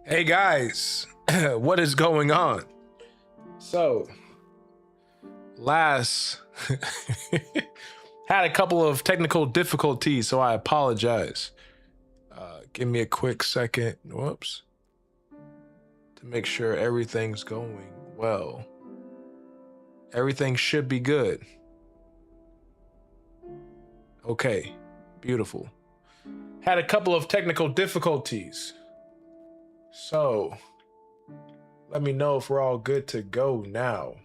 Hey guys, what is going on? So, last had a couple of technical difficulties, so I apologize. Give me a quick second. Whoops. To make sure everything's going well. Everything should be good. Okay, beautiful. Had a couple of technical difficulties. So, let me know if we're all good to go now.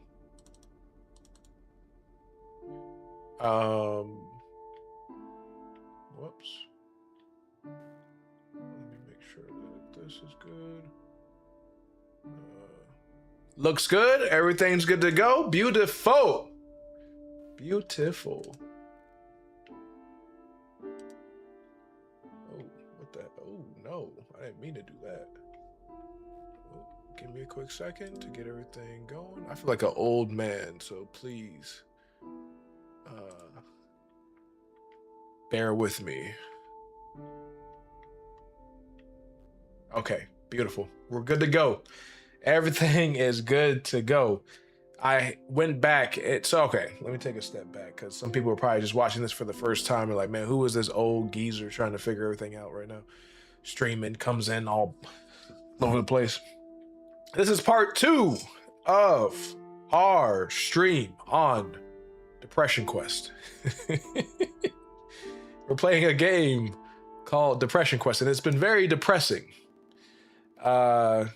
Whoops. Let me make sure that this is good. Looks good. Everything's good to go. Beautiful. Beautiful. Oh, what the? Oh, no. I didn't mean to do that. Oh, give me a quick second to get everything going. I feel like an old man, so please bear with me. Okay, beautiful. We're good to go. Everything is good to go. I went back. It's okay. Let me take a step back because some people are probably just watching this for the first time and like, man, who is this old geezer trying to figure everything out right now? Streaming comes in all over the place. This is part 2 of our stream on Depression Quest. We're playing a game called Depression Quest, and it's been very depressing. Oh,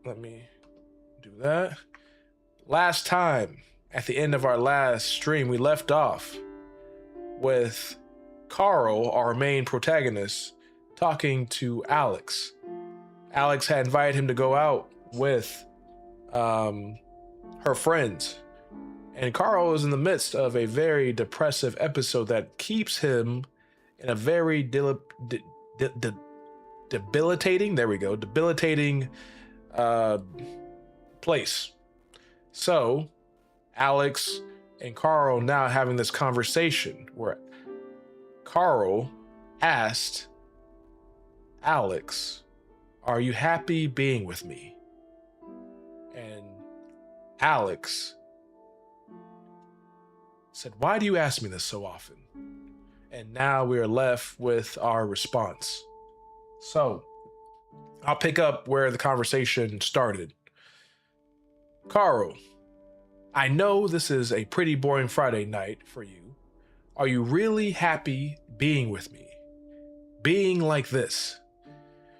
let me do that. Last time, at the end of our last stream, we left off with Carl, our main protagonist, talking to Alex. Alex had invited him to go out with her friends. And Carl is in the midst of a very depressive episode that keeps him in a very debilitating place. So Alex and Carl now having this conversation where Carl asked Alex, "Are you happy being with me?" And Alex said, "Why do you ask me this so often?" And now we are left with our response. So I'll pick up where the conversation started. Carl, I know this is a pretty boring Friday night for you. Are you really happy being with me? Being like this?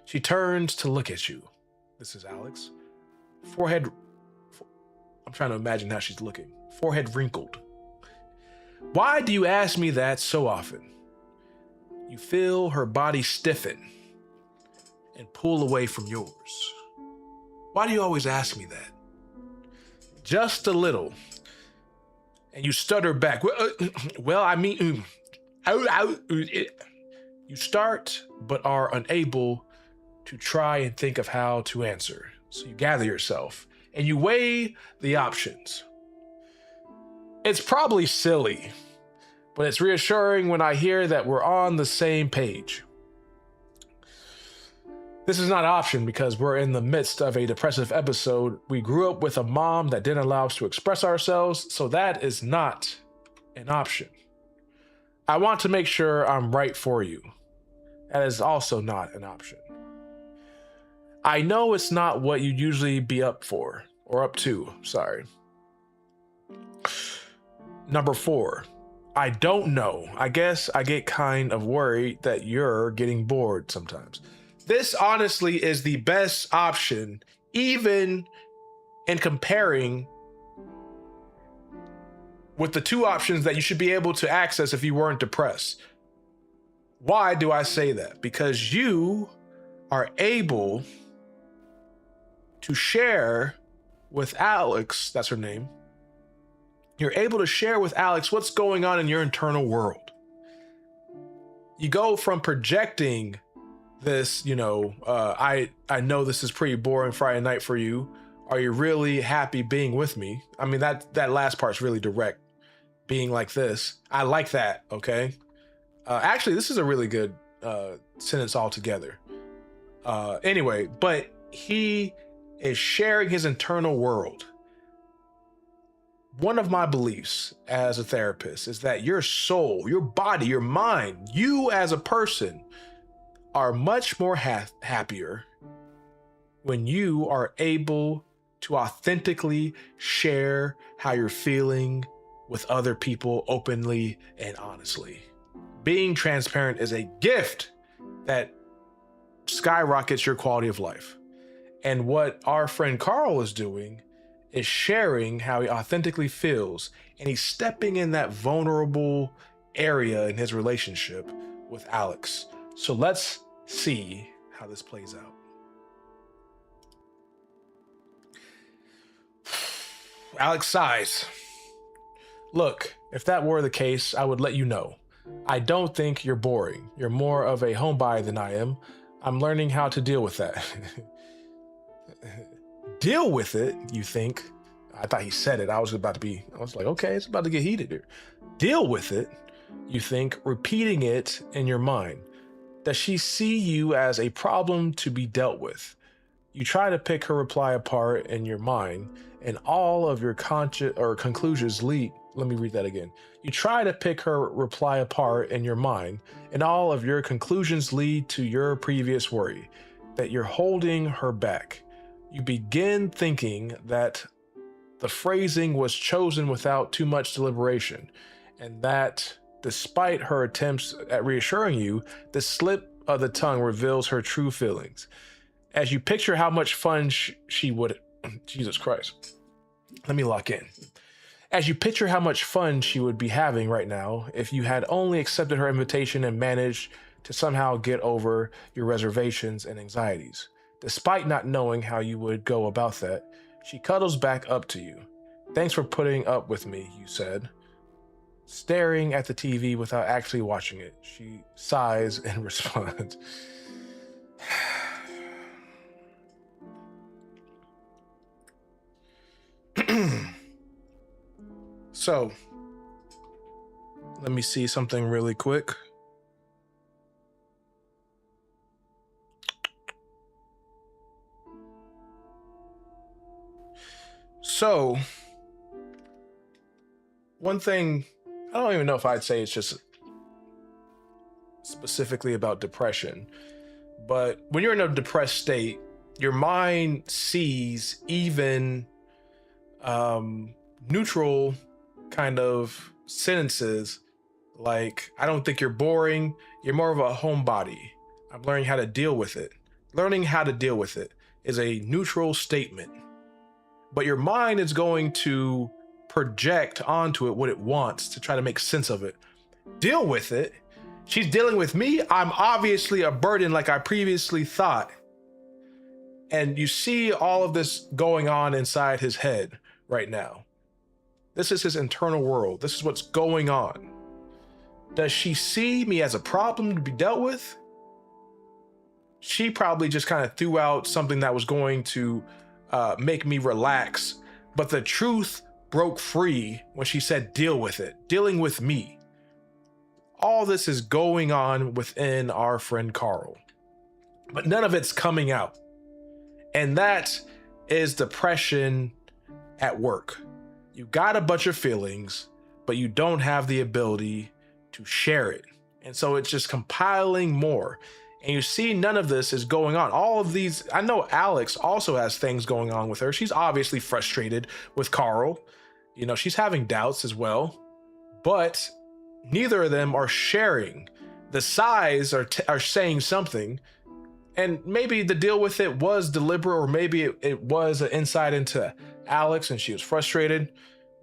She turns to look at you. This is Alex. I'm trying to imagine how she's looking. Forehead wrinkled. Why do you ask me that so often? You feel her body stiffen and pull away from yours. Why do you always ask me that? Just a little. And you stutter back. Well, I mean, you start but are unable to try and think of how to answer. So you gather yourself and you weigh the options. It's probably silly, but it's reassuring when I hear that we're on the same page. This is not an option because we're in the midst of a depressive episode. We grew up with a mom that didn't allow us to express ourselves, so that is not an option. I want to make sure I'm right for you. That is also not an option. I know it's not what you'd usually be up for, or up to, sorry. Number 4, I don't know. I guess I get kind of worried that you're getting bored sometimes. This honestly is the best option, even in comparing with the 2 options that you should be able to access if you weren't depressed. Why do I say that? Because you are able to share with Alex, that's her name. You're able to share with Alex what's going on in your internal world. You go from projecting this, I know this is pretty boring Friday night for you. Are you really happy being with me? I mean, that last part's really direct. Being like this. I like that, okay? Actually, this is a really good sentence altogether. Anyway, but he is sharing his internal world. One of my beliefs as a therapist is that your soul, your body, your mind, you as a person are much more happier when you are able to authentically share how you're feeling with other people openly and honestly. Being transparent is a gift that skyrockets your quality of life. And what our friend Carl is doing is sharing how he authentically feels, and he's stepping in that vulnerable area in his relationship with Alex. So let's see how this plays out. Alex sighs. Look, if that were the case, I would let you know. I don't think you're boring. You're more of a homebody than I am. I'm learning how to deal with that. Deal with it, you think? I thought he said it. I was like, okay, it's about to get heated here. Deal with it, you think, repeating it in your mind. Does she see you as a problem to be dealt with? You try to pick her reply apart in your mind, and all of your conclusions lead. Let me read that again. You try to pick her reply apart in your mind, and all of your conclusions lead to your previous worry that you're holding her back. You begin thinking that the phrasing was chosen without too much deliberation, and that despite her attempts at reassuring you, the slip of the tongue reveals her true feelings. As you picture how much fun she would, Jesus Christ, let me lock in. As you picture how much fun she would be having right now if you had only accepted her invitation and managed to somehow get over your reservations and anxieties. Despite not knowing how you would go about that, she cuddles back up to you. Thanks for putting up with me, you said. Staring at the TV without actually watching it, she sighs and responds. So, let me see something really quick. So, one thing, I don't even know if I'd say it's just specifically about depression, but when you're in a depressed state, your mind sees even neutral kind of sentences like, I don't think you're boring, you're more of a homebody. I'm learning how to deal with it. Learning how to deal with it is a neutral statement, but your mind is going to project onto it what it wants to try to make sense of it. Deal with it. She's dealing with me. I'm obviously a burden like I previously thought. And you see all of this going on inside his head right now. This is his internal world. This is what's going on. Does she see me as a problem to be dealt with? She probably just kind of threw out something that was going to make me relax, but the truth broke free when she said deal with it, dealing with me. All this is going on within our friend Carl, but none of it's coming out. And that is depression at work. You got a bunch of feelings, but you don't have the ability to share it. And so it's just compiling more. And you see none of this is going on. All of these, I know Alex also has things going on with her. She's obviously frustrated with Carl. You know, she's having doubts as well, but neither of them are sharing. The sighs are saying something, and maybe the deal with it was deliberate, or maybe it was an insight into Alex and she was frustrated.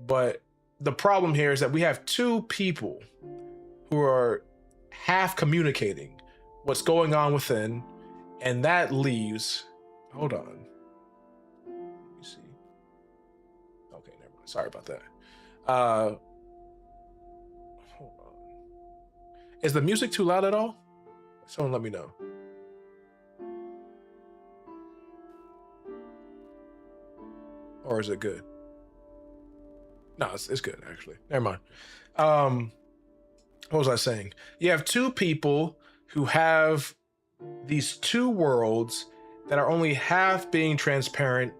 But the problem here is that we have two people who are half communicating what's going on within, and that leaves, hold on. Let me see. Okay, never mind. Sorry about that. Hold on. Is the music too loud at all? Someone let me know. Or is it good? No, it's good, actually. Never mind. What was I saying? You have two people who have these two worlds that are only half being transparent,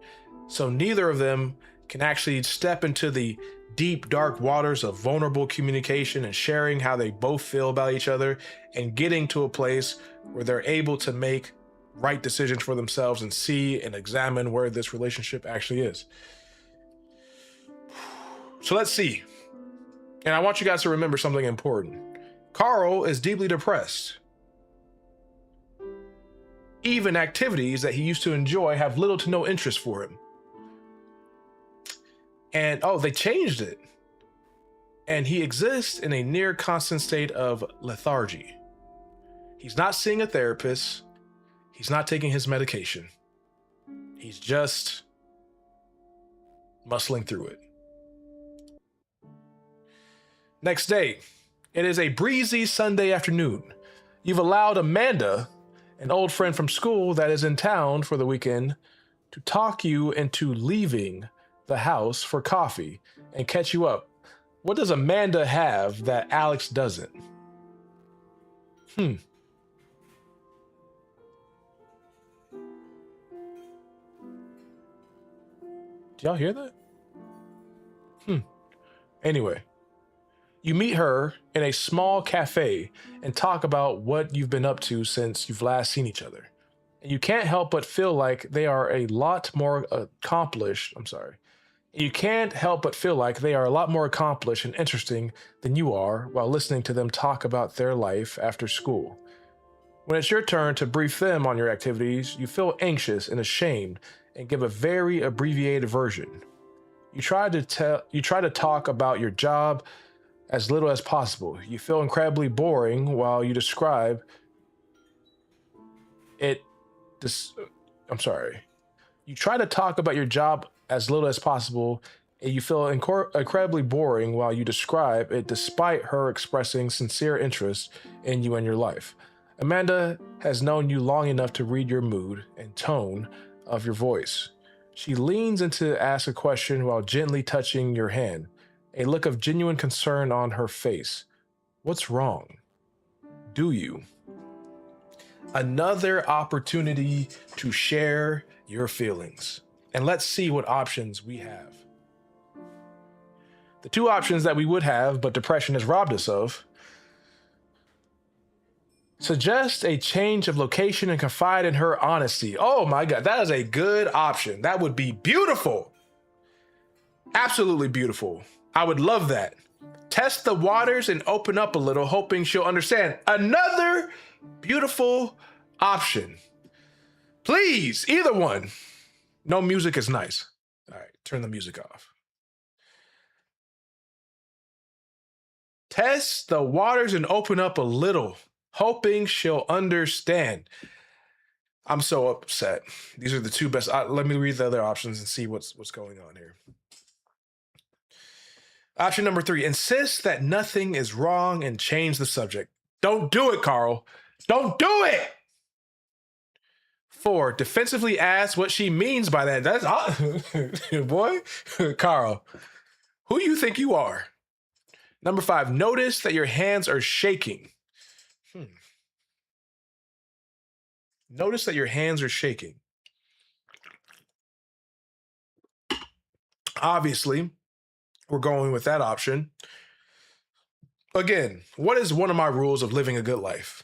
so neither of them can actually step into the deep, dark waters of vulnerable communication and sharing how they both feel about each other and getting to a place where they're able to make right decisions for themselves and see and examine where this relationship actually is. So let's see. And I want you guys to remember something important. Carl is deeply depressed. Even activities that he used to enjoy have little to no interest for him. And they changed it. And he exists in a near constant state of lethargy. He's not seeing a therapist. He's not taking his medication. He's just muscling through it. Next day, it is a breezy Sunday afternoon. You've allowed Amanda, an old friend from school that is in town for the weekend, to talk you into leaving the house for coffee and catch you up. What does Amanda have that Alex doesn't? Do y'all hear that? Anyway, you meet her in a small cafe and talk about what you've been up to since you've last seen each other. And you can't help but feel like they are a lot more accomplished. You can't help but feel like they are a lot more accomplished and interesting than you are while listening to them talk about their life after school. When it's your turn to brief them on your activities, you feel anxious and ashamed and give a very abbreviated version. You try to talk about your job as little as possible. You feel incredibly boring while you describe it. You try to talk about your job as little as possible, and you feel incredibly boring while you describe it, despite her expressing sincere interest in you and your life. Amanda has known you long enough to read your mood and tone of your voice. She leans in to ask a question while gently touching your hand, a look of genuine concern on her face. What's wrong? Do you? Another opportunity to share your feelings. And let's see what options we have. The two options that we would have, but depression has robbed us of: suggest a change of location and confide in her honesty. Oh my God, that is a good option. That would be beautiful. Absolutely beautiful. I would love that. Test the waters and open up a little, hoping she'll understand. Another beautiful option. Please, either one. No music is nice. All right, turn the music off. Test the waters and open up a little, hoping she'll understand. I'm so upset. These are the two best. Let me read the other options and see what's going on here. Option number 3, insist that nothing is wrong and change the subject. Don't do it, Carl. Don't do it. 4, defensively ask what she means by that. That's boy, Carl, who you think you are? Number 5, notice that your hands are shaking. Notice that your hands are shaking. Obviously, we're going with that option. Again, what is one of my rules of living a good life?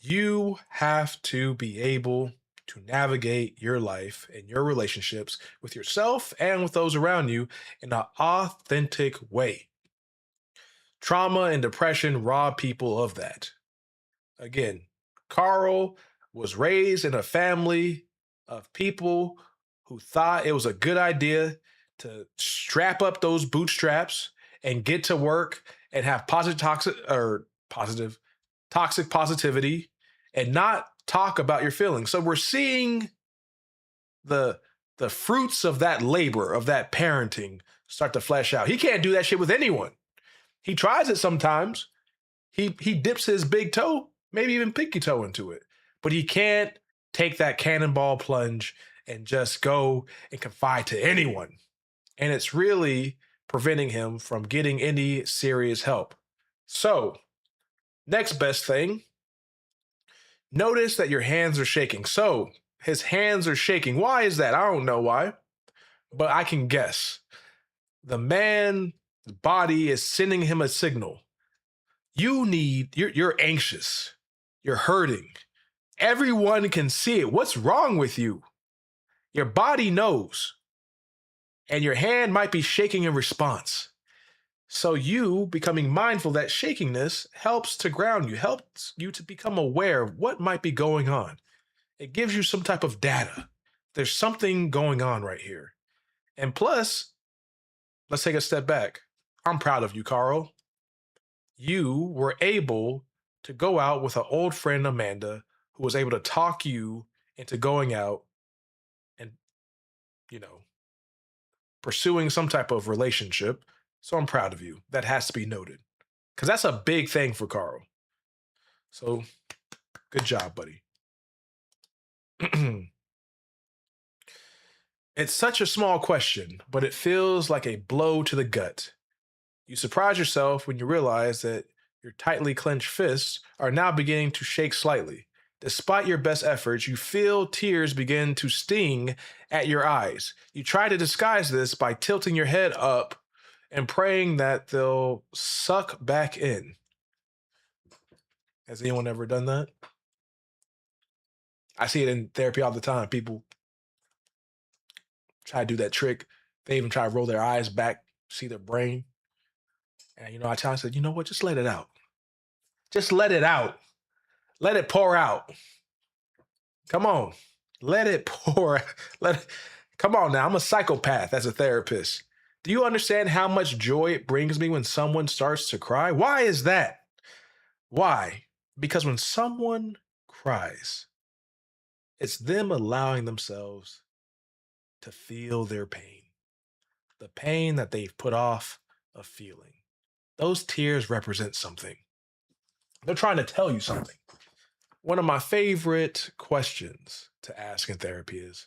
You have to be able to navigate your life and your relationships with yourself and with those around you in an authentic way. Trauma and depression rob people of that. Again, Carl was raised in a family of people who thought it was a good idea to strap up those bootstraps and get to work and have positive toxic positivity and not talk about your feelings. So we're seeing the fruits of that labor, of that parenting start to flesh out. He can't do that shit with anyone. He tries it sometimes. He dips his big toe, maybe even pinky toe into it, but he can't take that cannonball plunge and just go and confide to anyone. And it's really preventing him from getting any serious help. So, next best thing, Notice that your hands are shaking. So his hands are shaking. Why is that? I don't know why, but I can guess. The man's body is sending him a signal. You're anxious. You're hurting. Everyone can see it. What's wrong with you? Your body knows. And your hand might be shaking in response. So you becoming mindful that shakiness helps to ground you, helps you to become aware of what might be going on. It gives you some type of data. There's something going on right here. And plus, let's take a step back. I'm proud of you, Carl. You were able to go out with an old friend, Amanda, who was able to talk you into going out and, you know, pursuing some type of relationship. So I'm proud of you. That has to be noted because that's a big thing for Carl. So good job, buddy. It's such a small question, but it feels like a blow to the gut. You surprise yourself when you realize that your tightly clenched fists are now beginning to shake slightly. Despite your best efforts, you feel tears begin to sting at your eyes. You try to disguise this by tilting your head up and praying that they'll suck back in. Has anyone ever done that? I see it in therapy all the time. People try to do that trick. They even try to roll their eyes back, see their brain. And I tell them, I said, you know what? Just let it out. Just let it out. Let it pour out. Come on. Let it pour. Come on now. I'm a psychopath as a therapist. Do you understand how much joy it brings me when someone starts to cry? Why is that? Why? Because when someone cries, it's them allowing themselves to feel their pain, the pain that they've put off of feeling. Those tears represent something. They're trying to tell you something. One of my favorite questions to ask in therapy is,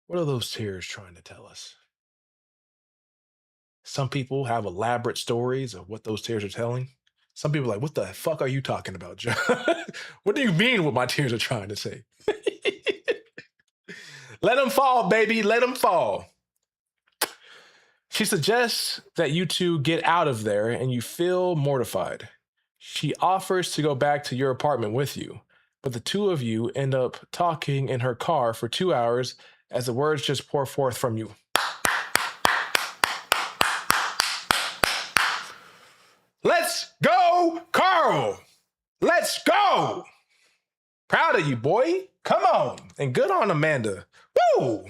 what are those tears trying to tell us? Some people have elaborate stories of what those tears are telling. Some people are like, what the fuck are you talking about, John? What do you mean what my tears are trying to say? Let them fall, baby. Let them fall. She suggests that you two get out of there and you feel mortified. She offers to go back to your apartment with you, but the two of you end up talking in her car for 2 hours as the words just pour forth from you. Let's go, Carl. Let's go. Proud of you, boy. Come on. And good on Amanda. Woo!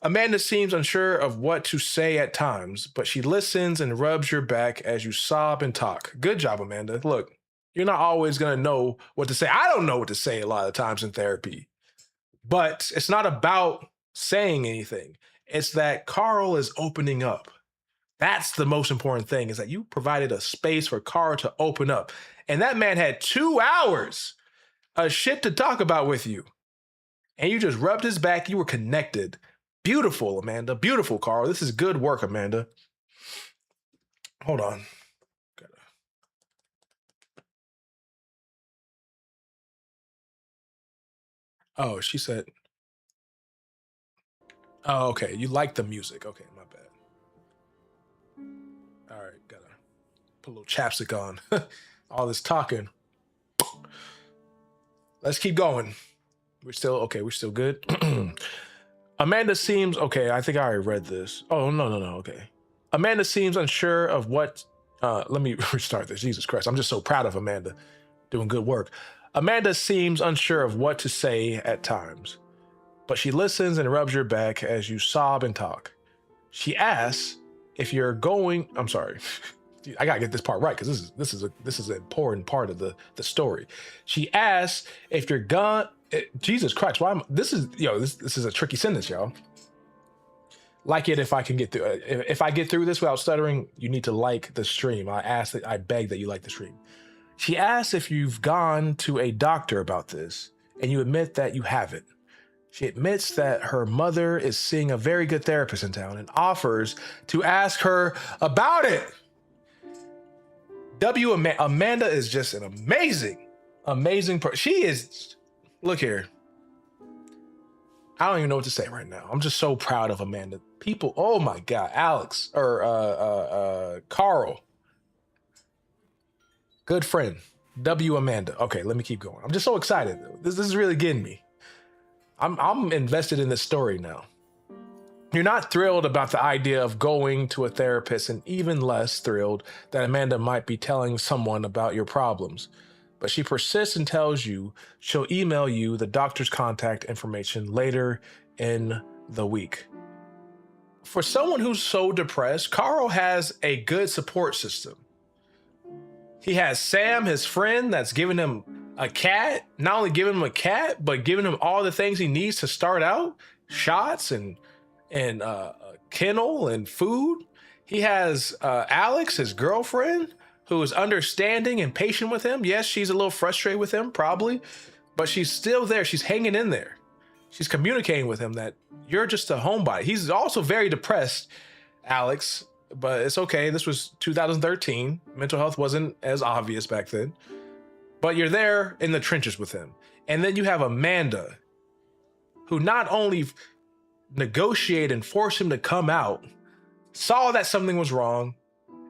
Amanda seems unsure of what to say at times, but she listens and rubs your back as you sob and talk. Good job, Amanda. Look, you're not always going to know what to say. I don't know what to say a lot of times in therapy, but it's not about saying anything. It's that Carl is opening up. That's the most important thing, is that you provided a space for Carl to open up. And that man had 2 hours of shit to talk about with you. And you just rubbed his back. You were connected. Beautiful, Amanda. Beautiful, Carl. This is good work, Amanda. Hold on. Oh, she said, oh, okay. You like the music. Okay, my bad. All right, gotta put a little chapstick on. All this talking. Let's keep going. We're still okay. We're still good. Amanda seems okay. I think I already read this. Oh, no. Okay. Amanda seems unsure of what. Let me restart this. Jesus Christ. I'm just so proud of Amanda doing good work. Amanda seems unsure of what to say at times, but she listens and rubs your back as you sob and talk. She asks if you're going. I'm sorry. I gotta get this part right because this is an important part of the story. She asks if you're gone. Jesus Christ, why am this is this is a tricky sentence, y'all. Like it if I can get through. If I get through this without stuttering, you need to like the stream. I beg that you like the stream. She asks if you've gone to a doctor about this, and you admit that you haven't. She admits that her mother is seeing a very good therapist in town and offers to ask her about it. Amanda is just an amazing Amazing. She is. Look here. I don't even know what to say right now. I'm just so proud of Amanda. People, oh my God, Alex or Carl, good friend. W Amanda. Okay, let me keep going. I'm just so excited. This is really getting me. I'm invested in this story now. You're not thrilled about the idea of going to a therapist, and even less thrilled that Amanda might be telling someone about your problems. But she persists and tells you she'll email you the doctor's contact information later in the week. For someone who's so depressed, Carl has a good support system. He has Sam, his friend, that's giving him a cat, not only giving him a cat, but giving him all the things he needs to start out, shots and a kennel and food. He has Alex, his girlfriend, who is understanding and patient with him. Yes, she's a little frustrated with him, probably, but she's still there. She's hanging in there. She's communicating with him that you're just a homebody. He's also very depressed, Alex, but it's okay. This was 2013. Mental health wasn't as obvious back then, but you're there in the trenches with him. And then you have Amanda, who not only negotiated and forced him to come out, saw that something was wrong,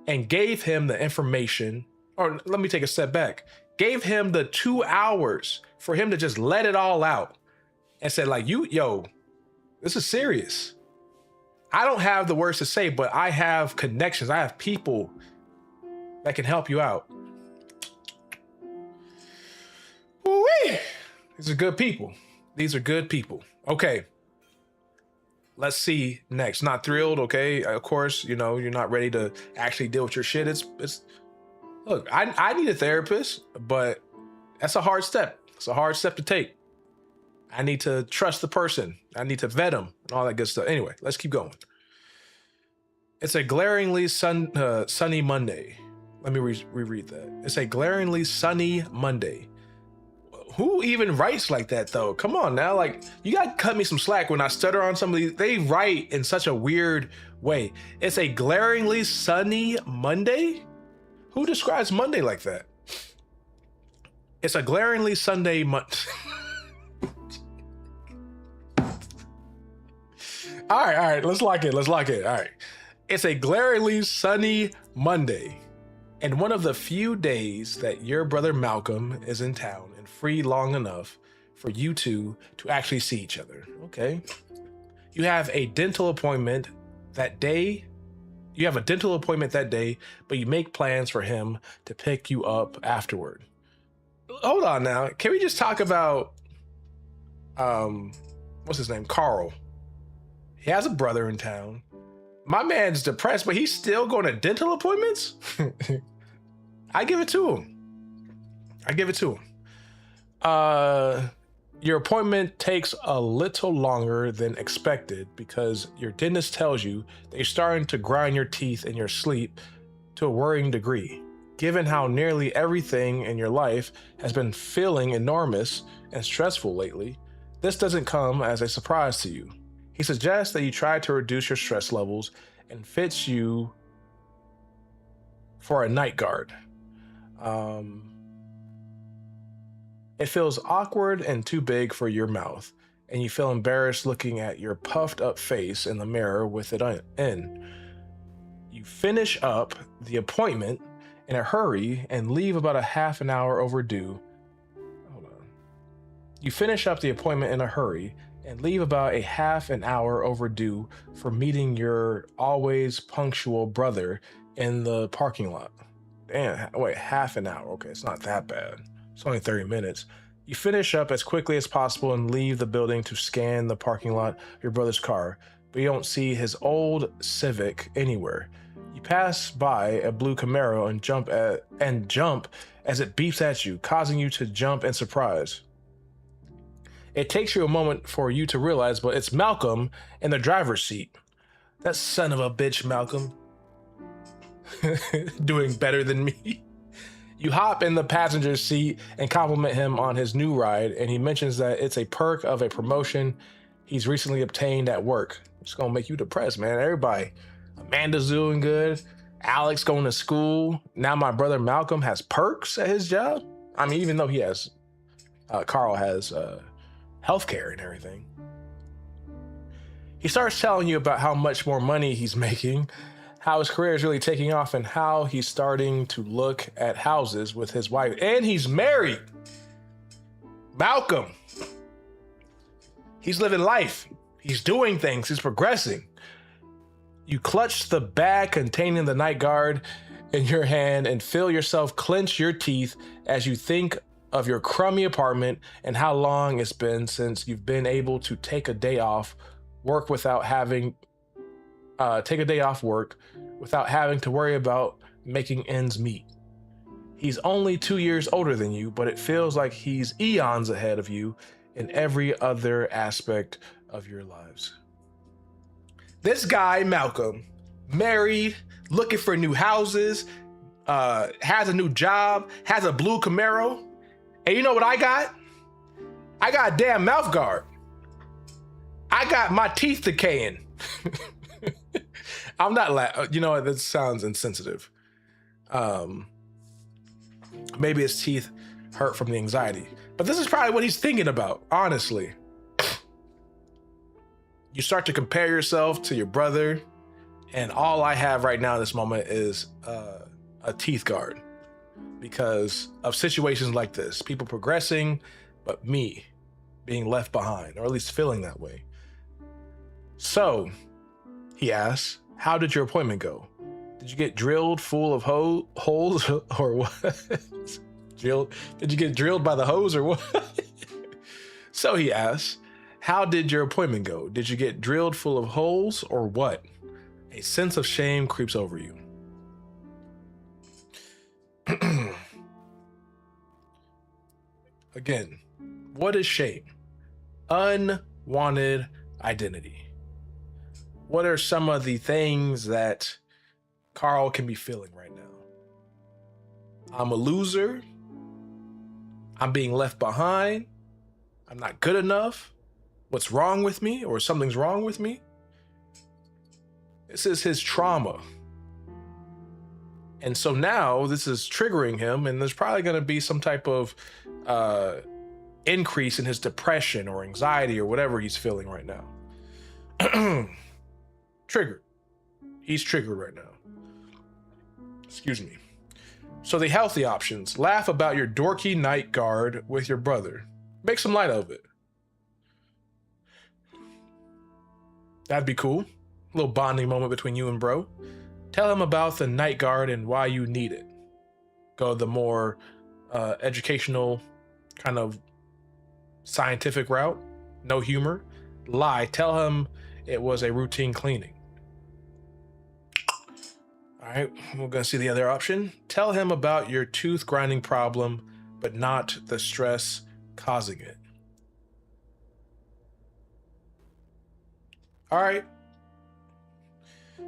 and gave him the information, or let me take a step back, gave him the 2 hours for him to just let it all out and said, like, this is serious. I don't have the words to say, but I have connections. I have people that can help you out. Woo-wee. These are good people. These are good people. Okay. Let's see next. Not thrilled, okay? Of course, you're not ready to actually deal with your shit. It's look, I need a therapist, but that's a hard step. It's a hard step to take. I need to trust the person. I need to vet them and all that good stuff. Anyway, let's keep going. It's a glaringly sunny Monday. Let me reread that. It's a glaringly sunny Monday. Who even writes like that though? Come on now, like you gotta cut me some slack when I stutter on some of these. They write in such a weird way. It's a glaringly sunny Monday? Who describes Monday like that? It's a glaringly Sunday Monday. All right, let's lock it. All right. It's a glaringly sunny Monday, and one of the few days that your brother Malcolm is in town and free long enough for you two to actually see each other. Okay. You have a dental appointment that day. But you make plans for him to pick you up afterward. Hold on now. Can we just talk about, what's his name? Carl. He has a brother in town. My man's depressed, but he's still going to dental appointments? I give it to him. Your appointment takes a little longer than expected because your dentist tells you that you're starting to grind your teeth in your sleep to a worrying degree. Given how nearly everything in your life has been feeling enormous and stressful lately, this doesn't come as a surprise to you. He suggests that you try to reduce your stress levels and fits you for a night guard. It feels awkward and too big for your mouth, and you feel embarrassed looking at your puffed up face in the mirror with it in. You finish up the appointment in a hurry and leave about a half an hour overdue. Hold on. You finish up the appointment in a hurry and leave about a half an hour overdue for meeting your always punctual brother in the parking lot. Damn, wait, half an hour. Okay, it's not that bad. It's only 30 minutes. You finish up as quickly as possible and leave the building to scan the parking lot of your brother's car, but you don't see his old Civic anywhere. You pass by a blue Camaro and jump as it beeps at you, causing you to jump in surprise. It takes you a moment for you to realize, but it's Malcolm in the driver's seat. That son of a bitch, Malcolm. Doing better than me. You hop in the passenger seat and compliment him on his new ride, and he mentions that it's a perk of a promotion he's recently obtained at work. It's gonna make you depressed, man. Everybody. Amanda's doing good. Alex going to school. Now my brother Malcolm has perks at his job. I mean, even though Carl has healthcare and everything, he starts telling you about how much more money he's making, how his career is really taking off, and how he's starting to look at houses with his wife. And he's married. Malcolm. He's living life. He's doing things. He's progressing. You clutch the bag containing the night guard in your hand and feel yourself clench your teeth as you think of your crummy apartment and how long it's been since you've been able to take a day off work without having to worry about making ends meet. He's only 2 years older than you, but it feels like he's eons ahead of you in every other aspect of your lives. This guy, Malcolm, married, looking for new houses, has a new job, has a blue Camaro. And you know what I got? I got a damn mouth guard. I got my teeth decaying. I'm not you know what, that sounds insensitive. Maybe his teeth hurt from the anxiety. But this is probably what he's thinking about, honestly. You start to compare yourself to your brother, and all I have right now in this moment is a teeth guard because of situations like this. People progressing, but me being left behind, or at least feeling that way. So, he asks, how did your appointment go? Did you get drilled full of holes or what? Did you get drilled by the hose or what? So he asks, how did your appointment go? Did you get drilled full of holes or what? A sense of shame creeps over you. Again, what is shame? Unwanted identity. What are some of the things that Carl can be feeling right now? I'm a loser. I'm being left behind. I'm not good enough. What's wrong with me? Or something's wrong with me? This is his trauma. And so now this is triggering him, and there's probably going to be some type of increase in his depression or anxiety or whatever he's feeling right now. Triggered. He's triggered right now. Excuse me. So the healthy options: laugh about your dorky night guard with your brother. Make some light of it. That'd be cool. A little bonding moment between you and bro. Tell him about the night guard and why you need it. Go the more educational, kind of scientific route. No humor. Lie. Tell him it was a routine cleaning. All right, we're going to see the other option. Tell him about your tooth grinding problem, but not the stress causing it. All right.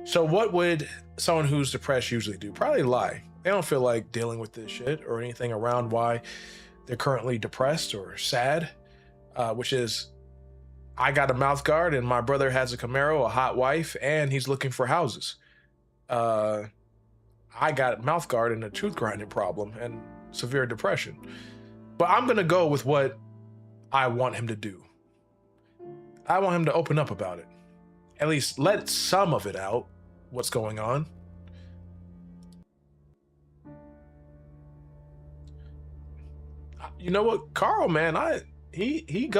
So what would someone who's depressed usually do? Probably lie. They don't feel like dealing with this shit or anything around why they're currently depressed or sad, which is, I got a mouth guard and my brother has a Camaro, a hot wife, and he's looking for houses. I got a mouth guard and a tooth grinding problem and severe depression. But I'm going to go with what I want him to do. I want him to open up about it. At least let some of it out, what's going on. You know what, Carl, man, he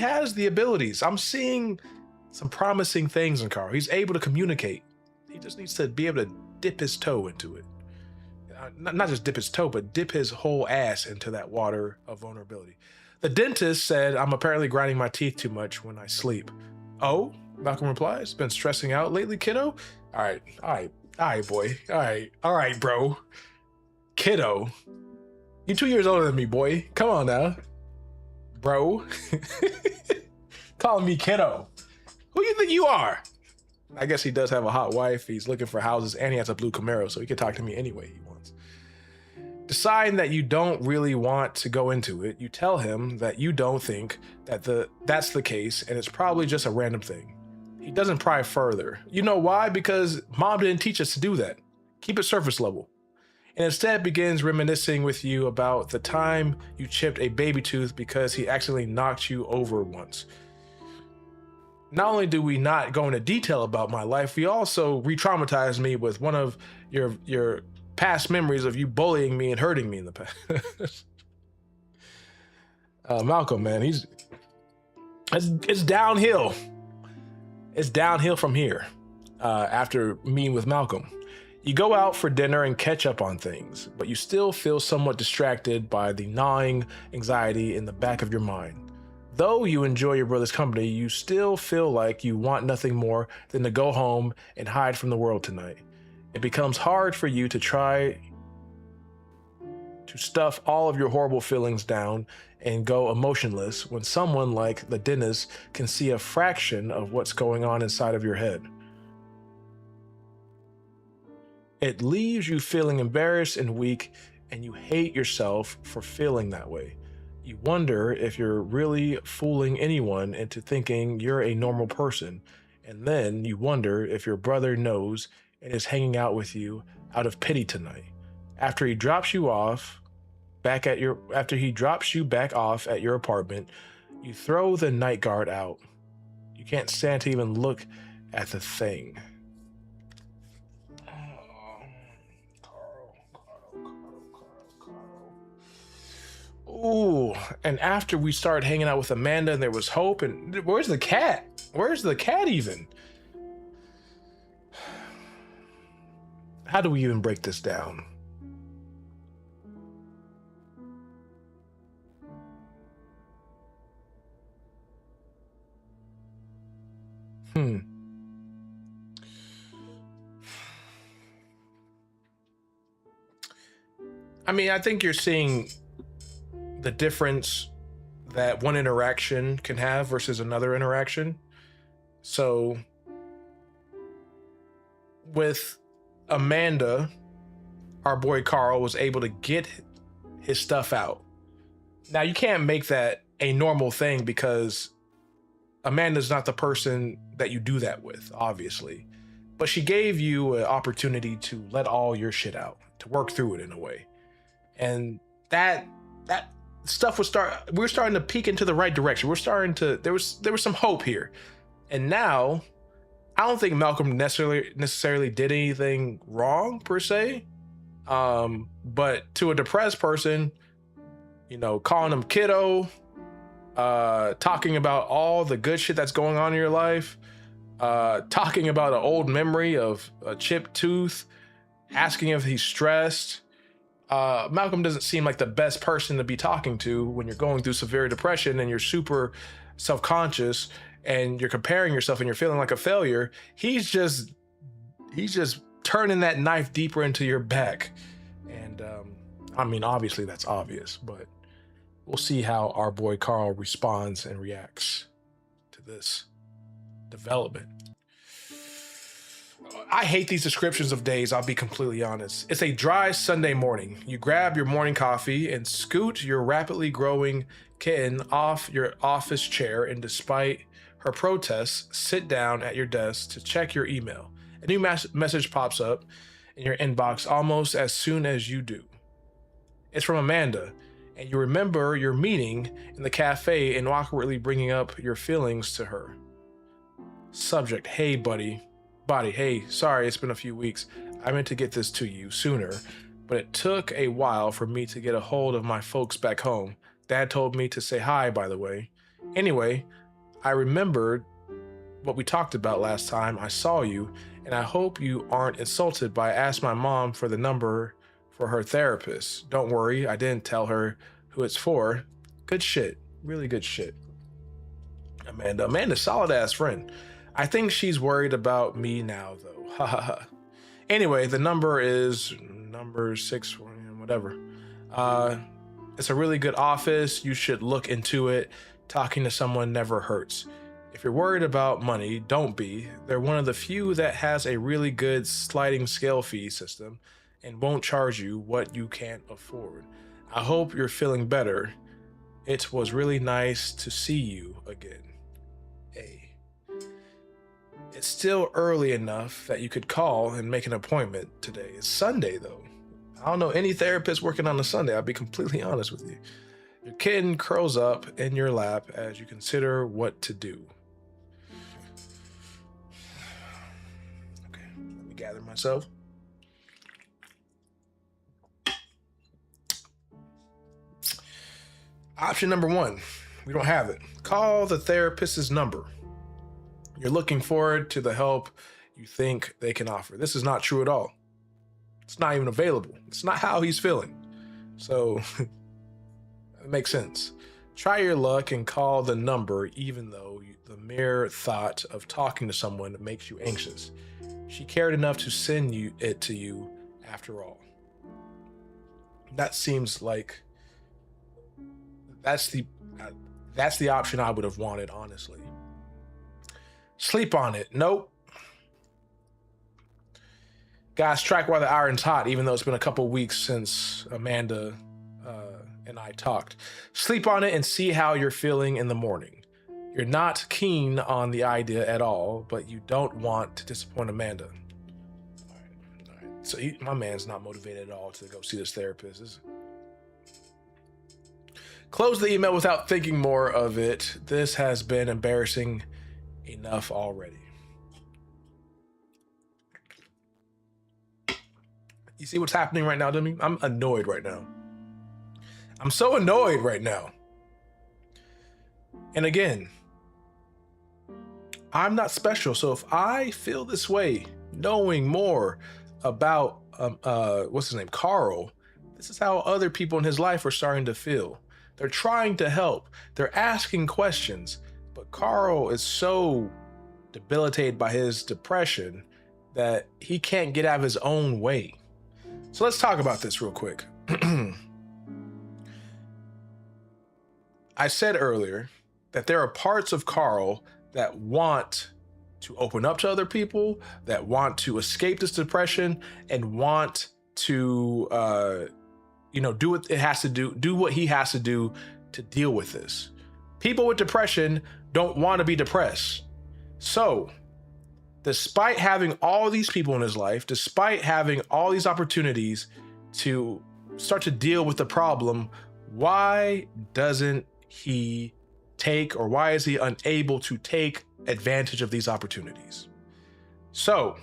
has the abilities. I'm seeing some promising things in Carl. He's able to communicate. He just needs to be able to dip his toe into it. Not just dip his toe, but dip his whole ass into that water of vulnerability. The dentist said, I'm apparently grinding my teeth too much when I sleep. Oh, Malcolm replies, been stressing out lately, kiddo? All right, boy. All right, bro. Kiddo. You're 2 years older than me, boy. Come on now. Bro. Calling me kiddo. Who you think you are? I guess he does have a hot wife. He's looking for houses and he has a blue Camaro, so he can talk to me any way he wants. Deciding that you don't really want to go into it, you tell him that you don't think that that's the case and it's probably just a random thing. He doesn't pry further. You know why? Because mom didn't teach us to do that. Keep it surface level. and instead begins reminiscing with you about the time you chipped a baby tooth because he accidentally knocked you over once. Not only do we not go into detail about my life, we also re-traumatized me with one of your past memories of you bullying me and hurting me in the past. Malcolm, man, it's downhill. It's downhill from here. After meeting with Malcolm, you go out for dinner and catch up on things, but you still feel somewhat distracted by the gnawing anxiety in the back of your mind. Though you enjoy your brother's company, you still feel like you want nothing more than to go home and hide from the world tonight. It becomes hard for you to try to stuff all of your horrible feelings down and go emotionless when someone like the dentist can see a fraction of what's going on inside of your head. It leaves you feeling embarrassed and weak, and you hate yourself for feeling that way. You wonder if you're really fooling anyone into thinking you're a normal person, and then you wonder if your brother knows and is hanging out with you out of pity tonight. After he drops you back off at your apartment, you throw the night guard out. You can't stand to even look at the thing. Ooh, and after we started hanging out with Amanda and there was hope, and where's the cat? Where's the cat even? How do we even break this down? Hmm. I mean, I think you're seeing the difference that one interaction can have versus another interaction. So with Amanda, our boy Carl was able to get his stuff out. Now you can't make that a normal thing because Amanda's not the person that you do that with, obviously. But she gave you an opportunity to let all your shit out, to work through it in a way. And that stuff we're starting to peek into the right direction. There was some hope here. And now I don't think Malcolm necessarily did anything wrong per se. But to a depressed person, calling him kiddo, talking about all the good shit that's going on in your life, talking about an old memory of a chipped tooth, asking if he's stressed. Malcolm doesn't seem like the best person to be talking to when you're going through severe depression and you're super self-conscious and you're comparing yourself and you're feeling like a failure. He's just turning that knife deeper into your back. And I mean, obviously that's obvious, but we'll see how our boy Carl responds and reacts to this development. I hate these descriptions of days, I'll be completely honest. It's a dry Sunday morning. You grab your morning coffee and scoot your rapidly growing kitten off your office chair, and despite her protests, sit down at your desk to check your email. A new message pops up in your inbox almost as soon as you do. It's from Amanda, and you remember your meeting in the cafe and awkwardly bringing up your feelings to her. Subject: hey buddy, hey, sorry it's been a few weeks. I meant to get this to you sooner, but it took a while for me to get a hold of my folks back home. Dad told me to say hi, by the way. Anyway, I remembered what we talked about last time I saw you, and I hope you aren't insulted by I asked my mom for the number for her therapist. Don't worry, I didn't tell her who it's for. Good shit. Really good shit. Amanda's solid ass friend. I think she's worried about me now, though. Ha ha ha. Anyway, the number is number 6, whatever. It's a really good office. You should look into it. Talking to someone never hurts. If you're worried about money, don't be. They're one of the few that has a really good sliding scale fee system and won't charge you what you can't afford. I hope you're feeling better. It was really nice to see you again. It's still early enough that you could call and make an appointment today. It's Sunday, though. I don't know any therapist working on a Sunday. I'll be completely honest with you. Your kitten curls up in your lap as you consider what to do. Okay, let me gather myself. Option number 1, we don't have it. Call the therapist's number. You're looking forward to the help you think they can offer. This is not true at all. It's not even available. It's not how he's feeling. So it makes sense. Try your luck and call the number, even though the mere thought of talking to someone makes you anxious. She cared enough to send it to you after all. That seems like that's the option I would have wanted, honestly. Sleep on it. Nope. Guys, strike while the iron's hot, even though it's been a couple weeks since Amanda and I talked. Sleep on it and see how you're feeling in the morning. You're not keen on the idea at all, but you don't want to disappoint Amanda. All right. So my man's not motivated at all to go see this therapist, is it? Close the email without thinking more of it. This has been embarrassing enough already. You see what's happening right now to me? I'm annoyed right now. I'm so annoyed right now. And again, I'm not special. So if I feel this way, knowing more about, what's his name, Carl, this is how other people in his life are starting to feel. They're trying to help. They're asking questions. But Carl is so debilitated by his depression that he can't get out of his own way. So let's talk about this real quick. I said earlier that there are parts of Carl that want to open up to other people, that want to escape this depression, and want to, do what it has to do what he has to do to deal with this. People with depression don't want to be depressed. So, despite having all these people in his life, despite having all these opportunities to start to deal with the problem, why doesn't he take, or why is he unable to take advantage of these opportunities? So,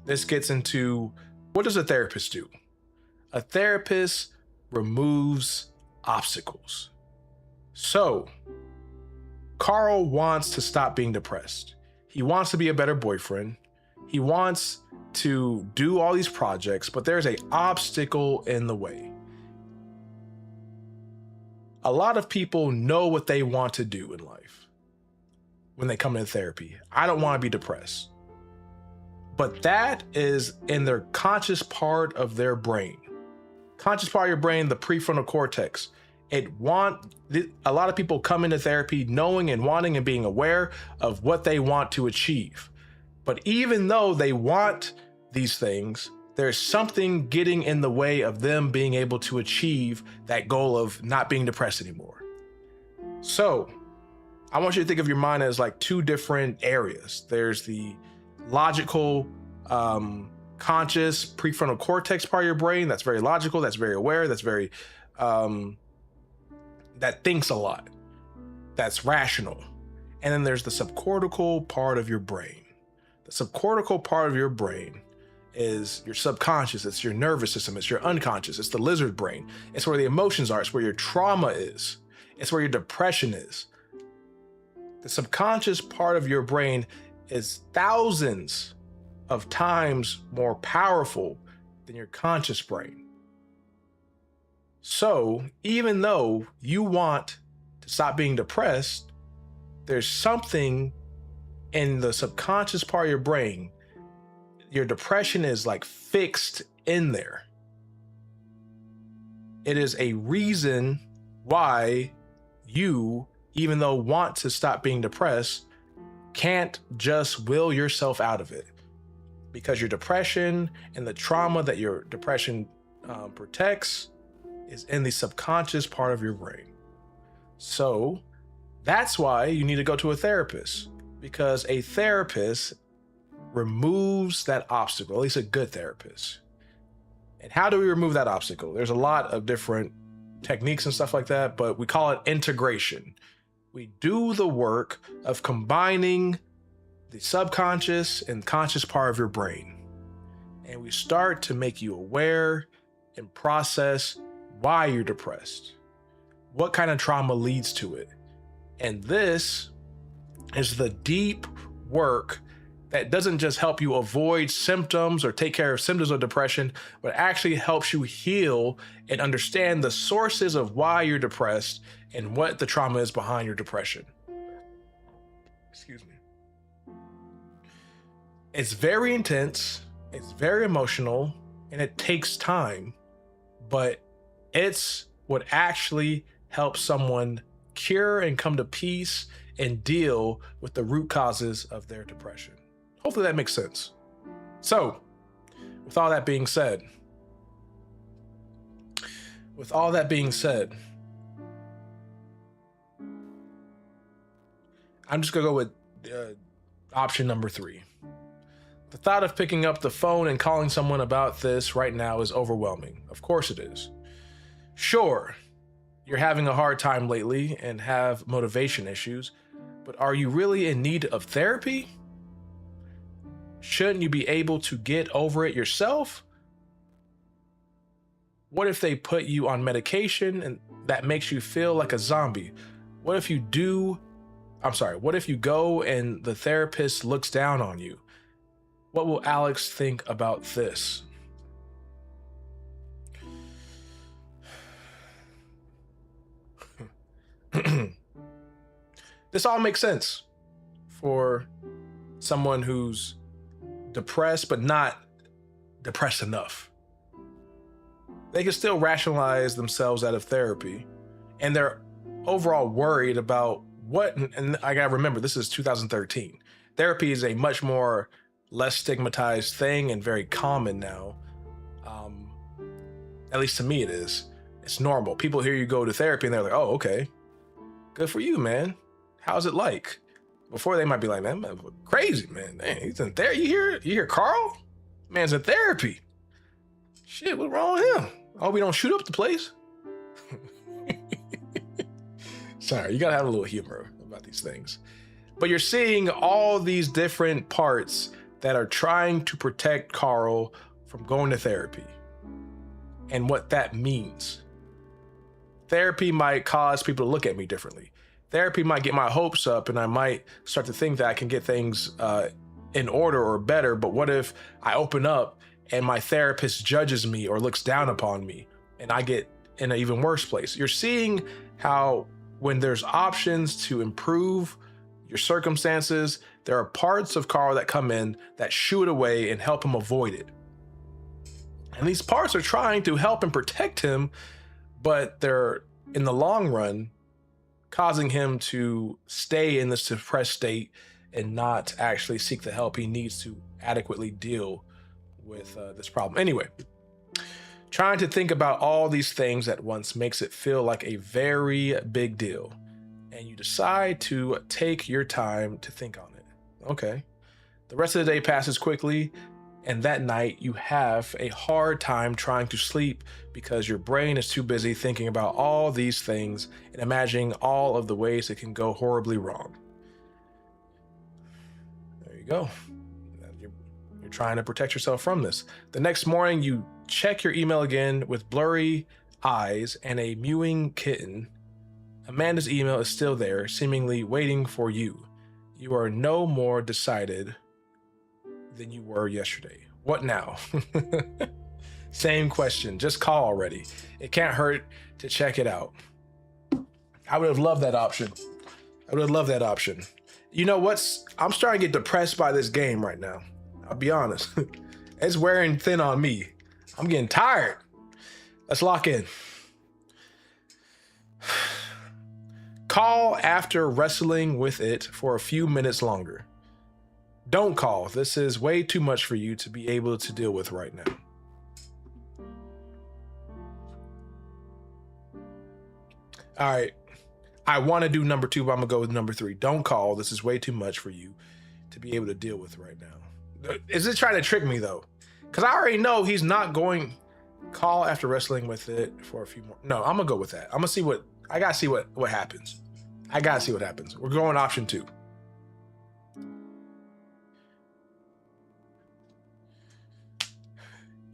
this gets into, what does a therapist do? A therapist removes obstacles. So, Carl wants to stop being depressed. He wants to be a better boyfriend. He wants to do all these projects, but there's an obstacle in the way. A lot of people know what they want to do in life when they come into therapy. I don't want to be depressed. But that is in their conscious part of their brain. Conscious part of your brain, the prefrontal cortex. A lot of people come into therapy knowing and wanting and being aware of what they want to achieve. But even though they want these things, there's something getting in the way of them being able to achieve that goal of not being depressed anymore. So I want you to think of your mind as like two different areas. There's the logical, conscious prefrontal cortex part of your brain. That's very logical. That's very aware. That's very, that thinks a lot. That's rational. And then there's the subcortical part of your brain. The subcortical part of your brain is your subconscious. It's your nervous system. It's your unconscious. It's the lizard brain. It's where the emotions are. It's where your trauma is. It's where your depression is. The subconscious part of your brain is thousands of times more powerful than your conscious brain. So even though you want to stop being depressed, there's something in the subconscious part of your brain. Your depression is like fixed in there. It is a reason why you, even though want to stop being depressed, can't just will yourself out of it. Because your depression and the trauma that your depression protects is in the subconscious part of your brain. So that's why you need to go to a therapist, because a therapist removes that obstacle, at least a good therapist. And how do we remove that obstacle? There's a lot of different techniques and stuff like that, but we call it integration. We do the work of combining the subconscious and conscious part of your brain. And we start to make you aware and process why you're depressed, what kind of trauma leads to it. And this is the deep work that doesn't just help you avoid symptoms or take care of symptoms of depression, but actually helps you heal and understand the sources of why you're depressed and what the trauma is behind your depression. Excuse me. It's very intense, it's very emotional, and it takes time, but it's what actually helps someone cure and come to peace and deal with the root causes of their depression. Hopefully that makes sense. So, with all that being said, I'm just gonna go with option number 3. The thought of picking up the phone and calling someone about this right now is overwhelming. Of course it is. Sure, you're having a hard time lately and have motivation issues, but are you really in need of therapy? Shouldn't you be able to get over it yourself? What if they put you on medication and that makes you feel like a zombie? What if you go and the therapist looks down on you? What will Alex think about this? This all makes sense for someone who's depressed, but not depressed enough. They can still rationalize themselves out of therapy, and they're overall worried about what, and I gotta remember, this is 2013. Therapy is a much more less stigmatized thing and very common now. At least to me it is. It's normal. People hear you go to therapy and they're like, oh, okay, good for you, man. How's it like? Before they might be like, man, crazy, man. Dang, he's in therapy. You hear Carl? Man's in therapy. Shit, what's wrong with him? Oh, we don't shoot up the place? Sorry, you gotta have a little humor about these things. But you're seeing all these different parts that are trying to protect Carl from going to therapy and what that means. Therapy might cause people to look at me differently. Therapy might get my hopes up and I might start to think that I can get things in order or better. But what if I open up and my therapist judges me or looks down upon me and I get in an even worse place? You're seeing how when there's options to improve your circumstances, there are parts of Carl that come in that shoo it away and help him avoid it. And these parts are trying to help and protect him, but they're, in the long run, causing him to stay in this depressed state and not actually seek the help he needs to adequately deal with this problem. Anyway, trying to think about all these things at once makes it feel like a very big deal. And you decide to take your time to think on it. Okay. The rest of the day passes quickly, and that night you have a hard time trying to sleep because your brain is too busy thinking about all these things and imagining all of the ways it can go horribly wrong. There you go. You're trying to protect yourself from this. The next morning you check your email again with blurry eyes and a mewing kitten. Amanda's email is still there, seemingly waiting for you. You are no more decided than you were yesterday. What now? Same question, just call already. It can't hurt to check it out. I would have loved that option. You know what's, I'm starting to get depressed by this game right now. I'll be honest. It's wearing thin on me. I'm getting tired. Let's lock in. Call after wrestling with it for a few minutes longer. Don't call. This is way too much for you to be able to deal with right now. All right. I want to do number 2, but I'm going to go with number 3. Don't call. This is way too much for you to be able to deal with right now. Is it trying to trick me, though? Because I already know he's not going... Call after wrestling with it for a few more. No, I'm gonna go with that. I'm gonna see what I gotta see what happens. I gotta see what happens. We're going option 2.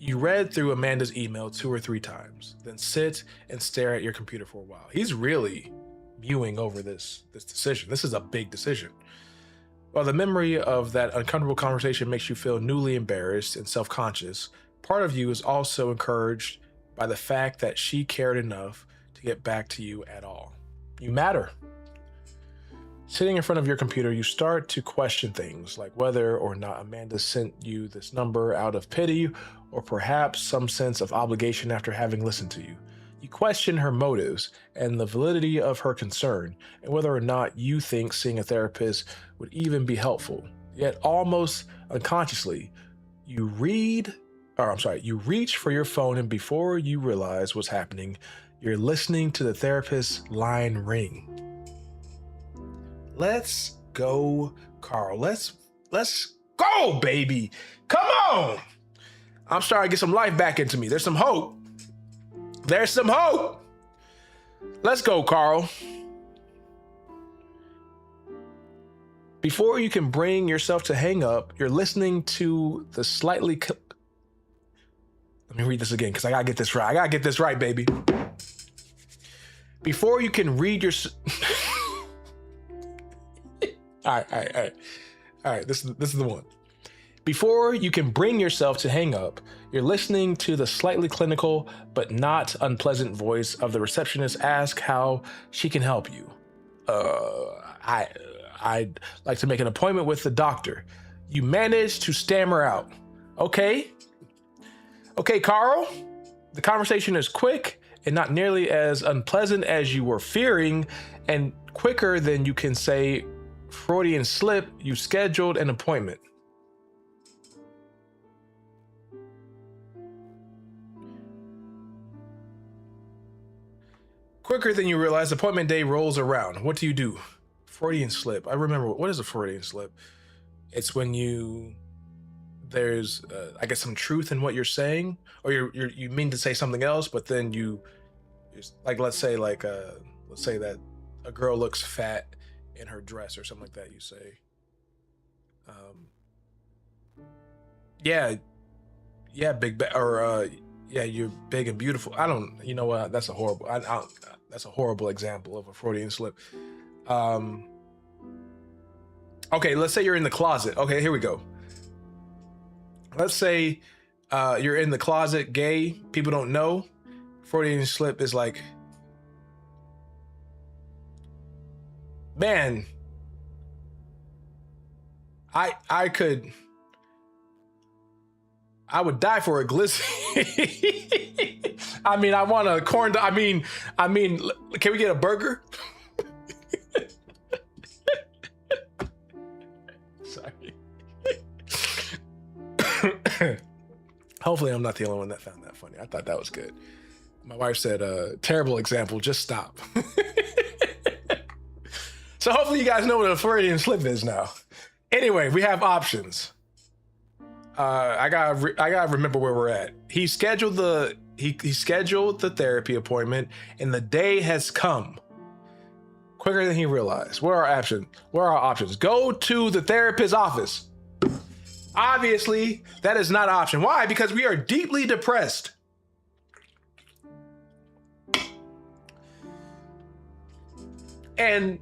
You read through Amanda's email 2 or 3 times, then sit and stare at your computer for a while. He's really mewing over this decision. This is a big decision. While the memory of that uncomfortable conversation makes you feel newly embarrassed and self-conscious, part of you is also encouraged by the fact that she cared enough to get back to you at all. You matter. Sitting in front of your computer, you start to question things like whether or not Amanda sent you this number out of pity or perhaps some sense of obligation after having listened to you. You question her motives and the validity of her concern and whether or not you think seeing a therapist would even be helpful. Yet almost unconsciously, you reach for your phone, and before you realize what's happening, you're listening to the therapist's line ring. Let's go, Carl. Let's go, baby. Come on. I'm starting to get some life back into me. There's some hope. There's some hope. Let's go, Carl. Before you can bring yourself to hang up, you're listening to the slightly... Let me read this again because I gotta get this right. I gotta get this right, baby. Before you can read your... All right. This is the one. Before you can bring yourself to hang up, you're listening to the slightly clinical but not unpleasant voice of the receptionist ask how she can help you. I'd like to make an appointment with the doctor. You manage to stammer out. Okay, Carl. The conversation is quick and not nearly as unpleasant as you were fearing, and quicker than you can say Freudian slip. You scheduled an appointment. Quicker than you realize, appointment day rolls around. What do you do? Freudian slip. I remember. What is a Freudian slip? It's when there's I guess some truth in what you're saying, or you mean to say something else, but then let's say that a girl looks fat in her dress or something like that. You say, yeah, you're big and beautiful. I don't, you know what? That's a horrible. That's a horrible example of a Freudian slip. Okay, let's say you're in the closet. Okay, here we go. Let's say you're in the closet, gay. People don't know. Freudian slip is like, man, I would die for a glizzy. I mean, I want a corn dog. I mean, can we get a burger? Sorry. Hopefully I'm not the only one that found that funny. I thought that was good. My wife said, terrible example, just stop. So hopefully you guys know what a Freudian slip is now. Anyway, we have options. I gotta remember where we're at. He scheduled the therapy appointment, and the day has come quicker than he realized. What are our options? Go to the therapist's office. Obviously, that is not an option. Why? Because we are deeply depressed. And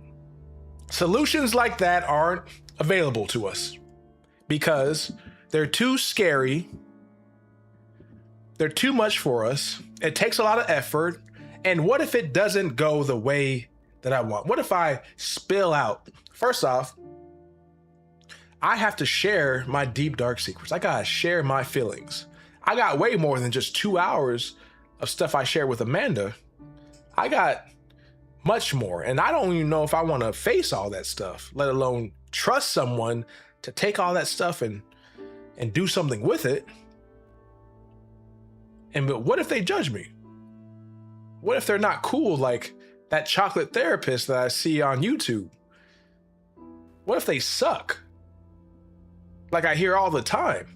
solutions like that aren't available to us because they're too scary. They're too much for us. It takes a lot of effort. And what if it doesn't go the way that I want? What if I spill out? First off, I have to share my deep, dark secrets. I gotta share my feelings. I got way more than just 2 hours of stuff I share with Amanda. I got much more. And I don't even know if I want to face all that stuff, let alone trust someone to take all that stuff and do something with it. But what if they judge me? What if they're not cool like that chocolate therapist that I see on YouTube? What if they suck? Like I hear all the time.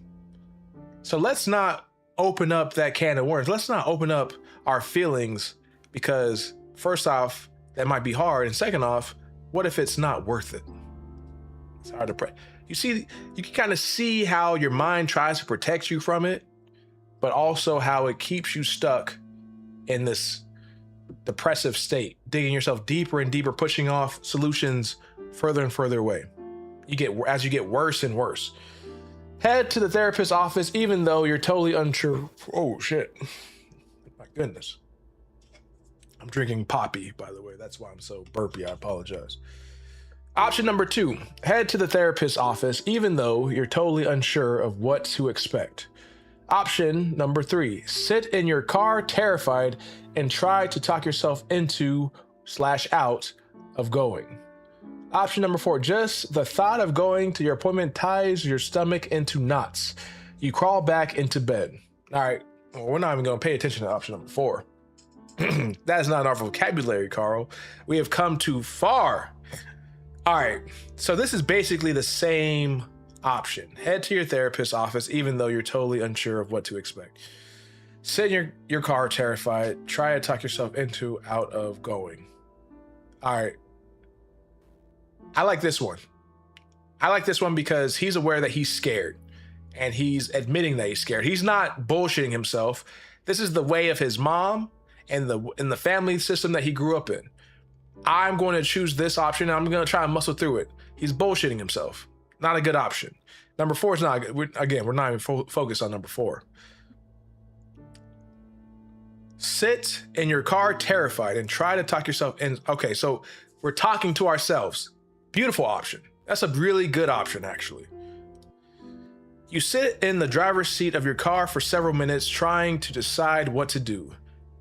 So let's not open up that can of worms. Let's not open up our feelings because first off, that might be hard. And second off, what if it's not worth it? It's hard to pray. You see, you can kind of see how your mind tries to protect you from it, but also how it keeps you stuck in this depressive state, digging yourself deeper and deeper, pushing off solutions further and further away. As you get worse and worse. Head to the therapist's office even though you're totally unsure. Oh shit. My goodness. I'm drinking Poppy, by the way. That's why I'm so burpy. I apologize. Option number 2, head to the therapist's office even though you're totally unsure of what to expect. Option number 3, sit in your car terrified and try to talk yourself into/out of going. Option number 4, just the thought of going to your appointment ties your stomach into knots. You crawl back into bed. All right, well, we're not even going to pay attention to option number 4. That is not our vocabulary, Carl. We have come too far. All right, so this is basically the same option. Head to your therapist's office even though you're totally unsure of what to expect. Sit in your car terrified. Try to talk yourself out of going. All right. I like this one. I like this one because he's aware that he's scared and he's admitting that he's scared. He's not bullshitting himself. This is the way of his mom and the family system that he grew up in. I'm going to choose this option and I'm going to try and muscle through it. He's bullshitting himself. Not a good option. Number 4 is not good. We're not even focused on number 4. Sit in your car terrified and try to talk yourself in. Okay, so we're talking to ourselves. Beautiful option. That's a really good option, actually. You sit in the driver's seat of your car for several minutes trying to decide what to do.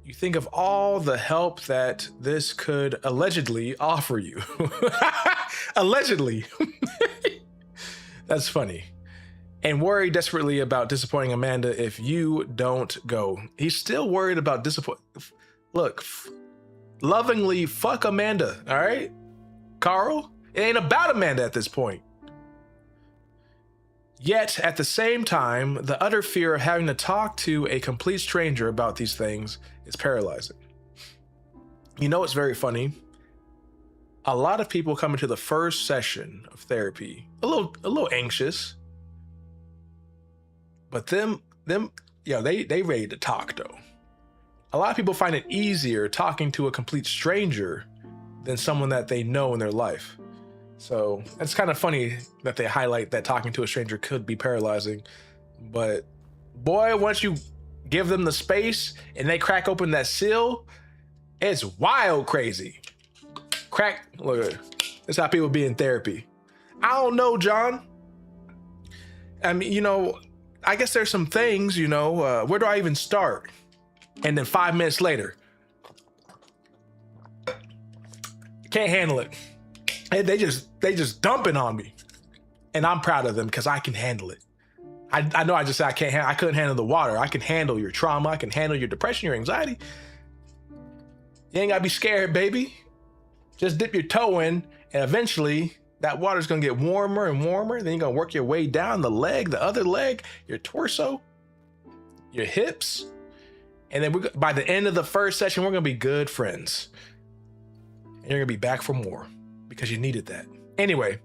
You think of all the help that this could allegedly offer you. Allegedly. That's funny. And worry desperately about disappointing Amanda if you don't go. He's still worried about disappointing. Look, lovingly fuck Amanda, all right? Carl, it ain't about Amanda at this point. Yet, at the same time, the utter fear of having to talk to a complete stranger about these things is paralyzing. You know what's very funny? A lot of people come into the first session of therapy a little anxious, but they ready to talk though. A lot of people find it easier talking to a complete stranger than someone that they know in their life. So it's kind of funny that they highlight that talking to a stranger could be paralyzing, but boy, once you give them the space and they crack open that seal, it's wild crazy. Look at it. That's how people be in therapy. I don't know, John. I mean, I guess there's some things, where do I even start? And then 5 minutes later, can't handle it. And they just dumping on me. And I'm proud of them because I can handle it. I know I just said I couldn't handle the water. I can handle your trauma. I can handle your depression, your anxiety. You ain't gotta be scared, baby. Just dip your toe in and eventually that water's gonna get warmer and warmer. Then you're gonna work your way down the leg, the other leg, your torso, your hips. And then by the end of the first session, we're gonna be good friends. And you're gonna be back for more because you needed that. Anyway,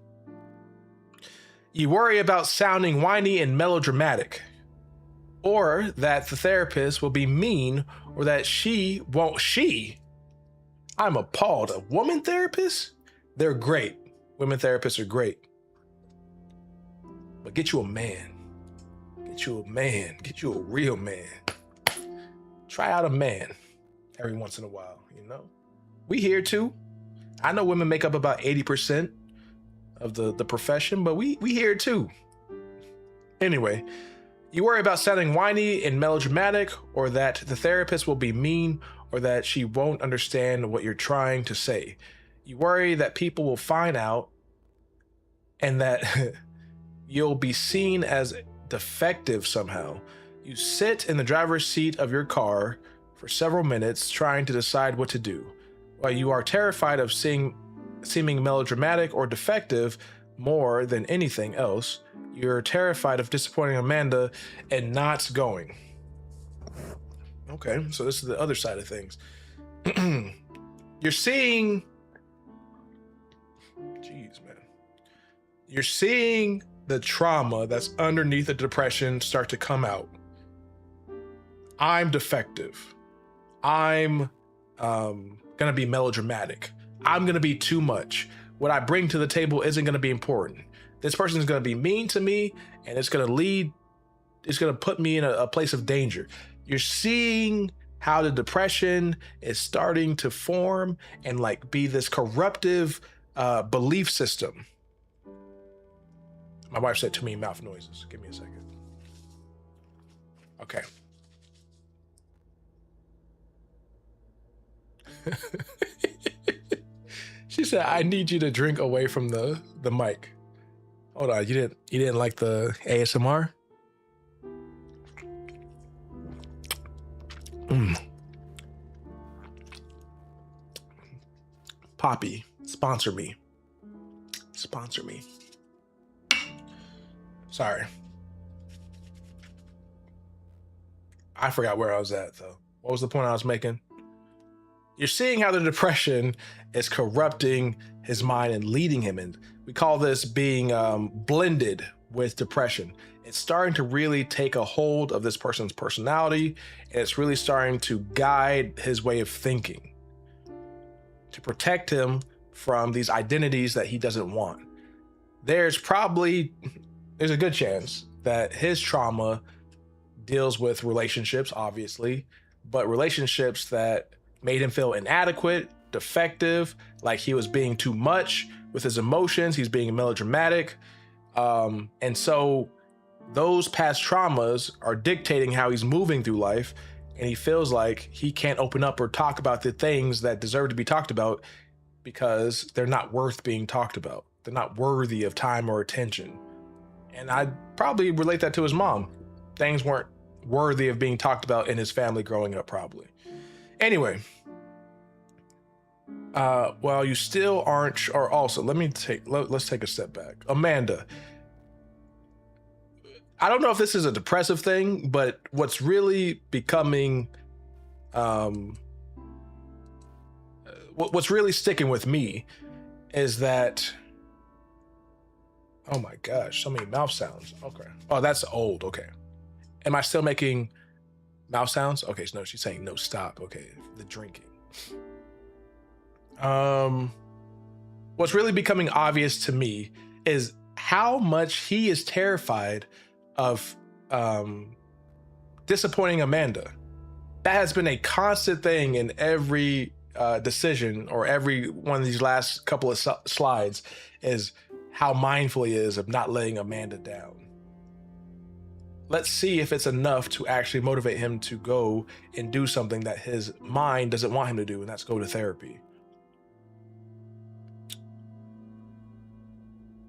you worry about sounding whiny and melodramatic, or that the therapist will be mean, or that I'm appalled. A woman therapist? They're great. Women therapists are great. But get you a man. Get you a man. Get you a real man. Try out a man every once in a while, We here too. I know women make up about 80% of the profession, but we here too. Anyway, you worry about sounding whiny and melodramatic, or that the therapist will be mean, or that she won't understand what you're trying to say. You worry that people will find out and that you'll be seen as defective somehow. You sit in the driver's seat of your car for several minutes trying to decide what to do. While you are terrified of seeming melodramatic or defective more than anything else, you're terrified of disappointing Amanda and not going. Okay, so this is the other side of things. You're seeing, jeez, man. You're seeing the trauma that's underneath the depression start to come out. I'm defective. I'm gonna be melodramatic. I'm gonna be too much. What I bring to the table isn't gonna be important. This person is gonna be mean to me, and it's gonna put me in a place of danger. You're seeing how the depression is starting to form and like be this corruptive belief system. My wife said too many mouth noises. Give me a second. Okay. She said, "I need you to drink away from the mic." Hold on, you didn't like the ASMR? Poppy, sponsor me. Sponsor me. Sorry. I forgot where I was at though. What was the point I was making? You're seeing how the depression is corrupting his mind and leading him in. We call this being blended with depression. It's starting to really take a hold of this person's personality, and it's really starting to guide his way of thinking to protect him from these identities that he doesn't want. There's a good chance that his trauma deals with relationships, obviously, but relationships that made him feel inadequate, defective, like he was being too much with his emotions, he's being melodramatic. And so those past traumas are dictating how he's moving through life, and he feels like he can't open up or talk about the things that deserve to be talked about because they're not worth being talked about. They're not worthy of time or attention. And I'd probably relate that to his mom. Things weren't worthy of being talked about in his family growing up, probably. Anyway, well, you still aren't, or also, let's take a step back. Amanda, I don't know if this is a depressive thing, but what's really becoming, what's really sticking with me is that, oh my gosh, so many mouth sounds. Okay. Oh, that's old. Okay. Am I still making mouth sounds? Okay, so no, she's saying no, stop. Okay, the drinking. What's really becoming obvious to me is how much he is terrified of disappointing Amanda. That has been a constant thing in every decision or every one of these last couple of slides, is how mindful he is of not letting Amanda down. Let's see if it's enough to actually motivate him to go and do something that his mind doesn't want him to do, and that's go to therapy.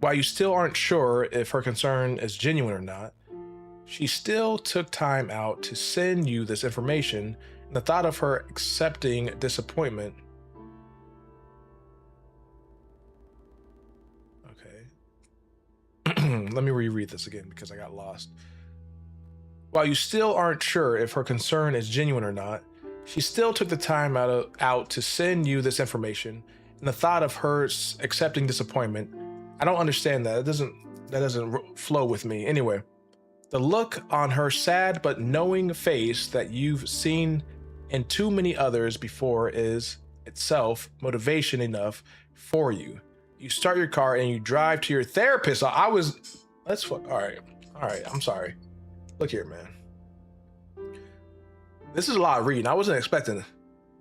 While you still aren't sure if her concern is genuine or not, she still took time out to send you this information, and the thought of her accepting disappointment. Okay. Let me reread this again because I got lost. While you still aren't sure if her concern is genuine or not, she still took the time out to send you this information, and the thought of her accepting disappointment. I don't understand that. That doesn't flow with me. Anyway, the look on her sad but knowing face that you've seen in too many others before is itself motivation enough for you. You start your car and you drive to your therapist. All right. I'm sorry. Look here, man. This is a lot of reading. I wasn't expecting it.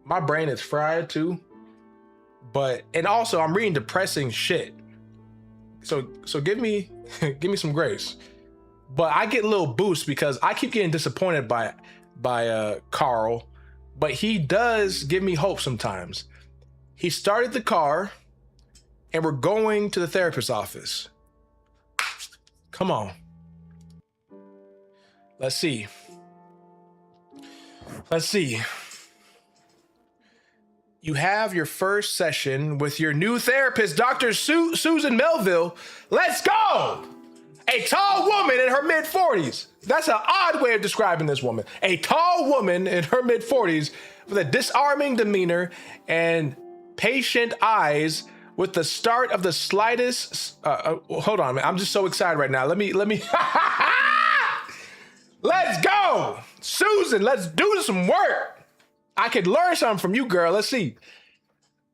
My brain is fried too. And also I'm reading depressing shit. So give me some grace. But I get a little boost because I keep getting disappointed by Carl, but he does give me hope sometimes. He started the car and we're going to the therapist's office. Come on. Let's see. You have your first session with your new therapist, Dr. Susan Melville. Let's go! A tall woman in her mid 40s. That's an odd way of describing this woman. A tall woman in her mid 40s with a disarming demeanor and patient eyes with the start of the slightest. Hold on, man. I'm just so excited right now. Let me. Let's go. Susan, let's do some work. I could learn something from you, girl. Let's see.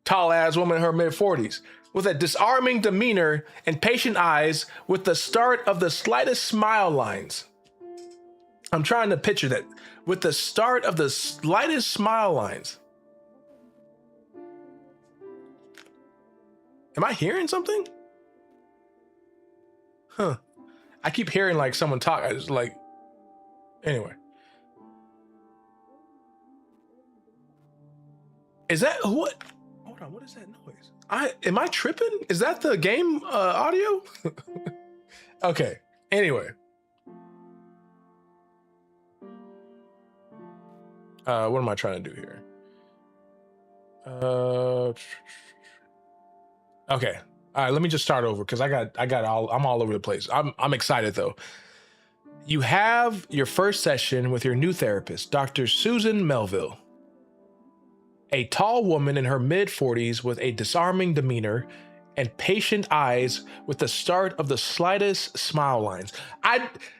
Tall ass woman in her mid 40s with a disarming demeanor and patient eyes with the start of the slightest smile lines. I'm trying to picture that. With the start of the slightest smile lines. Am I hearing something? Huh. I keep hearing like someone talk. I just like, anyway. Is that what? Hold on, what is that noise? Am I tripping? Is that the game audio? Okay. Anyway. What am I trying to do here? Okay. All right, let me just start over because I'm all over the place. I'm excited though. You have your first session with your new therapist, Dr. Susan Melville. A tall woman in her mid 40s with a disarming demeanor and patient eyes with the start of the slightest smile lines.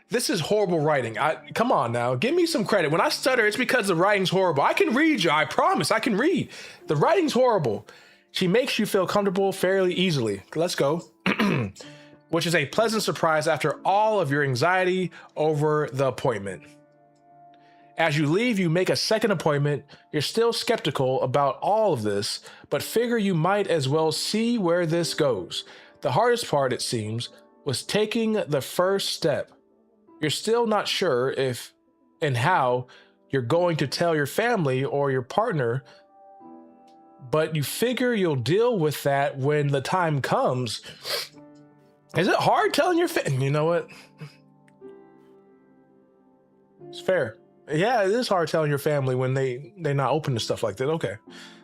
This is horrible writing. Come on now, give me some credit. When I stutter, it's because the writing's horrible. I can read you, I promise, I can read. The writing's horrible. She makes you feel comfortable fairly easily. Let's go. Which is a pleasant surprise after all of your anxiety over the appointment. As you leave, you make a second appointment. You're still skeptical about all of this, but figure you might as well see where this goes. The hardest part, it seems, was taking the first step. You're still not sure if and how you're going to tell your family or your partner, but you figure you'll deal with that when the time comes. Is it hard telling your family? You know what? It's fair. Yeah, it is hard telling your family when they're not open to stuff like that. Okay.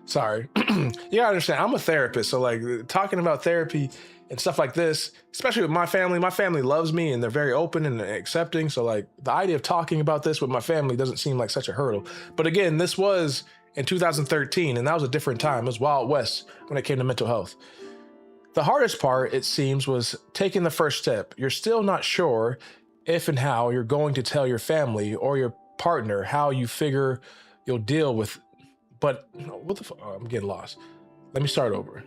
Sorry. You gotta understand, I'm a therapist. So like talking about therapy and stuff like this, especially with my family loves me and they're very open and accepting. So like the idea of talking about this with my family doesn't seem like such a hurdle. But again, this was in 2013 and that was a different time. It was Wild West when it came to mental health. The hardest part, it seems, was taking the first step. You're still not sure if and how you're going to tell your family or your partner how you figure you'll deal with, but what the fuck? Oh, I'm getting lost. Let me start over.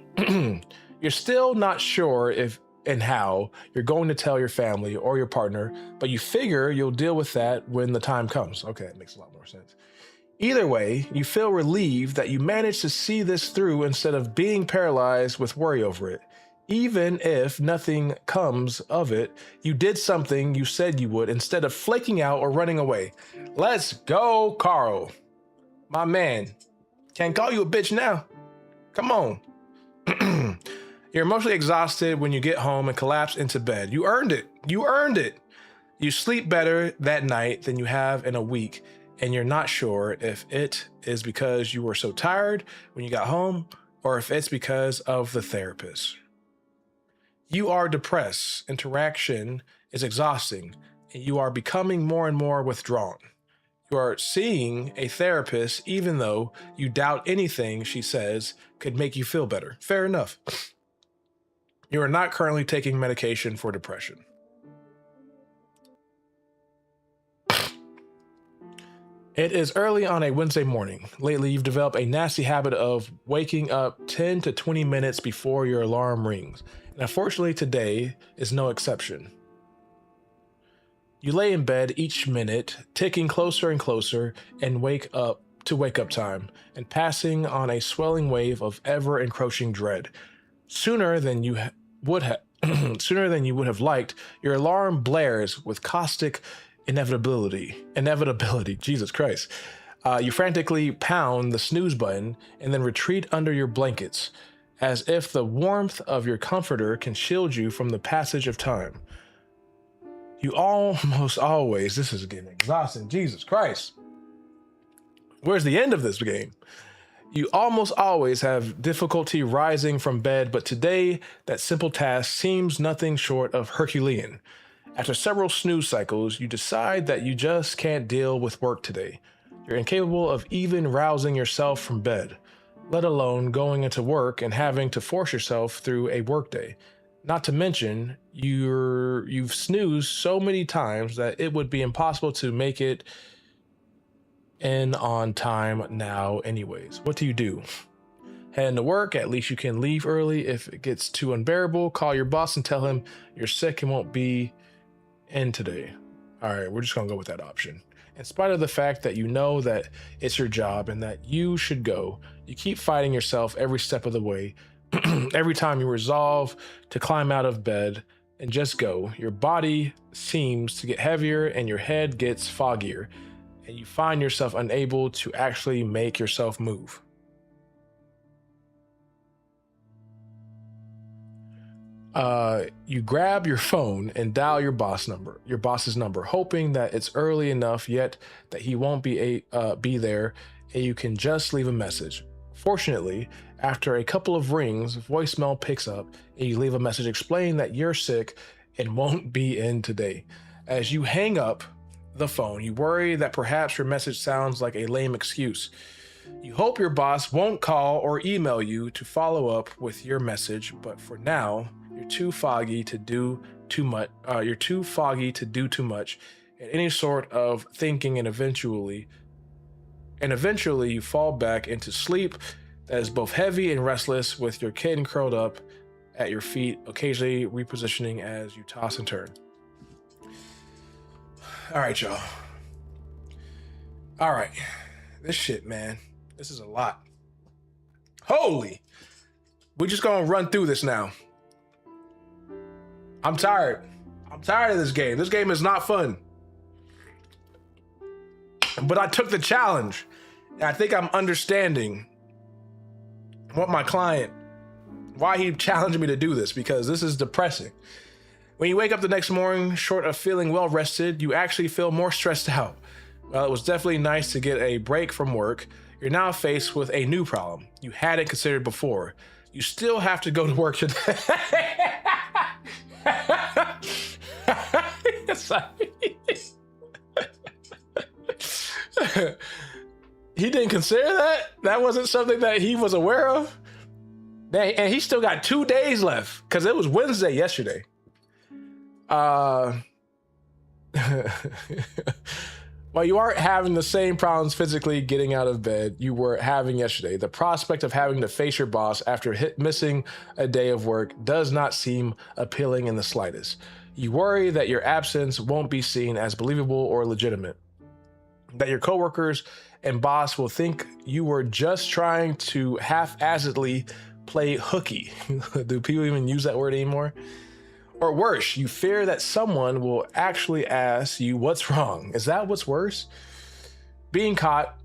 You're still not sure if and how you're going to tell your family or your partner, but you figure you'll deal with that when the time comes. Okay, it makes a lot more sense. Either way, you feel relieved that you managed to see this through instead of being paralyzed with worry over it. Even if nothing comes of it, you did something you said you would instead of flaking out or running away. Let's go, Carl. My man. Can't call you a bitch now. Come on. You're emotionally exhausted when you get home and collapse into bed. You earned it. You earned it. You sleep better that night than you have in a week, and you're not sure if it is because you were so tired when you got home or if it's because of the therapist. You are depressed. Interaction is exhausting, and you are becoming more and more withdrawn. You are seeing a therapist even though you doubt anything she says could make you feel better. Fair enough. You are not currently taking medication for depression. It is early on a Wednesday morning. Lately, you've developed a nasty habit of waking up 10 to 20 minutes before your alarm rings. And unfortunately, today is no exception. You lay in bed each minute, ticking closer and closer, and wake up time, and passing on a swelling wave of ever-encroaching dread. Sooner than you would have liked, your alarm blares with caustic inevitability. Jesus Christ. You frantically pound the snooze button and then retreat under your blankets, as if the warmth of your comforter can shield you from the passage of time. You almost always, this is getting exhausting, Jesus Christ. Where's the end of this game? You almost always have difficulty rising from bed, but today that simple task seems nothing short of Herculean. After several snooze cycles, you decide that you just can't deal with work today. You're incapable of even rousing yourself from bed, let alone going into work and having to force yourself through a workday. Not to mention, you've snoozed so many times that it would be impossible to make it in on time now anyways. What do you do? Head into work, at least you can leave early. If it gets too unbearable, call your boss and tell him you're sick and won't be in today. All right, we're just gonna go with that option. In spite of the fact that you know that it's your job and that you should go, you keep fighting yourself every step of the way. Every time you resolve to climb out of bed and just go, your body seems to get heavier and your head gets foggier, and you find yourself unable to actually make yourself move. You grab your phone and dial your boss's number, hoping that it's early enough yet that he won't be there, and you can just leave a message. Fortunately, after a couple of rings, voicemail picks up, and you leave a message explaining that you're sick and won't be in today. As you hang up the phone, you worry that perhaps your message sounds like a lame excuse. You hope your boss won't call or email you to follow up with your message, but for now, you're too foggy to do too much. And any sort of thinking, and eventually you fall back into sleep that is both heavy and restless, with your kitten curled up at your feet, occasionally repositioning as you toss and turn. All right, y'all. All right, this shit, man. This is a lot. Holy. We're just gonna run through this now. I'm tired. I'm tired of this game. This game is not fun. But I took the challenge. And I think I'm understanding what my client, why he challenged me to do this, because this is depressing. When you wake up the next morning, short of feeling well rested, you actually feel more stressed out. While it was definitely nice to get a break from work, you're now faced with a new problem you hadn't considered before. You still have to go to work today. He didn't consider that? That wasn't something that he was aware of? And he still got 2 days left, because it was Wednesday yesterday. While you aren't having the same problems physically getting out of bed you were having yesterday, the prospect of having to face your boss after missing a day of work does not seem appealing in the slightest. You worry that your absence won't be seen as believable or legitimate, that your coworkers and boss will think you were just trying to half-assedly play hooky. Do people even use that word anymore? Or worse, you fear that someone will actually ask you what's wrong. Is that what's worse? Being caught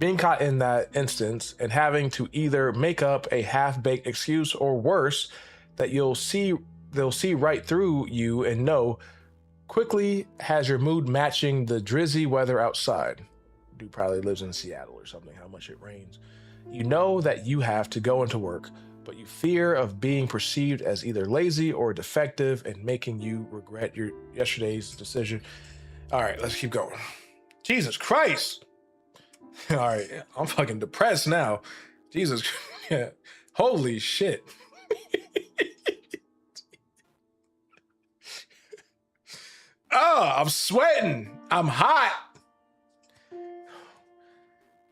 in that instance and having to either make up a half-baked excuse, or worse, that they'll see right through you and know quickly has your mood matching the drizzy weather outside. Dude probably lives in Seattle or something, how much it rains. You know that you have to go into work, but you fear of being perceived as either lazy or defective and making you regret your yesterday's decision. All right, let's keep going. Jesus Christ. All right, I'm fucking depressed now. Jesus. Holy shit. Oh, I'm sweating. I'm hot.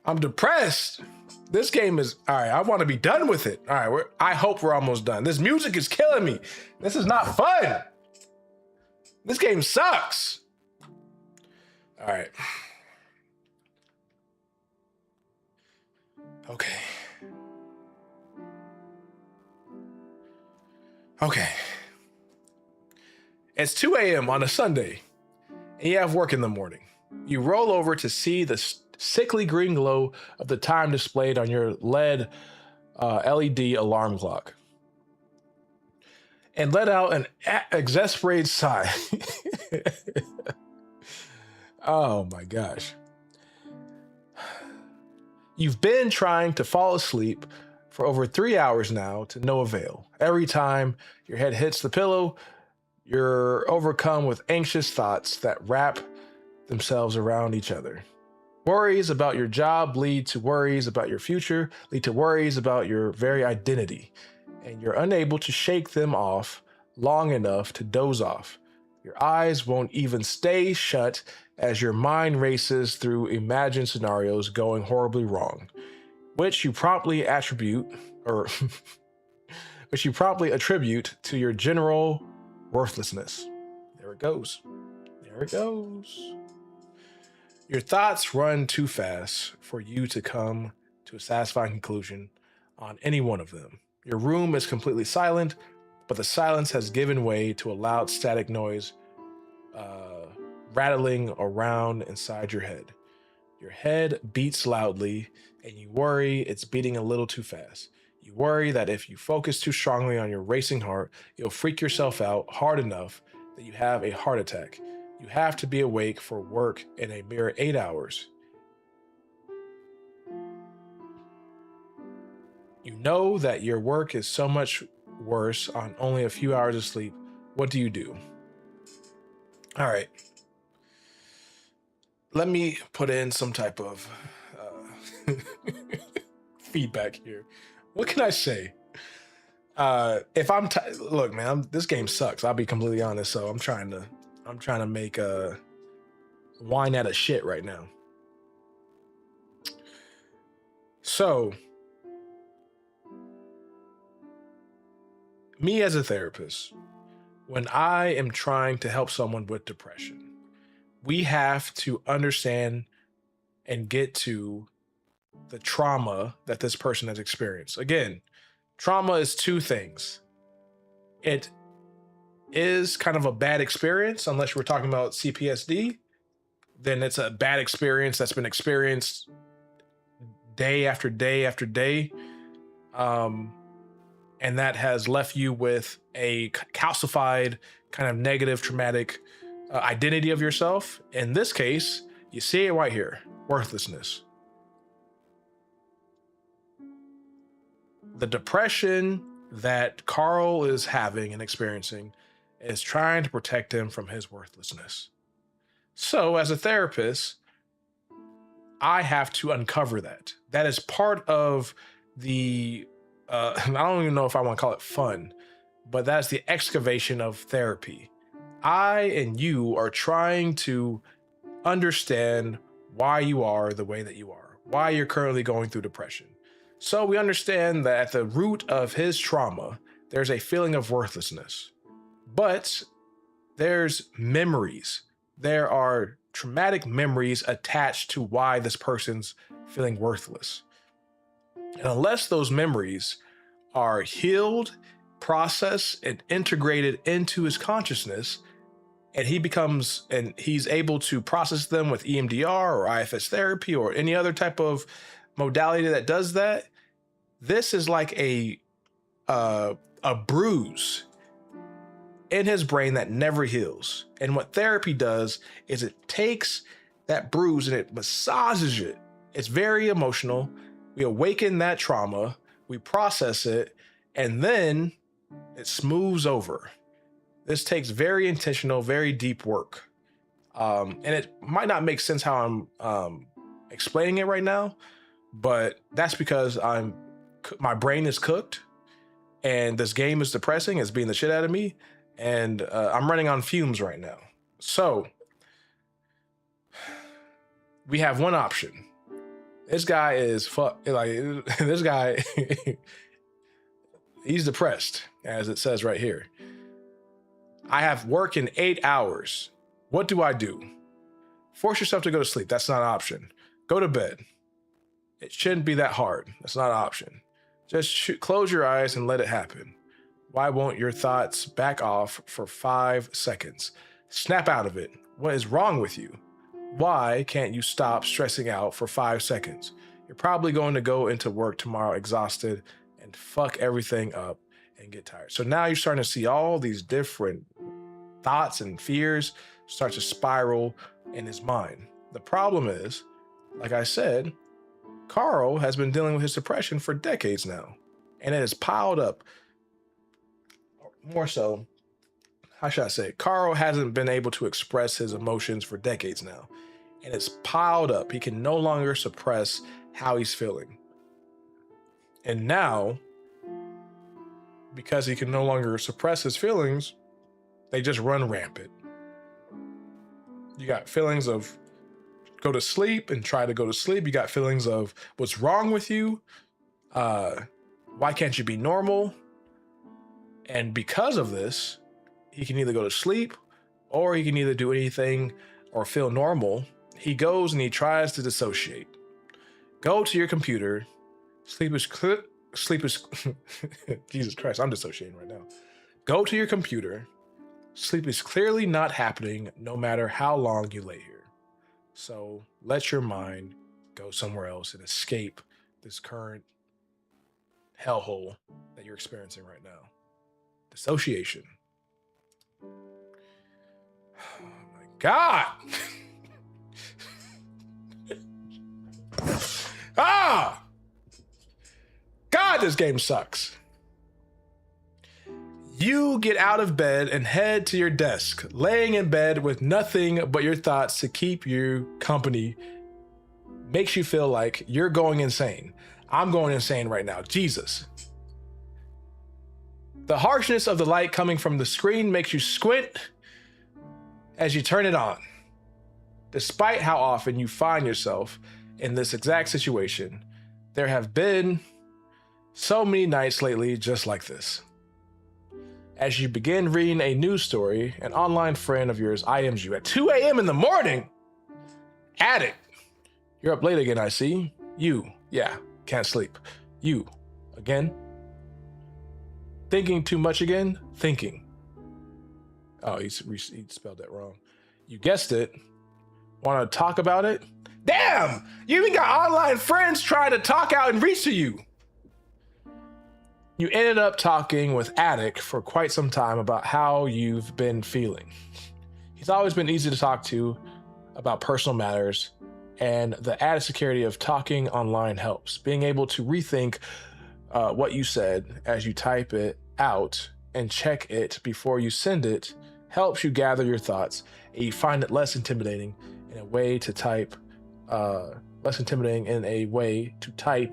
I'm depressed. This game is, all right, I want to be done with it. All right, I hope we're almost done. This music is killing me. This is not fun. This game sucks. All right. Okay. Okay. It's 2 a.m. on a Sunday, and you have work in the morning. You roll over to see the sickly green glow of the time displayed on your LED alarm clock, and let out an exasperated sigh. Oh my gosh. You've been trying to fall asleep for over 3 hours now to no avail. Every time your head hits the pillow, You're overcome with anxious thoughts that wrap themselves around each other. Worries about your job lead to worries about your future, lead to worries about your very identity, and you're unable to shake them off long enough to doze off. Your eyes won't even stay shut as your mind races through imagined scenarios going horribly wrong, which you promptly attribute or which you promptly attribute to your general worthlessness. There it goes. There it goes. Your thoughts run too fast for you to come to a satisfying conclusion on any one of them. Your room is completely silent, but the silence has given way to a loud static noise uh, rattling around inside your head. Your head beats loudly, and you worry it's beating a little too fast. You worry that if you focus too strongly on your racing heart, you'll freak yourself out hard enough that you have a heart attack. You have to be awake for work in a mere 8 hours. You know that your work is so much worse on only a few hours of sleep. What do you do? All right. Let me put in some type of feedback here. What can I say? If I'm look, man, this game sucks. I'll be completely honest. So I'm trying to make a wine out of shit right now. So me as a therapist, when I am trying to help someone with depression, we have to understand and get to the trauma that this person has experienced. Again, trauma is two things. It is kind of a bad experience, unless we're talking about CPSD, then it's a bad experience that's been experienced day after day after day. And that has left you with a calcified, kind of negative, traumatic identity of yourself. In this case, you see it right here, worthlessness. The depression that Carl is having and experiencing is trying to protect him from his worthlessness. So, as a therapist, I have to uncover that. That is part of the, I don't even know if I want to call it fun, but that's the excavation of therapy. I and you are trying to understand why you are the way that you are, why you're currently going through depression. So we understand that at the root of his trauma, there's a feeling of worthlessness. But there's memories. There are traumatic memories attached to why this person's feeling worthless. And unless those memories are healed, processed, and integrated into his consciousness, and he's able to process them with EMDR or IFS therapy or any other type of modality that does that, this is like a bruise in his brain that never heals. And what therapy does is it takes that bruise and it massages it. It's very emotional. We awaken that trauma, we process it, and then it smooths over. This takes very intentional, very deep work. And it might not make sense how I'm explaining it right now, but that's because my brain is cooked and this game is depressing. It's beating the shit out of me. And I'm running on fumes right now. So we have one option. This guy is this guy, he's depressed, as it says right here. I have work in 8 hours. What do I do? Force yourself to go to sleep. That's not an option. Go to bed. It shouldn't be that hard. That's not an option. Just close your eyes and let it happen. Why won't your thoughts back off for 5 seconds? Snap out of it. What is wrong with you? Why can't you stop stressing out for 5 seconds? You're probably going to go into work tomorrow exhausted and fuck everything up and get tired. So now you're starting to see all these different thoughts and fears start to spiral in his mind. The problem is, like I said, Carl has been dealing with his depression for decades now, and it has piled up. More so, how should I say it? Carl hasn't been able to express his emotions for decades now, and it's piled up. He can no longer suppress how he's feeling. And now, because he can no longer suppress his feelings, they just run rampant. You got feelings of go to sleep and try to go to sleep. You got feelings of what's wrong with you? Why can't you be normal? And because of this, he can either go to sleep or he can either do anything or feel normal. He goes and he tries to dissociate. Go to your computer. Sleep is Jesus Christ, I'm dissociating right now. Go to your computer. Sleep is clearly not happening no matter how long you lay here. So let your mind go somewhere else and escape this current hellhole that you're experiencing right now. Dissociation. Oh my God. God, this game sucks. You get out of bed and head to your desk, laying in bed with nothing but your thoughts to keep you company. Makes you feel like you're going insane. I'm going insane right now. Jesus. The harshness of the light coming from the screen makes you squint as you turn it on. Despite how often you find yourself in this exact situation, there have been so many nights lately just like this. As you begin reading a news story, an online friend of yours IMs you at 2 a.m. in the morning. Addict. You're up late again, I see. You. Yeah, can't sleep. You. Again. Thinking too much again? Thinking. Oh, he spelled that wrong. You guessed it. Want to talk about it? Damn! You even got online friends trying to talk out and reach to you. You ended up talking with Attic for quite some time about how you've been feeling. He's always been easy to talk to about personal matters, and the added security of talking online helps. Being able to rethink what you said as you type it out and check it before you send it helps you gather your thoughts, and you find it less intimidating in a way to type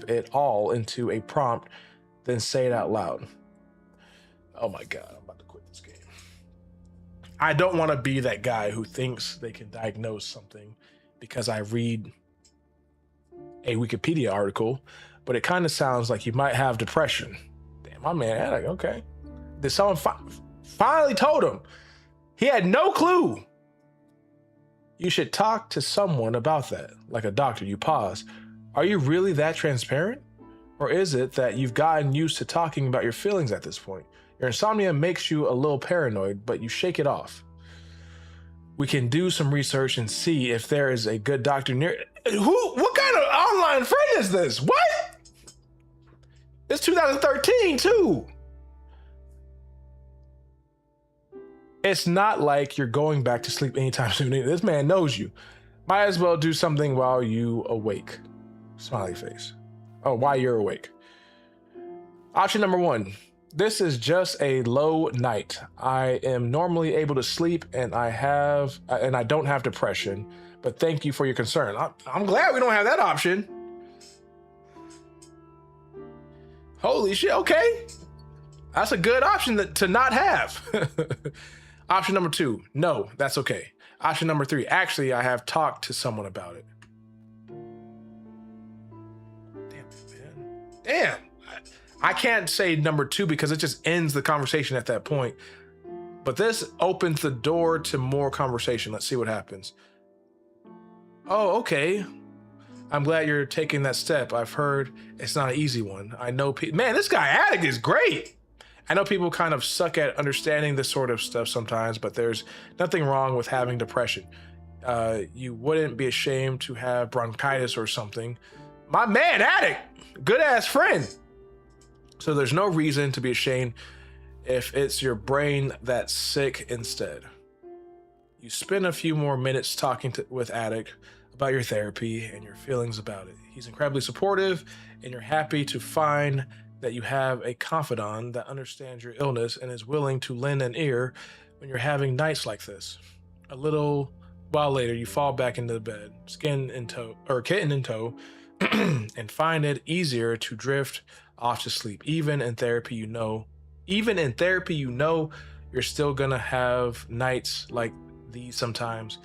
it all into a prompt then say it out loud. Oh my God, I'm about to quit this game. I don't want to be that guy who thinks they can diagnose something because I read a Wikipedia article, but it kind of sounds like you might have depression. Damn, my man, okay. Did someone finally told him? He had no clue. You should talk to someone about that, like a doctor. You pause. Are you really that transparent? Or is it that you've gotten used to talking about your feelings at this point? Your insomnia makes you a little paranoid, but you shake it off. We can do some research and see if there is a good doctor near. What kind of online friend is this? What? It's 2013 too. It's not like you're going back to sleep anytime soon. This man knows you. Might as well do something while you awake. Smiley face. Oh, while you're awake. Option number 1. This is just a low night. I am normally able to sleep and I don't have depression, but thank you for your concern. I'm glad we don't have that option. Holy shit, okay. That's a good option to not have. Option number 2, no, that's okay. Option number 3, actually, I have talked to someone about it. Damn, I can't say number 2 because it just ends the conversation at that point. But this opens the door to more conversation. Let's see what happens. Oh, okay. I'm glad you're taking that step. I've heard it's not an easy one. I know, man, this guy Attic is great. I know people kind of suck at understanding this sort of stuff sometimes, but there's nothing wrong with having depression. You wouldn't be ashamed to have bronchitis or something. My man, Attic, good ass friend. So there's no reason to be ashamed if it's your brain that's sick instead. You spend a few more minutes talking with Attic about your therapy and your feelings about it. He's incredibly supportive, and you're happy to find that you have a confidant that understands your illness and is willing to lend an ear when you're having nights like this. A little while later, you fall back into the bed, skin in tow, or kitten in tow, and find it easier to drift off to sleep. Even in therapy, you're still gonna have nights like these sometimes.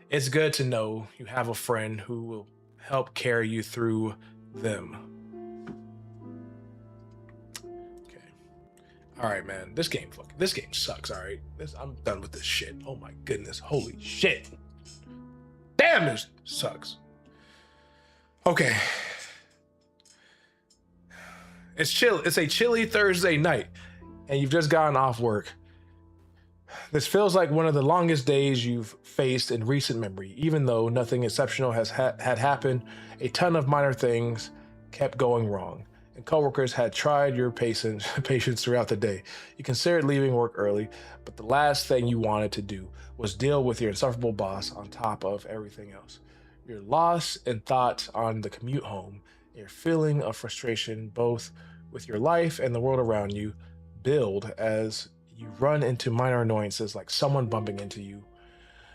It's good to know you have a friend who will help carry you through them. Okay. All right, man. This game sucks. All right. I'm done with this shit. Oh my goodness. Holy shit. Damn, this sucks. Okay. It's chill. It's a chilly Thursday night, and you've just gotten off work. This feels like one of the longest days you've faced in recent memory. Even though nothing exceptional has had happened, a ton of minor things kept going wrong, and coworkers had tried your patience throughout the day. You considered leaving work early, but the last thing you wanted to do was deal with your insufferable boss on top of everything else. You're lost in thought on the commute home. Your feeling of frustration, both with your life and the world around you, build as you run into minor annoyances like someone bumping into you.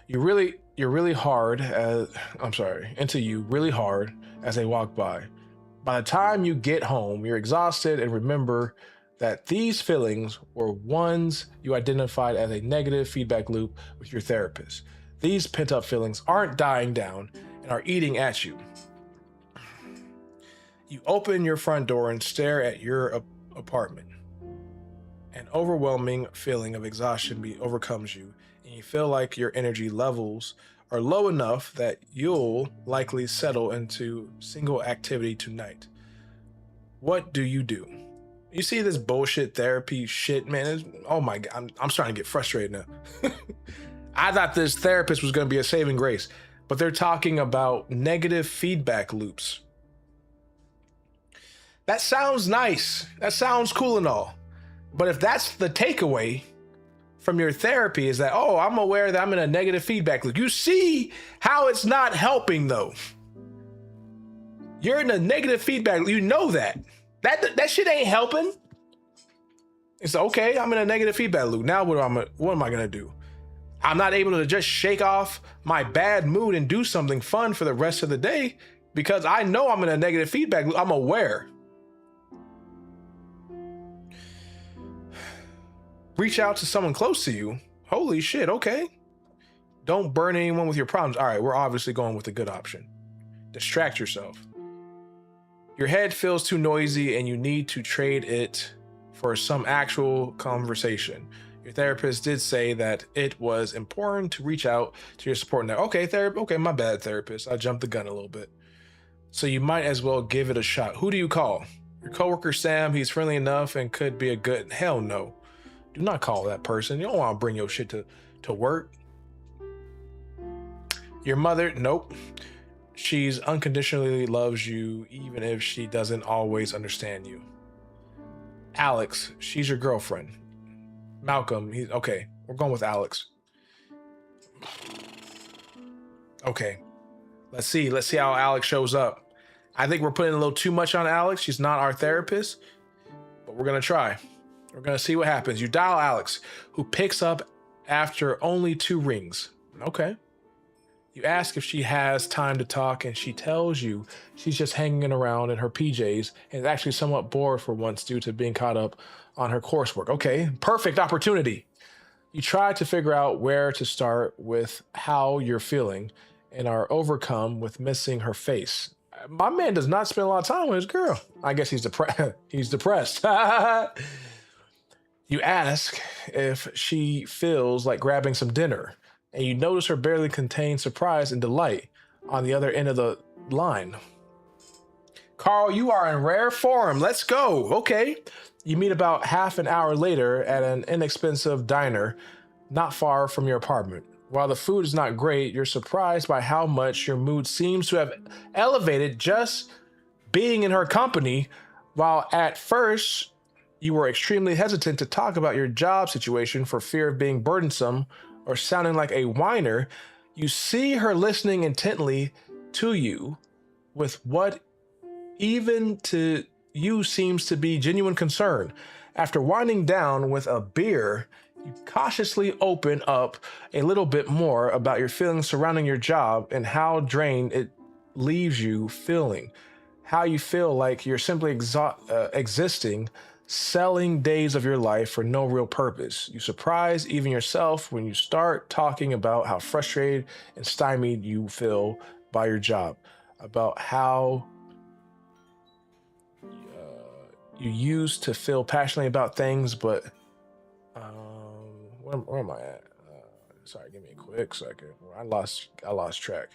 You're really hard as into you really hard as they walk by. By the time you get home, you're exhausted and remember that these feelings were ones you identified as a negative feedback loop with your therapist. These pent-up feelings aren't dying down and are eating at you. You open your front door and stare at your apartment. An overwhelming feeling of exhaustion overcomes you, and you feel like your energy levels are low enough that you'll likely settle into single activity tonight. What do? You see this bullshit therapy shit, man. Oh my God, I'm starting to get frustrated now. I thought this therapist was going to be a saving grace, but they're talking about negative feedback loops. That sounds nice. That sounds cool and all. But if that's the takeaway from your therapy is that, oh, I'm aware that I'm in a negative feedback loop. You see how it's not helping though. You're in a negative feedback loop. You know that. That shit ain't helping. It's okay, I'm in a negative feedback loop. Now what am I gonna do? I'm not able to just shake off my bad mood and do something fun for the rest of the day because I know I'm in a negative feedback loop. I'm aware. Reach out to someone close to you. Holy shit, okay. Don't burn anyone with your problems. All right, we're obviously going with the good option. Distract yourself. Your head feels too noisy and you need to trade it for some actual conversation. Your therapist did say that it was important to reach out to your support network. Okay, my bad, therapist. I jumped the gun a little bit. So you might as well give it a shot. Who do you call? Your coworker Sam, he's friendly enough and could be a good, hell no. Do not call that person. You don't want to bring your shit to work. Your mother, nope. She's unconditionally loves you even if she doesn't always understand you. Alex, she's your girlfriend. Malcolm, okay. We're going with Alex. Okay. Let's see how Alex shows up. I think we're putting a little too much on Alex. She's not our therapist, but we're going to try. We're going to see what happens. You dial Alex, who picks up after only 2 rings. Okay. You ask if she has time to talk, and she tells you she's just hanging around in her PJs and is actually somewhat bored for once due to being caught up on her coursework. Okay, perfect opportunity. You try to figure out where to start with how you're feeling and are overcome with missing her face. My man does not spend a lot of time with his girl. I guess he's depressed. You ask if she feels like grabbing some dinner, and you notice her barely contain surprise and delight on the other end of the line. Carl, you are in rare form. Let's go. Okay. You meet about half an hour later at an inexpensive diner not far from your apartment. While the food is not great, you're surprised by how much your mood seems to have elevated just being in her company, while at first you were extremely hesitant to talk about your job situation for fear of being burdensome or sounding like a whiner. You see her listening intently to you with what even to you seems to be genuine concern. After winding down with a beer, You cautiously open up a little bit more about your feelings surrounding your job and how drained it leaves you feeling. How you feel like you're simply existing, selling days of your life for no real purpose. You surprise even yourself when you start talking about how frustrated and stymied you feel by your job, about how you used to feel passionately about things, but where am I at? Sorry, give me a quick second. I lost track.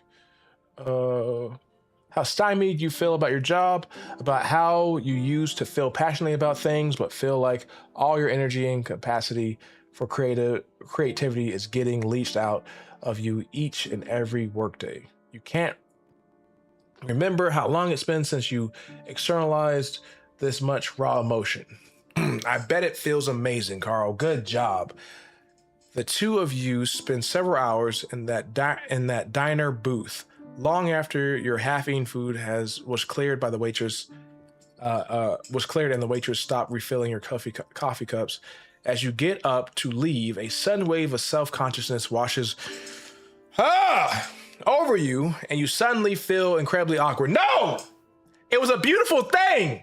Uh, how stymied you feel about your job, about how you used to feel passionately about things, but feel like all your energy and capacity for creativity is getting leached out of you each and every workday. You can't remember how long it's been since you externalized this much raw emotion. I bet it feels amazing, Carl. Good job. The two of you spend several hours in that diner booth, long after your half-eaten food was cleared by the waitress. Was cleared and the waitress stopped refilling your coffee cups. As you get up to leave, a sudden wave of self-consciousness washes over you, and you suddenly feel incredibly awkward. No! It was a beautiful thing!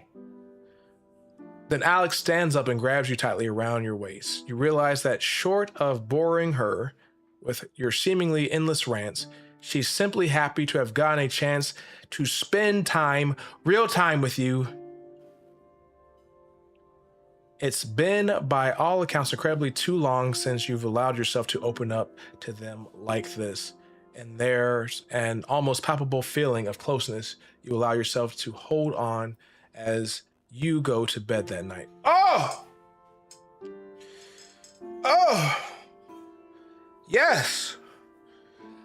Then Alex stands up and grabs you tightly around your waist. You realize that short of boring her with your seemingly endless rants, she's simply happy to have gotten a chance to spend time, real time with you. It's been, by all accounts, incredibly too long since you've allowed yourself to open up to them like this. And there's an almost palpable feeling of closeness you allow yourself to hold on as you go to bed that night. Oh! Yes!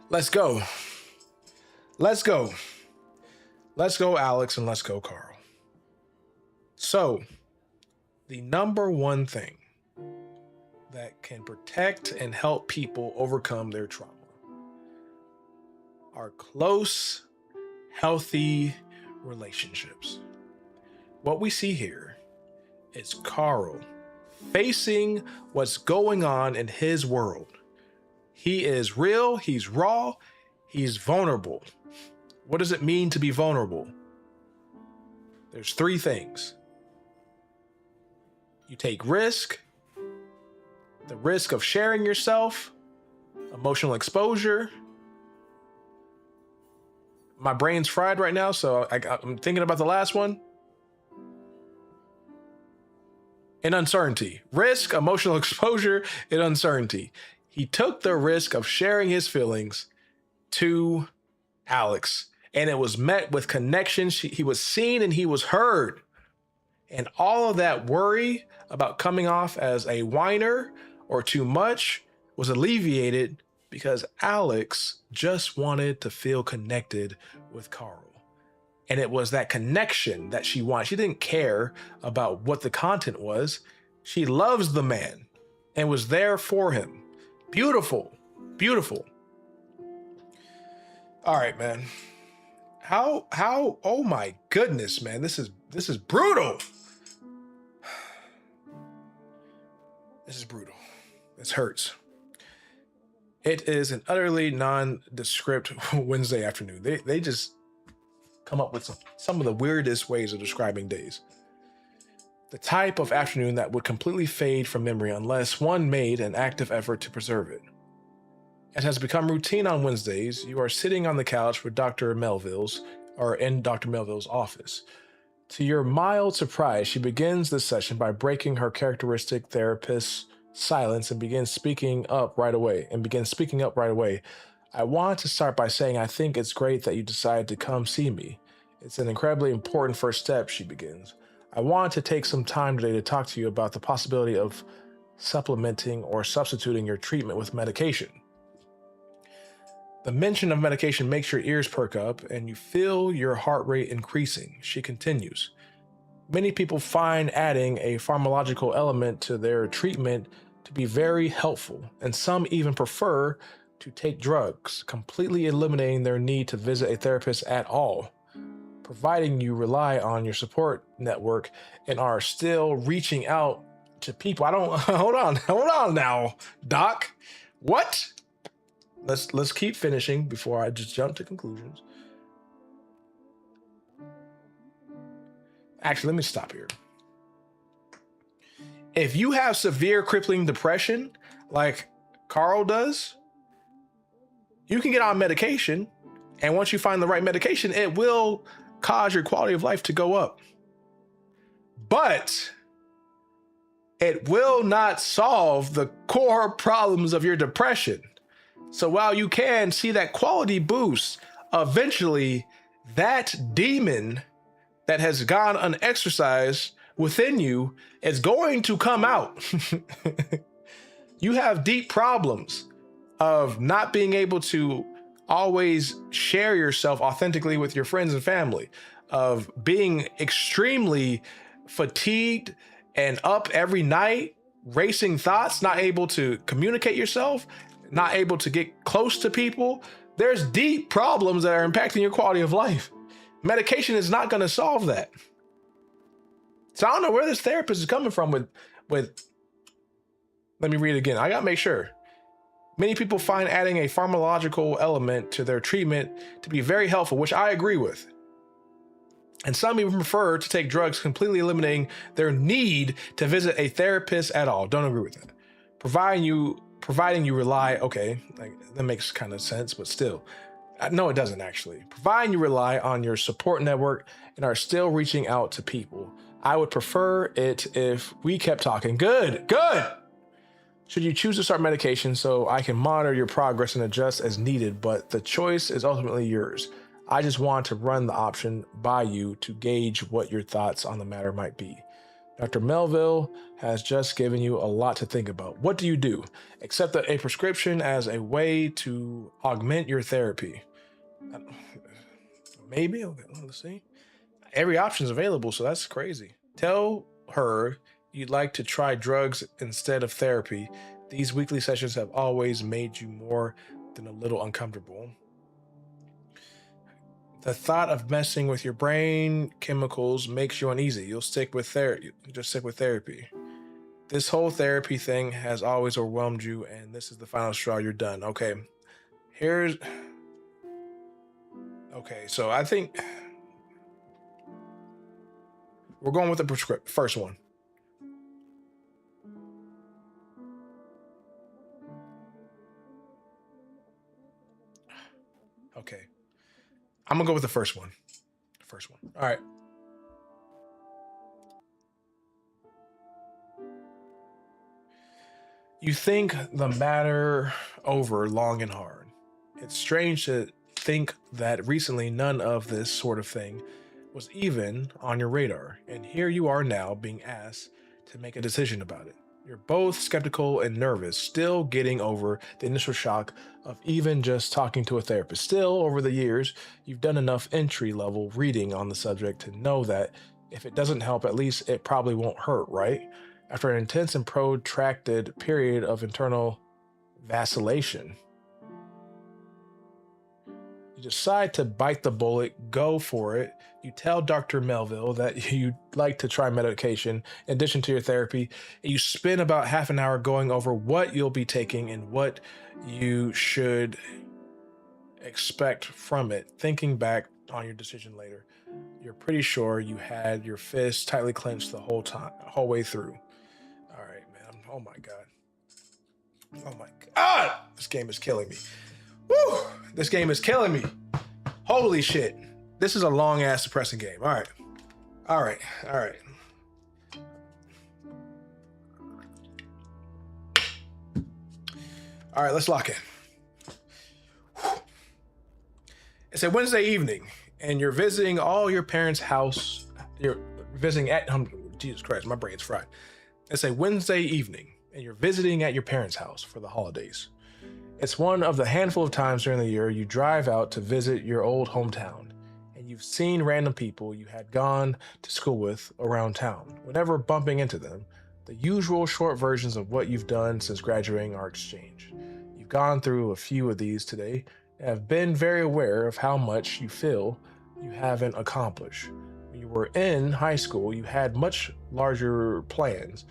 Let's go. Let's go, Alex, and let's go, Carl. So, the number one thing that can protect and help people overcome their trauma are close, healthy relationships. What we see here is Carl facing what's going on in his world. He is real, he's raw, he's vulnerable. What does it mean to be vulnerable? There's three things. You take risk, the risk of sharing yourself, emotional exposure. My brain's fried right now, so I'm thinking about the last one. And uncertainty. Risk, emotional exposure, and uncertainty. He took the risk of sharing his feelings to Alex, and it was met with connection. He was seen and he was heard. And all of that worry about coming off as a whiner or too much was alleviated because Alex just wanted to feel connected with Carl. And it was that connection that she wanted. She didn't care about what the content was. She loves the man and was there for him. Beautiful, beautiful. All right, man. How, oh my goodness, man. This is brutal. This is brutal. This hurts. It is an utterly nondescript Wednesday afternoon. They just come up with some of the weirdest ways of describing days. The type of afternoon that would completely fade from memory unless one made an active effort to preserve it. As has become routine on Wednesdays, you are sitting on the couch with in Dr. Melville's office. To your mild surprise, she begins this session by breaking her characteristic therapist's silence and begins speaking up right away. I want to start by saying I think it's great that you decided to come see me. It's an incredibly important first step, she begins. I want to take some time today to talk to you about the possibility of supplementing or substituting your treatment with medication. The mention of medication makes your ears perk up and you feel your heart rate increasing. She continues. Many people find adding a pharmacological element to their treatment to be very helpful, and some even prefer to take drugs, completely eliminating their need to visit a therapist at all, providing you rely on your support network and are still reaching out to people. I don't hold on now, Doc. What? Let's keep finishing before I just jump to conclusions. Actually, let me stop here. If you have severe crippling depression, like Carl does, you can get on medication. And once you find the right medication, it will cause your quality of life to go up. But it will not solve the core problems of your depression. So while you can see that quality boost, eventually that demon that has gone unexercised within you is going to come out. You have deep problems of not being able to always share yourself authentically with your friends and family, of being extremely fatigued and up every night, racing thoughts, not able to communicate yourself, not able to get close to people. There's deep problems that are impacting your quality of life. Medication is not going to solve that. So I don't know where this therapist is coming from with let me read it again. I got to make sure. Many people find adding a pharmacological element to their treatment to be very helpful, which I agree with. And some even prefer to take drugs, completely eliminating their need to visit a therapist at all. Don't agree with that. Providing you rely, okay, like that makes kind of sense, but still. No, it doesn't actually. Providing you rely on your support network and are still reaching out to people. I would prefer it if we kept talking. Good. Should you choose to start medication so I can monitor your progress and adjust as needed, but the choice is ultimately yours. I just want to run the option by you to gauge what your thoughts on the matter might be. Dr. Melville has just given you a lot to think about. What do you do? Accept a prescription as a way to augment your therapy. Maybe. Okay, let's see. Every option is available, so that's crazy. Tell her you'd like to try drugs instead of therapy. These weekly sessions have always made you more than a little uncomfortable. The thought of messing with your brain chemicals makes you uneasy. You'll stick with therapy. Just stick with therapy. This whole therapy thing has always overwhelmed you, and this is the final straw. You're done. Okay. Okay, so I think we're going with the first one. Okay. I'm gonna go with the first one. All right. You think the matter over long and hard. It's strange to think that recently none of this sort of thing was even on your radar. And here you are now being asked to make a decision about it. You're both skeptical and nervous, still getting over the initial shock of even just talking to a therapist. Still, over the years, you've done enough entry-level reading on the subject to know that if it doesn't help, at least it probably won't hurt, right? After an intense and protracted period of internal vacillation, you decide to bite the bullet, go for it. You tell Dr. Melville that you'd like to try medication in addition to your therapy. You spend about half an hour going over what you'll be taking and what you should expect from it. Thinking back on your decision later, you're pretty sure you had your fists tightly clenched the whole way through. All right, man. Oh my God. Oh my God. This game is killing me. Woo! This game is killing me. Holy shit. This is a long ass depressing game. All right. All right, let's lock in. It's a Wednesday evening and you're visiting all your parents' house. You're visiting at Jesus Christ, my brain's fried. It's a Wednesday evening and you're visiting at your parents' house for the holidays. It's one of the handful of times during the year you drive out to visit your old hometown, and you've seen random people you had gone to school with around town. Whenever bumping into them, the usual short versions of what you've done since graduating are exchanged. You've gone through a few of these today and have been very aware of how much you feel you haven't accomplished. When you were in high school, you had much larger plans,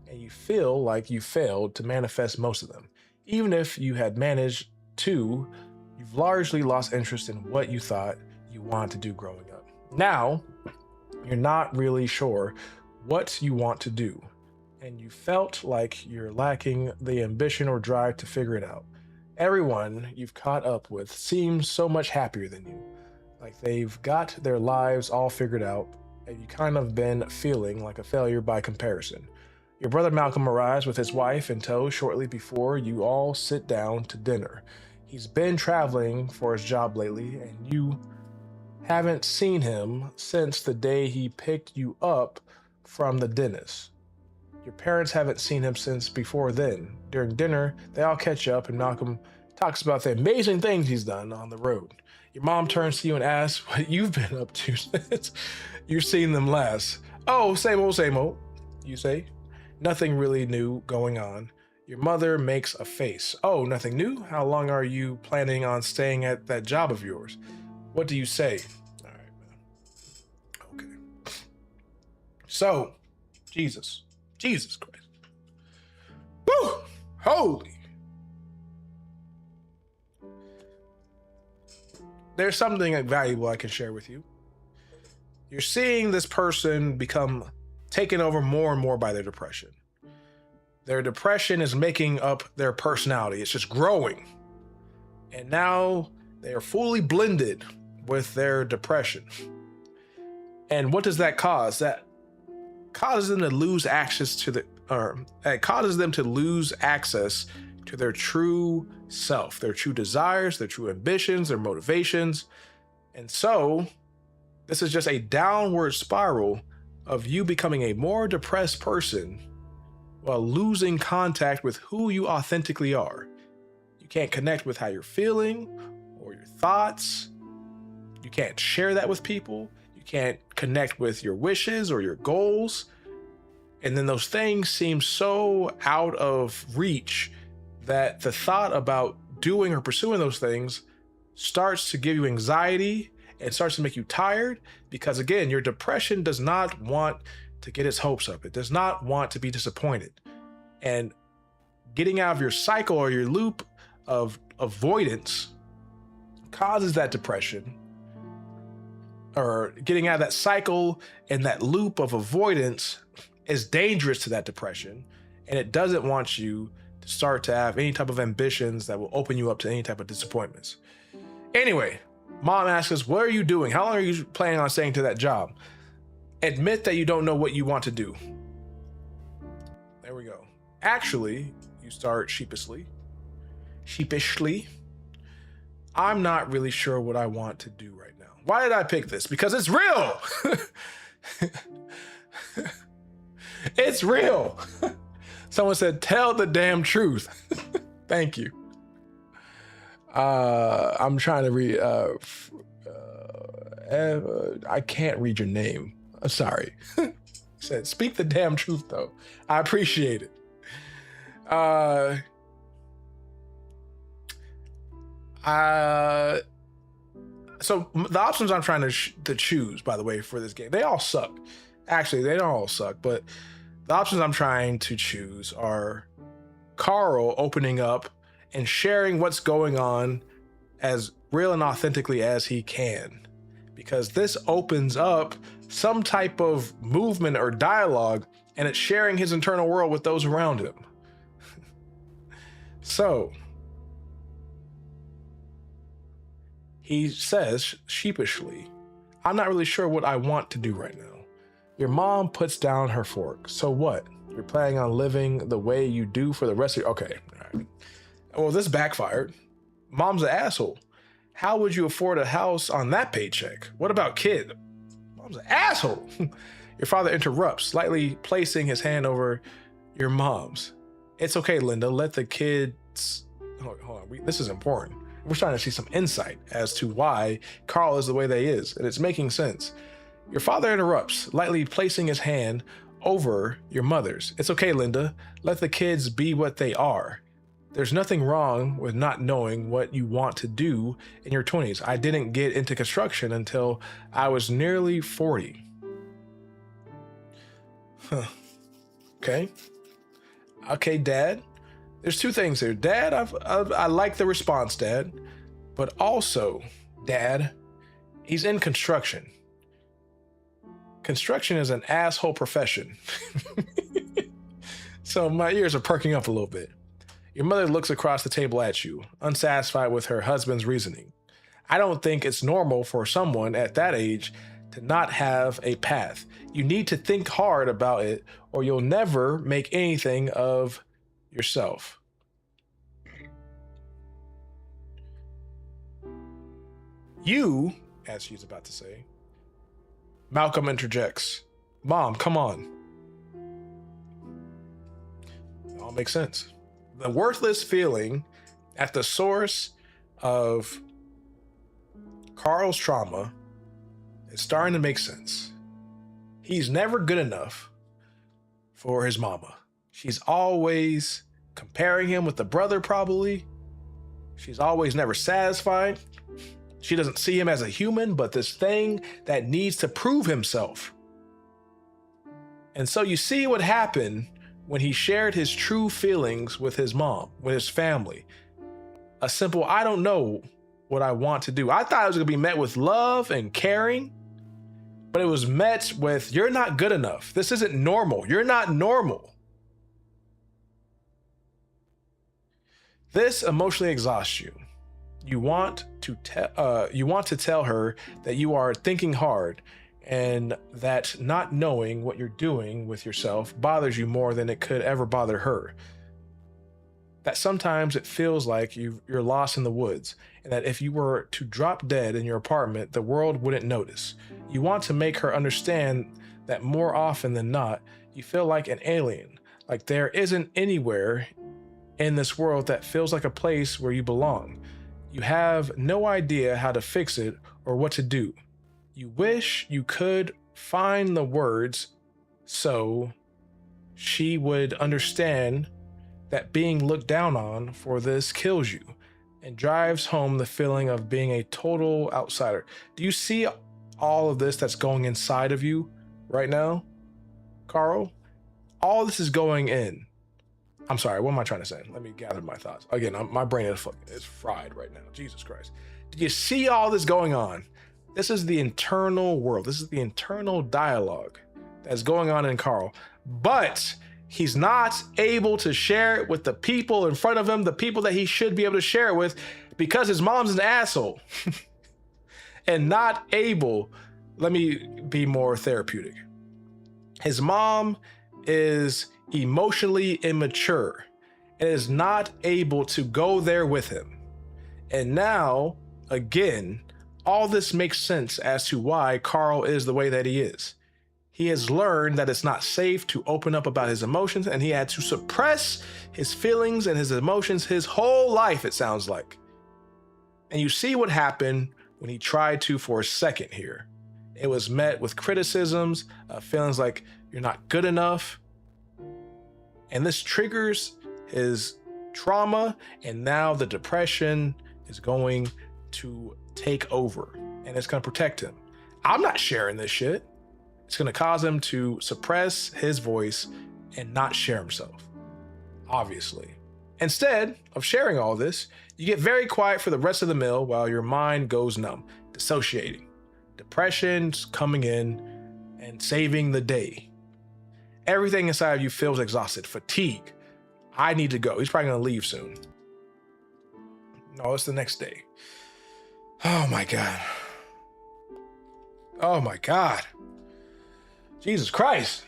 and you feel like you failed to manifest most of them. Even if you had managed to, you've largely lost interest in what you thought you wanted to do growing up. Now, you're not really sure what you want to do, and you felt like you're lacking the ambition or drive to figure it out. Everyone you've caught up with seems so much happier than you, like they've got their lives all figured out, and you kind of been feeling like a failure by comparison. Your brother Malcolm arrives with his wife in tow shortly before you all sit down to dinner. He's been traveling for his job lately, and you haven't seen him since the day he picked you up from the dentist. Your parents haven't seen him since before then. During dinner, they all catch up, and Malcolm talks about the amazing things he's done on the road. Your mom turns to you and asks what you've been up to since you've seen them last. Oh, same old, you say. Nothing really new going on. Your mother makes a face. Oh, nothing new? How long are you planning on staying at that job of yours? What do you say? All right, man. Okay. So, Jesus Christ. Woo! Holy. There's something valuable I can share with you. You're seeing this person become taken over more and more by their depression. Their depression is making up their personality. It's just growing. And now they are fully blended with their depression. And what does that cause? That causes them to lose access to it causes them to lose access to their true self, their true desires, their true ambitions, their motivations. And so this is just a downward spiral of you becoming a more depressed person while losing contact with who you authentically are. You can't connect with how you're feeling or your thoughts. You can't share that with people. You can't connect with your wishes or your goals. And then those things seem so out of reach that the thought about doing or pursuing those things starts to give you anxiety and starts to make you tired, because again, your depression does not want to get its hopes up. It does not want to be disappointed. And getting out of your cycle or your loop of avoidance causes that depression, or getting out of that cycle and that loop of avoidance is dangerous to that depression. And it doesn't want you to start to have any type of ambitions that will open you up to any type of disappointments. Anyway, mom asks us, what are you doing? How long are you planning on staying to that job? Admit that you don't know what you want to do. There we go. Actually, you start sheepishly. I'm not really sure what I want to do right now. Why did I pick this? Because it's real. It's real. Someone said, tell the damn truth. Thank you. I'm trying to read. I can't read your name. I'm sorry. Said, speak the damn truth, though. I appreciate it. So the options I'm trying to choose, by the way, for this game, they all suck. Actually, they don't all suck, but the options I'm trying to choose are Carl opening up and sharing what's going on as real and authentically as he can, because this opens up some type of movement or dialogue, and it's sharing his internal world with those around him. So he says sheepishly, I'm not really sure what I want to do right now. Your mom puts down her fork. So what? You're planning on living the way you do for the rest of your... Okay. All right. Well, this backfired. Mom's an asshole. How would you afford a house on that paycheck? What about kid? Mom's an asshole. Your father interrupts, slightly placing his hand over your mom's. It's okay, Linda. Let the kids... Hold on. This is important. We're trying to see some insight as to why Carl is the way they is, and it's making sense. Your father interrupts, lightly placing his hand over your mother's. It's okay, Linda. Let the kids be what they are. There's nothing wrong with not knowing what you want to do in your 20s. I didn't get into construction until I was nearly 40. Huh. Okay. Okay, Dad. There's two things here. Dad, I like the response, Dad. But also, Dad, he's in construction. Construction is an asshole profession. So my ears are perking up a little bit. Your mother looks across the table at you, unsatisfied with her husband's reasoning. I don't think it's normal for someone at that age to not have a path. You need to think hard about it, or you'll never make anything of yourself. You, as she's about to say, Malcolm interjects, Mom, come on. It all makes sense. The worthless feeling at the source of Carl's trauma is starting to make sense. He's never good enough for his mama. She's always comparing him with the brother, probably. She's always never satisfied. She doesn't see him as a human, but this thing that needs to prove himself. And so you see what happened when he shared his true feelings with his mom, with his family. A simple, I don't know what I want to do. I thought it was going to be met with love and caring, but it was met with, you're not good enough. This isn't normal. You're not normal. This emotionally exhausts you. You want to tell her that you are thinking hard and that not knowing what you're doing with yourself bothers you more than it could ever bother her. That sometimes it feels like you're lost in the woods, and that if you were to drop dead in your apartment, the world wouldn't notice. You want to make her understand that more often than not, you feel like an alien, like there isn't anywhere in this world that feels like a place where you belong. You have no idea how to fix it or what to do. You wish you could find the words so she would understand that being looked down on for this kills you and drives home the feeling of being a total outsider. Do you see all of this that's going inside of you right now, Carl? All this is going in. I'm sorry, what am I trying to say? Let me gather my thoughts. Again, my brain is fried right now. Jesus Christ. Do you see all this going on? This is the internal world. This is the internal dialogue that's going on in Carl. But he's not able to share it with the people in front of him, the people that he should be able to share it with, because his mom's an asshole. And not able, let me be more therapeutic. His mom is emotionally immature and is not able to go there with him. And now, again, all this makes sense as to why Carl is the way that he is. He has learned that it's not safe to open up about his emotions, and he had to suppress his feelings and his emotions his whole life, it sounds like. And you see what happened when he tried to for a second here. It was met with criticisms, feelings like you're not good enough. And this triggers his trauma, and now the depression is going to take over, and it's going to protect him. I'm not sharing this shit. It's going to cause him to suppress his voice and not share himself, obviously. Instead of sharing all this, you get very quiet for the rest of the meal while your mind goes numb, dissociating. Depression's coming in and saving the day. Everything inside of you feels exhausted, fatigue. I need to go. He's probably going to leave soon. No, it's the next day. Oh my God. Oh my God. Jesus Christ.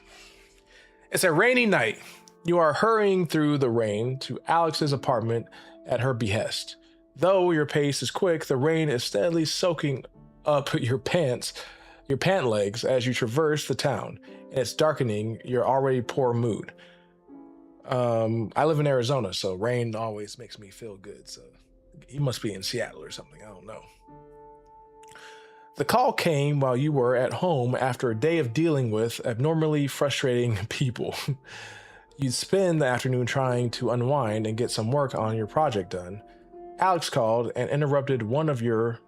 It's a rainy night. You are hurrying through the rain to Alex's apartment at her behest. Though your pace is quick, the rain is steadily soaking up your pant legs as you traverse the town, and it's darkening your already poor mood. I live in Arizona, so rain always makes me feel good. So he must be in Seattle or something. I don't know. The call came while you were at home after a day of dealing with abnormally frustrating people. You'd spend the afternoon trying to unwind and get some work on your project done. Alex called and interrupted one of your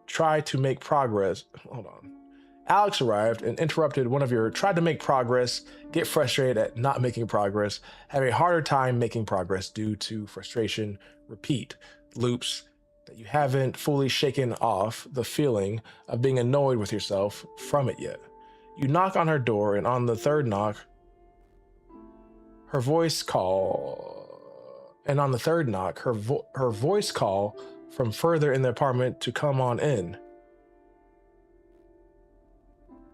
try to make progress. Hold on. Alex arrived and interrupted one of your tried to make progress, get frustrated at not making progress, have a harder time making progress due to frustration, repeat loops that you haven't fully shaken off the feeling of being annoyed with yourself from it yet. You knock on her door, and on the third knock, her voice call, and on the third knock, her voice call from further in the apartment to come on in.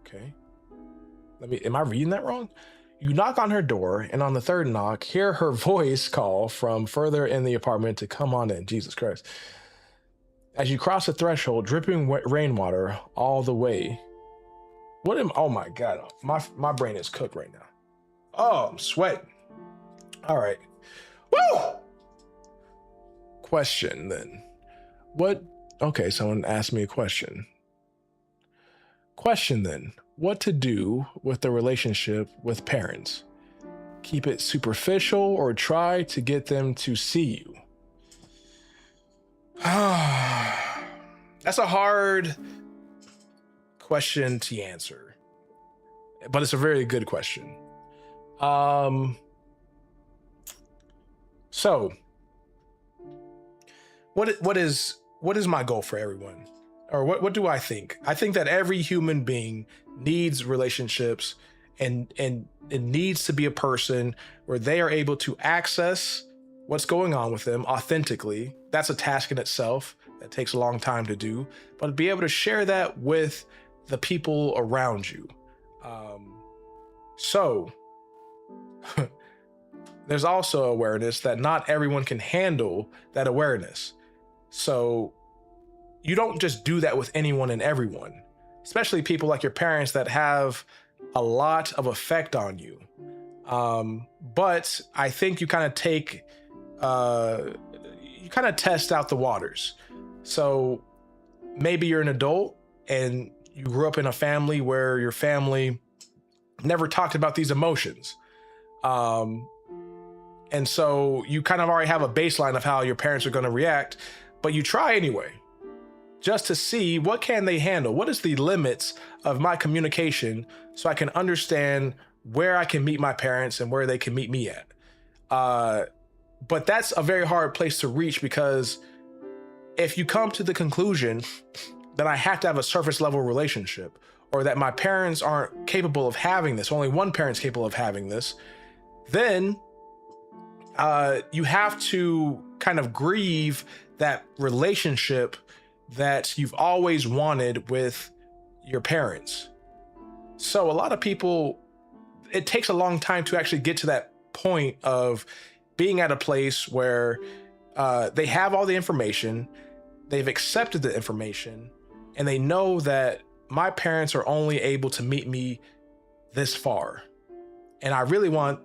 Okay. Am I reading that wrong? You knock on her door, and on the third knock, hear her voice call from further in the apartment to come on in. Jesus Christ. As you cross the threshold, dripping rainwater all the way. Oh my God. My brain is cooked right now. Oh, I'm sweating. All right. Woo! Question then. Okay, someone asked me a question. Question then. What to do with the relationship with parents? Keep it superficial or try to get them to see you? That's a hard question to answer, but it's a very good question. So what is my goal for everyone? Or what do I think? I think that every human being needs relationships and it needs to be a person where they are able to access what's going on with them authentically. That's a task in itself that takes a long time to do, but be able to share that with the people around you. So there's also awareness that not everyone can handle that awareness. So you don't just do that with anyone and everyone, especially people like your parents that have a lot of effect on you. But I think you kind of test out the waters. So maybe you're an adult and you grew up in a family where your family never talked about these emotions. And so you kind of already have a baseline of how your parents are going to react, but you try anyway, just to see what can they handle? What is the limits of my communication so I can understand where I can meet my parents and where they can meet me at. But that's a very hard place to reach, because if you come to the conclusion that I have to have a surface level relationship, or that my parents aren't capable of having this, only one parent's capable of having this, then you have to kind of grieve that relationship that you've always wanted with your parents. So a lot of people, it takes a long time to actually get to that point of being at a place where they have all the information, they've accepted the information, and they know that my parents are only able to meet me this far. And I really want,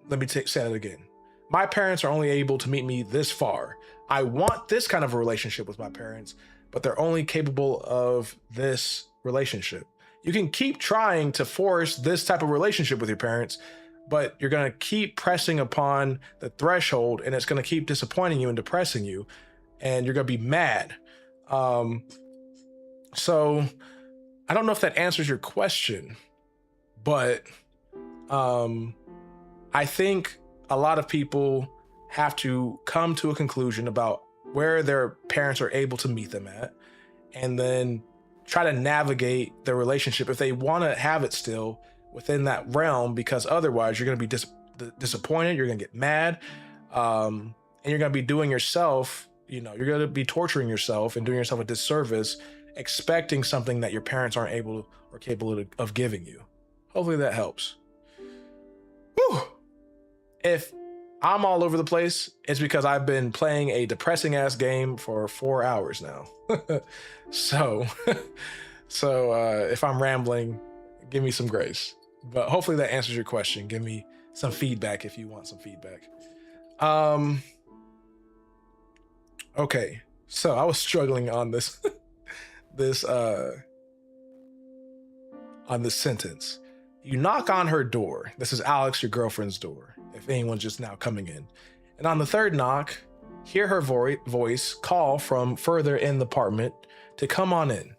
say that again. My parents are only able to meet me this far. I want this kind of a relationship with my parents, but they're only capable of this relationship. You can keep trying to force this type of relationship with your parents, but you're going to keep pressing upon the threshold, and it's going to keep disappointing you and depressing you, and you're going to be mad. So I don't know if that answers your question, but I think a lot of people have to come to a conclusion about where their parents are able to meet them at, and then try to navigate the relationship if they want to have it still within that realm, because otherwise you're going to be disappointed, you're going to get mad, and you're going to be doing yourself, you're going to be torturing yourself and doing yourself a disservice, expecting something that your parents aren't able or capable of giving you. Hopefully that helps. Whew. If I'm all over the place, it's because I've been playing a depressing ass game for 4 hours now. So if I'm rambling, give me some grace. But hopefully that answers your question. Give me some feedback if you want some feedback. Okay, so I was struggling on this on this sentence. You knock on her door. This is Alex, your girlfriend's door, if anyone's just now coming in. And on the third knock, hear her voice call from further in the apartment to come on in.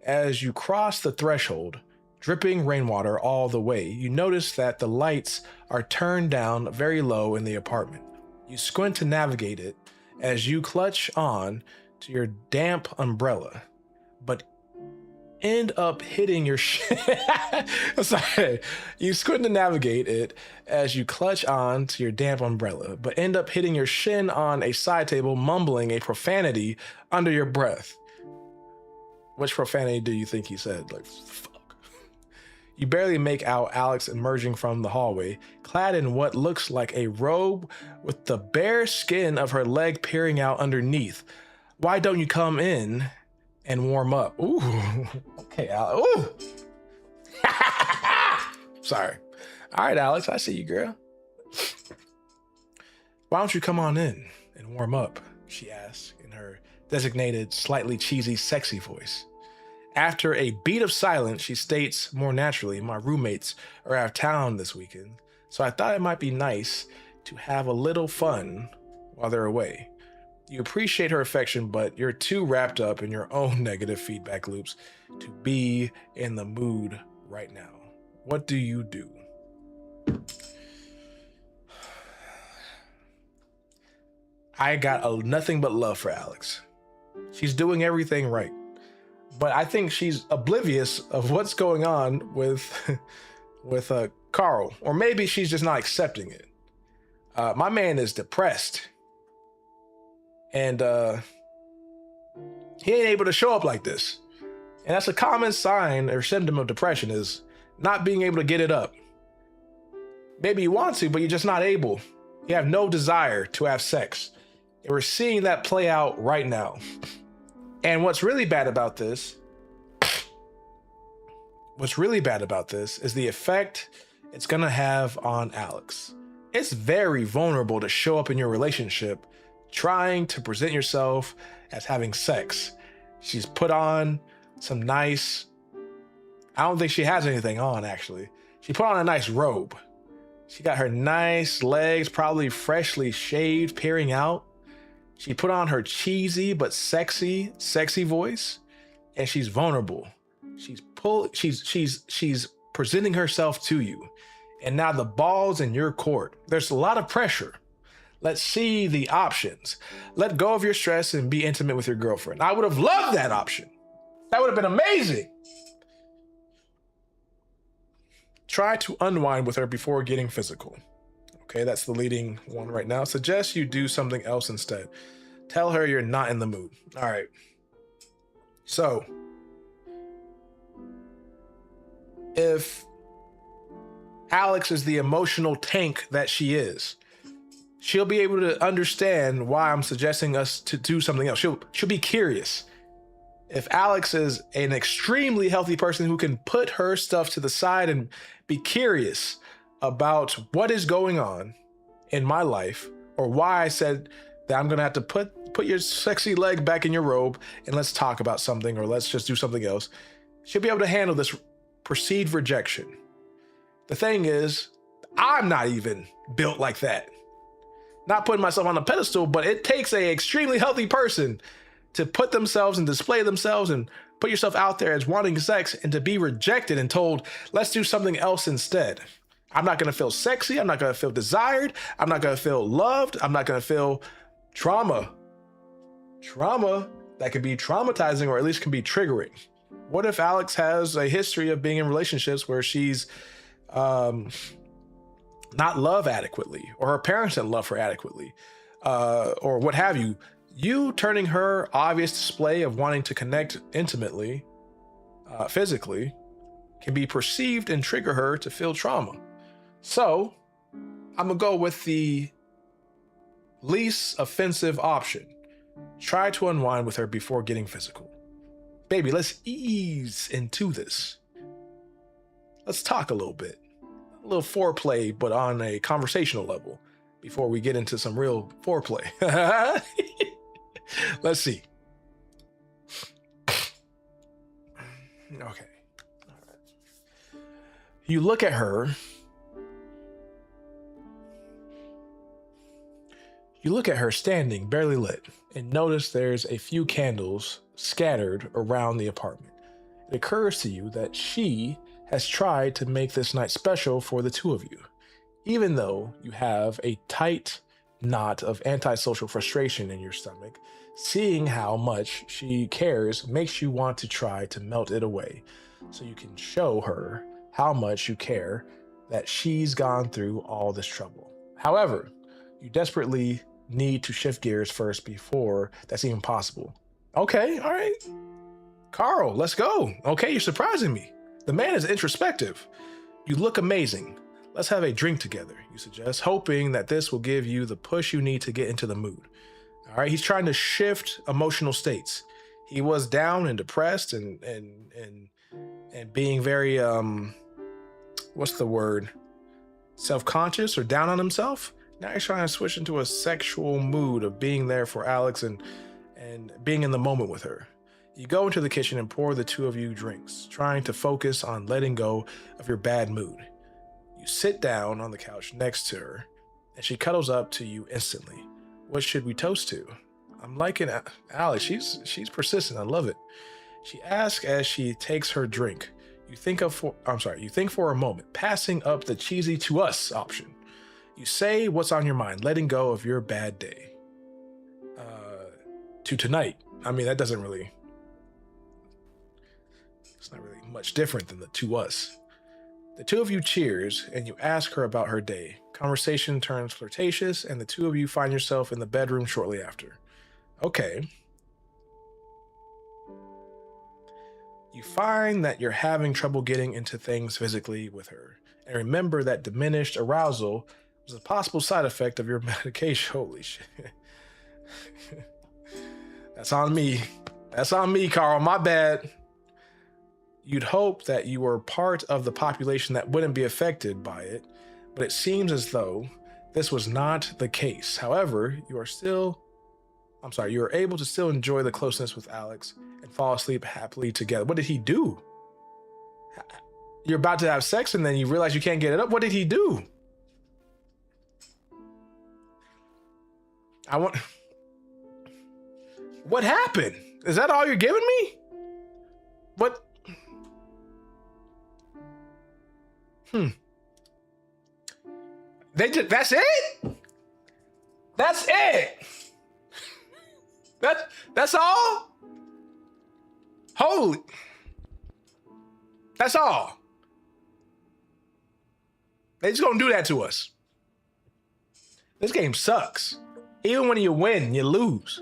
As you cross the threshold, dripping rainwater all the way, you notice that the lights are turned down very low in the apartment. You squint to navigate it as you clutch on to your damp umbrella, but end up hitting your sorry. You squint to navigate it as you clutch on to your damp umbrella, but end up hitting your shin on a side table, mumbling a profanity under your breath. Which profanity do you think he said? Like, fuck. You barely make out Alex emerging from the hallway, clad in what looks like a robe with the bare skin of her leg peering out underneath. Why don't you come in and warm up? Ooh, okay, Alex. Ooh. Sorry. All right, Alex, I see you, girl. Why don't you come on in and warm up? She asks in her designated, slightly cheesy, sexy voice. After a beat of silence, she states more naturally, my roommates are out of town this weekend, so I thought it might be nice to have a little fun while they're away. You appreciate her affection, but you're too wrapped up in your own negative feedback loops to be in the mood right now. What do you do? I got nothing but love for Alex. She's doing everything right. But I think she's oblivious of what's going on with Carl. Or maybe she's just not accepting it. My man is depressed. And he ain't able to show up like this. And that's a common sign or symptom of depression, is not being able to get it up. Maybe you want to, but you're just not able. You have no desire to have sex. And we're seeing that play out right now. And what's really bad about this is the effect it's gonna have on Alex. It's very vulnerable to show up in your relationship trying to present yourself as having sex. She's put on some nice, I don't think she has anything on actually. She put on a nice robe. She got her nice legs, probably freshly shaved, peering out. She put on her cheesy but sexy voice, and she's vulnerable. She's presenting herself to you. And now the ball's in your court. There's a lot of pressure. Let's see the options. Let go of your stress and be intimate with your girlfriend. I would have loved that option. That would have been amazing. Try to unwind with her before getting physical. Okay, that's the leading one right now. Suggest you do something else instead. Tell her you're not in the mood. All right. So, if Alex is the emotional tank that she is, she'll be able to understand why I'm suggesting us to do something else. She'll be curious. If Alex is an extremely healthy person who can put her stuff to the side and be curious about what is going on in my life, or why I said that I'm gonna have to put your sexy leg back in your robe and let's talk about something, or let's just do something else, she'll be able to handle this perceived rejection. The thing is, I'm not even built like that. Not putting myself on a pedestal, but it takes a extremely healthy person to put themselves and display themselves and put yourself out there as wanting sex, and to be rejected and told, let's do something else instead. I'm not gonna feel sexy. I'm not gonna feel desired. I'm not gonna feel loved. I'm not gonna feel trauma. Trauma that can be traumatizing, or at least can be triggering. What if Alex has a history of being in relationships where she's not loved adequately, or her parents didn't love her adequately, or what have you? You turning her obvious display of wanting to connect intimately, physically, can be perceived and trigger her to feel trauma. So I'm gonna go with the least offensive option. Try to unwind with her before getting physical. Baby, let's ease into this. Let's talk a little bit. A little foreplay, but on a conversational level, before we get into some real foreplay. Let's see. Okay. All right. You look at her. You look at her standing, barely lit, and notice there's a few candles scattered around the apartment. it occurs to you that she has tried to make this night special for the two of you. Even though you have a tight knot of antisocial frustration in your stomach, seeing how much she cares makes you want to try to melt it away so you can show her how much you care that she's gone through all this trouble. However, you desperately need to shift gears first before that's even possible. Okay, all right. Carl, let's go. Okay, you're surprising me. The man is introspective. You look amazing. Let's have a drink together, you suggest, hoping that this will give you the push you need to get into the mood. All right, he's trying to shift emotional states. He was down and depressed and being very what's the word? Self-conscious or down on himself. Now he's trying to switch into a sexual mood of being there for Alex and being in the moment with her. You go into the kitchen and pour the two of you drinks, trying to focus on letting go of your bad mood. You sit down on the couch next to her, and she cuddles up to you instantly. What should we toast to? I'm liking Alex. She's persistent. I love it. She asks as she takes her drink. You think for a moment, passing up the cheesy to us option. You say what's on your mind, letting go of your bad day. To tonight. I mean, that doesn't really. It's not really much different than the to us. The two of you cheers and you ask her about her day. Conversation turns flirtatious and the two of you find yourself in the bedroom shortly after. Okay. You find that you're having trouble getting into things physically with her. And remember that diminished arousal was a possible side effect of your medication. Holy shit. That's on me. That's on me, Carl. My bad. You'd hope that you were part of the population that wouldn't be affected by it, but it seems as though this was not the case. However, you are able to still enjoy the closeness with Alex and fall asleep happily together. What did he do? You're about to have sex and then you realize you can't get it up. What did he do? What happened? Is that all you're giving me? What? That's it? That's it? That's all? Holy. That's all. They just gonna do that to us. This game sucks. Even when you win, you lose.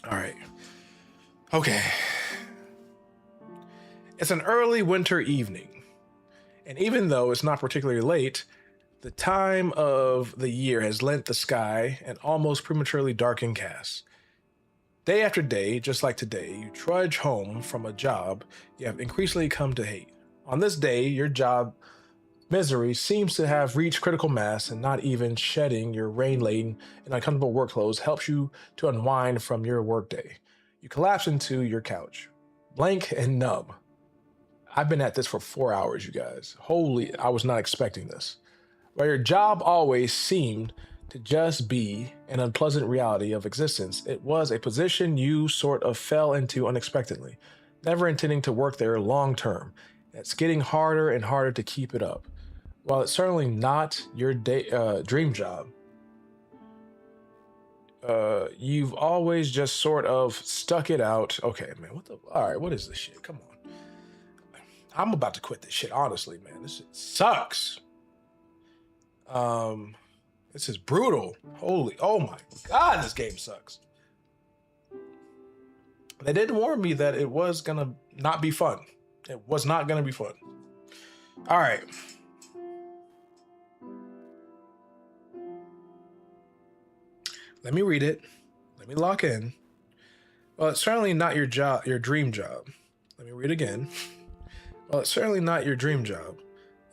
All right. Okay. It's an early winter evening, and even though it's not particularly late, the time of the year has lent the sky an almost prematurely darkened cast. Day after day, just like today, you trudge home from a job you have increasingly come to hate. On this day, your job misery seems to have reached critical mass, and not even shedding your rain-laden and uncomfortable work clothes helps you to unwind from your workday. You collapse into your couch, blank and numb. I've been at this for 4 hours, you guys. Holy, I was not expecting this. While your job always seemed to just be an unpleasant reality of existence, it was a position you sort of fell into unexpectedly, never intending to work there long term. It's getting harder and harder to keep it up. While it's certainly not your dream job, you've always just sort of stuck it out. Okay, man, all right, what is this shit? Come on. I'm about to quit this shit, honestly, man. This shit sucks. This is brutal. Oh my God, this game sucks. They did warn me that it was gonna not be fun. It was not gonna be fun. All right. Let me read it. Let me lock in. Well, it's certainly not your dream job. Let me read again. Well, it's certainly not your dream job.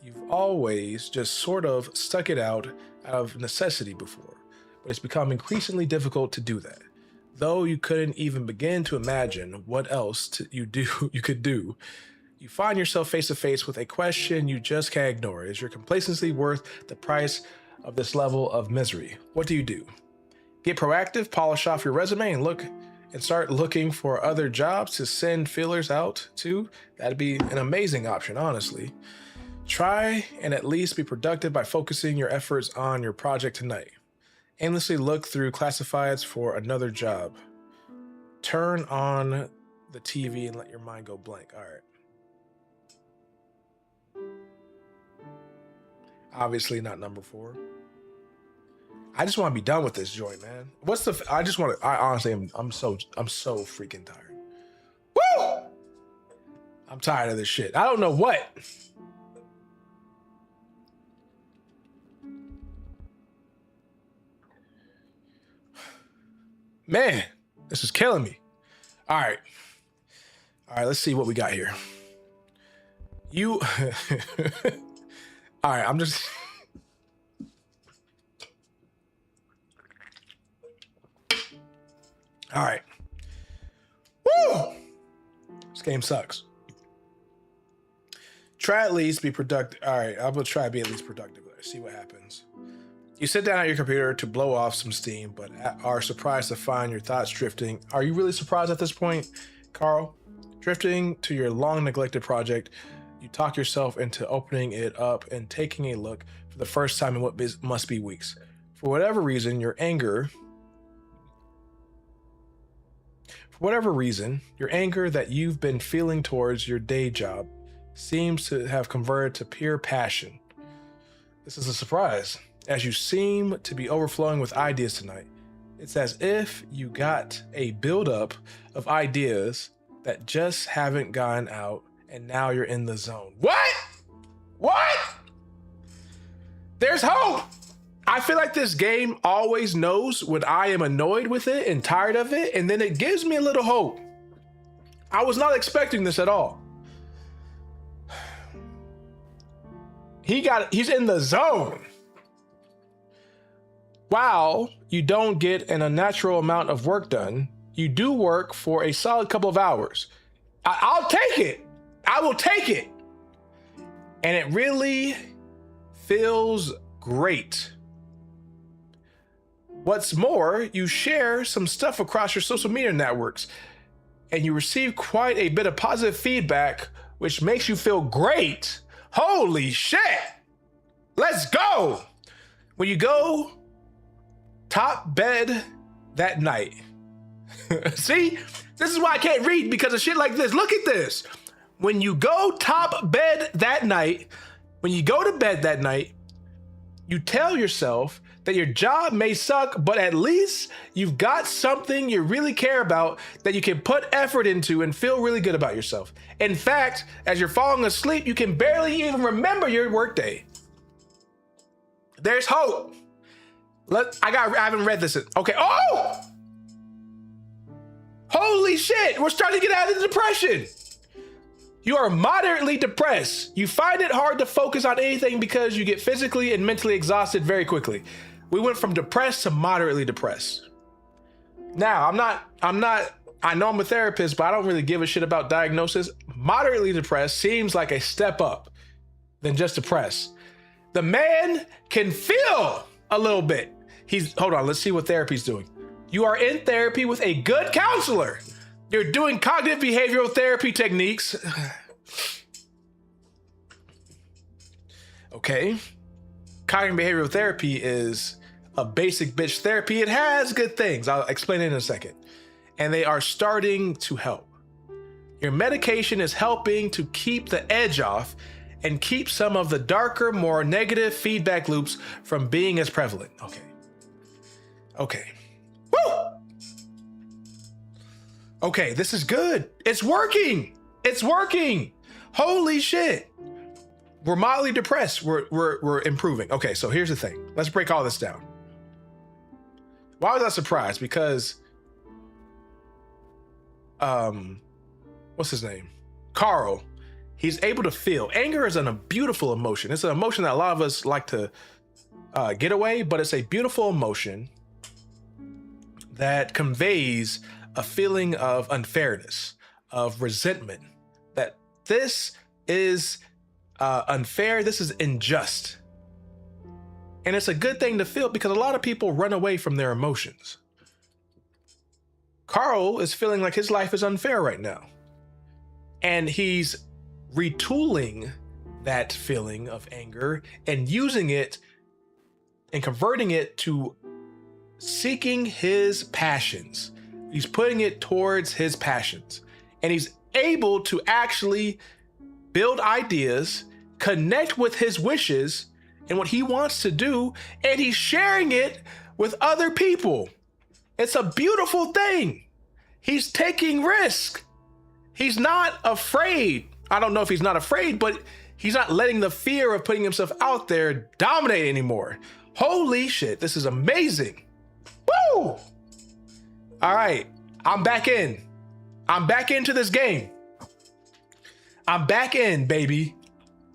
You've always just sort of stuck it out of necessity before, but it's become increasingly difficult to do that. Though you couldn't even begin to imagine what else you could do, you find yourself face to face with a question you just can't ignore. Is your complacency worth the price of this level of misery? What do you do? Get proactive, polish off your resume, and look and start looking for other jobs to send feelers out to. That'd be an amazing option, honestly. Try and at least be productive by focusing your efforts on your project tonight. Aimlessly look through classifieds for another job. Turn on the TV and let your mind go blank. All right. Obviously not number 4. I just want to be done with this joint, man. I honestly I'm so freaking tired. Woo! I'm tired of this shit. I don't know what. Man, this is killing me. All right, let's see what we got here. All right, I'm just... All right. Woo! This game sucks. Try at least be productive. All right, I'm gonna try to be at least productive. Let's see what happens. You sit down at your computer to blow off some steam, but are surprised to find your thoughts drifting. Are you really surprised at this point, Carl? Drifting to your long neglected project. You talk yourself into opening it up and taking a look for the first time in what must be weeks. For whatever reason, your anger that you've been feeling towards your day job seems to have converted to pure passion. This is a surprise, as you seem to be overflowing with ideas tonight. It's as if you got a buildup of ideas that just haven't gotten out, and now you're in the zone. What? There's hope. I feel like this game always knows when I am annoyed with it and tired of it, and then it gives me a little hope. I was not expecting this at all. He's in the zone. While you don't get an unnatural amount of work done, you do work for a solid couple of hours. I'll take it. I will take it. And it really feels great. What's more, you share some stuff across your social media networks, and you receive quite a bit of positive feedback, which makes you feel great. Holy shit. Let's go. When you go top bed that night. See, this is why I can't read, because of shit like this. Look at this. When you go top bed that night, when you go to bed that night, you tell yourself that your job may suck, but at least you've got something you really care about that you can put effort into and feel really good about yourself. In fact, as you're falling asleep, you can barely even remember your workday. There's hope. I haven't read this. Okay. Oh! Holy shit. We're starting to get out of the depression. You are moderately depressed. You find it hard to focus on anything because you get physically and mentally exhausted very quickly. We went from depressed to moderately depressed. Now, I know I'm a therapist, but I don't really give a shit about diagnosis. Moderately depressed seems like a step up than just depressed. The man can feel a little bit. Hold on, let's see what therapy's doing. You are in therapy with a good counselor. You're doing cognitive behavioral therapy techniques. Okay. Cognitive behavioral therapy is a basic bitch therapy. It has good things. I'll explain it in a second. And they are starting to help. Your medication is helping to keep the edge off and keep some of the darker, more negative feedback loops from being as prevalent. Okay. Woo! Okay, this is good. It's working. Holy shit. We're mildly depressed. We're improving. Okay, so here's the thing. Let's break all this down. Why was I surprised? Because, what's his name? Carl. He's able to feel. Anger is a beautiful emotion. It's an emotion that a lot of us like to get away, but it's a beautiful emotion that conveys a feeling of unfairness, of resentment, that this is unfair, this is unjust. And it's a good thing to feel because a lot of people run away from their emotions. Carl is feeling like his life is unfair right now. And he's retooling that feeling of anger and using it and converting it to seeking his passions. He's putting it towards his passions. And he's able to actually build ideas, connect with his wishes and what he wants to do, and he's sharing it with other people. It's a beautiful thing. He's taking risk. He's not afraid. I don't know if he's not afraid, but he's not letting the fear of putting himself out there dominate anymore. Holy shit, this is amazing. Woo! All right, I'm back in. I'm back into this game. I'm back in, baby.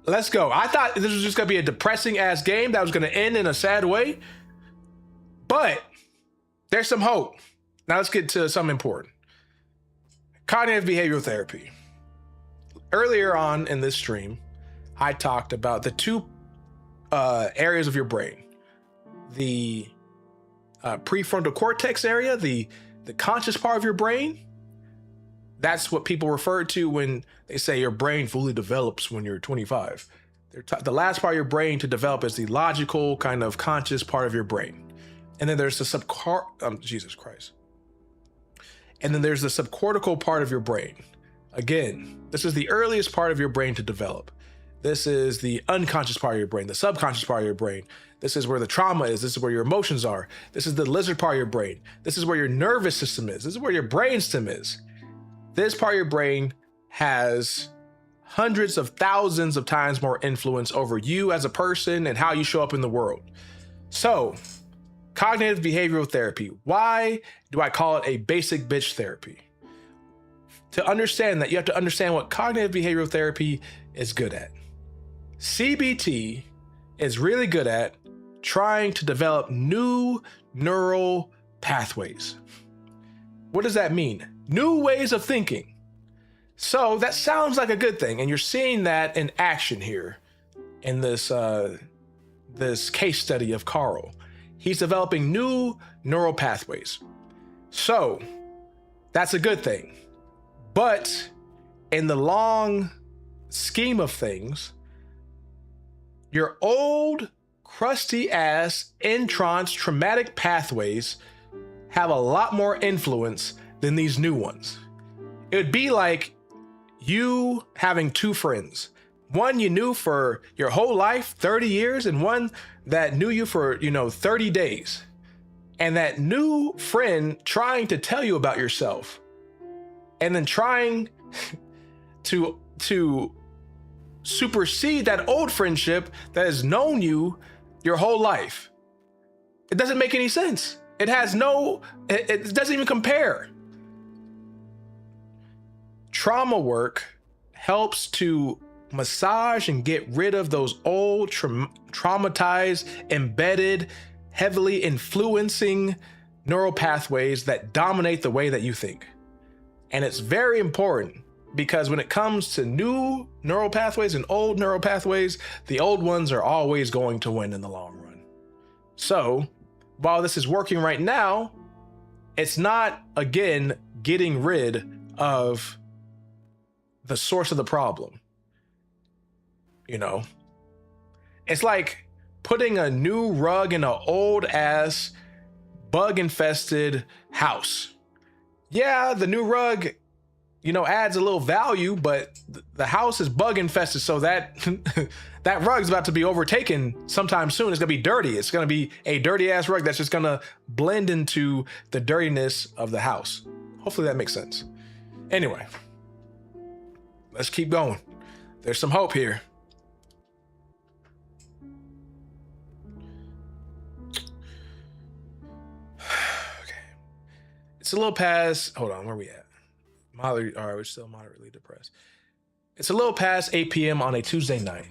Let's go. I thought this was just gonna be a depressing ass game that was gonna end in a sad way, but there's some hope. Now let's get to something important. Cognitive behavioral therapy. Earlier on in this stream, I talked about the two areas of your brain. The prefrontal cortex area, the conscious part of your brain. That's what people refer to when they say your brain fully develops when you're 25. The last part of your brain to develop is the logical kind of conscious part of your brain. And then there's the Jesus Christ. And then there's the subcortical part of your brain. Again, this is the earliest part of your brain to develop. This is the unconscious part of your brain, the subconscious part of your brain. This is where the trauma is. This is where your emotions are. This is the lizard part of your brain. This is where your nervous system is. This is where your brainstem is. This part of your brain has hundreds of thousands of times more influence over you as a person and how you show up in the world. So, cognitive behavioral therapy. Why do I call it a basic bitch therapy? To understand that, you have to understand what cognitive behavioral therapy is good at. CBT is really good at trying to develop new neural pathways. What does that mean? New ways of thinking. So that sounds like a good thing, and you're seeing that in action here in this case study of Carl. He's developing new neural pathways. So that's a good thing. But in the long scheme of things, your old, crusty ass, entranced, traumatic pathways have a lot more influence than these new ones. It would be like you having two friends. One you knew for your whole life, 30 years, and one that knew you for, 30 days. And that new friend trying to tell you about yourself and then trying to supersede that old friendship that has known you your whole life. It doesn't make any sense. It doesn't even compare. Trauma work helps to massage and get rid of those old traumatized, embedded, heavily influencing neural pathways that dominate the way that you think. And it's very important because when it comes to new neural pathways and old neural pathways, the old ones are always going to win in the long run. So while this is working right now, it's not, again, getting rid of the source of the problem. It's like putting a new rug in an old ass bug infested house. Yeah, the new rug, adds a little value, but the house is bug infested. So that that rug is about to be overtaken sometime soon. It's gonna be dirty. It's gonna be a dirty ass rug that's just gonna blend into the dirtiness of the house. Hopefully that makes sense. Anyway, let's keep going. There's some hope here. It's a little past, hold on, where are we at? All right, we're still moderately depressed. It's a little past 8 p.m. on a Tuesday night.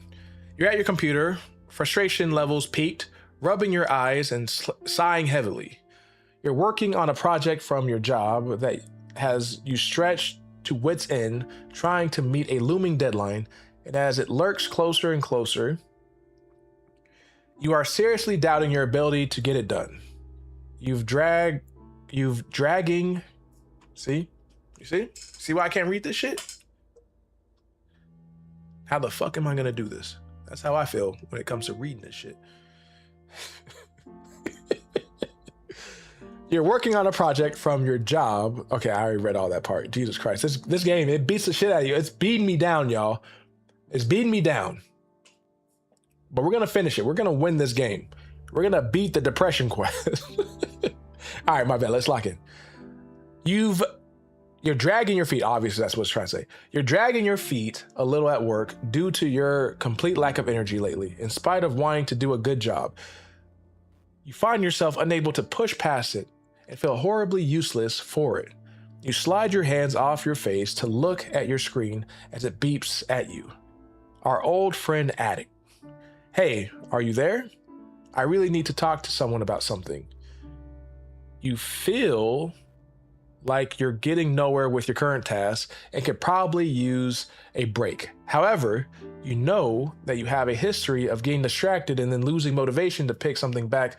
You're at your computer, frustration levels peaked, rubbing your eyes and sighing heavily. You're working on a project from your job that has you stretched to wit's end, trying to meet a looming deadline, and as it lurks closer and closer, you are seriously doubting your ability to get it done. You've dragging See? You see? See why I can't read this shit? How the fuck am I gonna do this? That's how I feel when it comes to reading this shit. You're working on a project from your job. Okay, I already read all that part. Jesus Christ. This game, it beats the shit out of you. It's beating me down, y'all. It's beating me down. But we're gonna finish it. We're gonna win this game. We're gonna beat the depression quest. All right, my bad. Let's lock in. You're dragging your feet. Obviously, that's what it's trying to say. You're dragging your feet a little at work due to your complete lack of energy lately, in spite of wanting to do a good job. You find yourself unable to push past it and feel horribly useless for it. You slide your hands off your face to look at your screen as it beeps at you. Our old friend Attic. Hey, are you there? I really need to talk to someone about something. You feel like you're getting nowhere with your current task and could probably use a break. However, you know that you have a history of getting distracted and then losing motivation to pick something back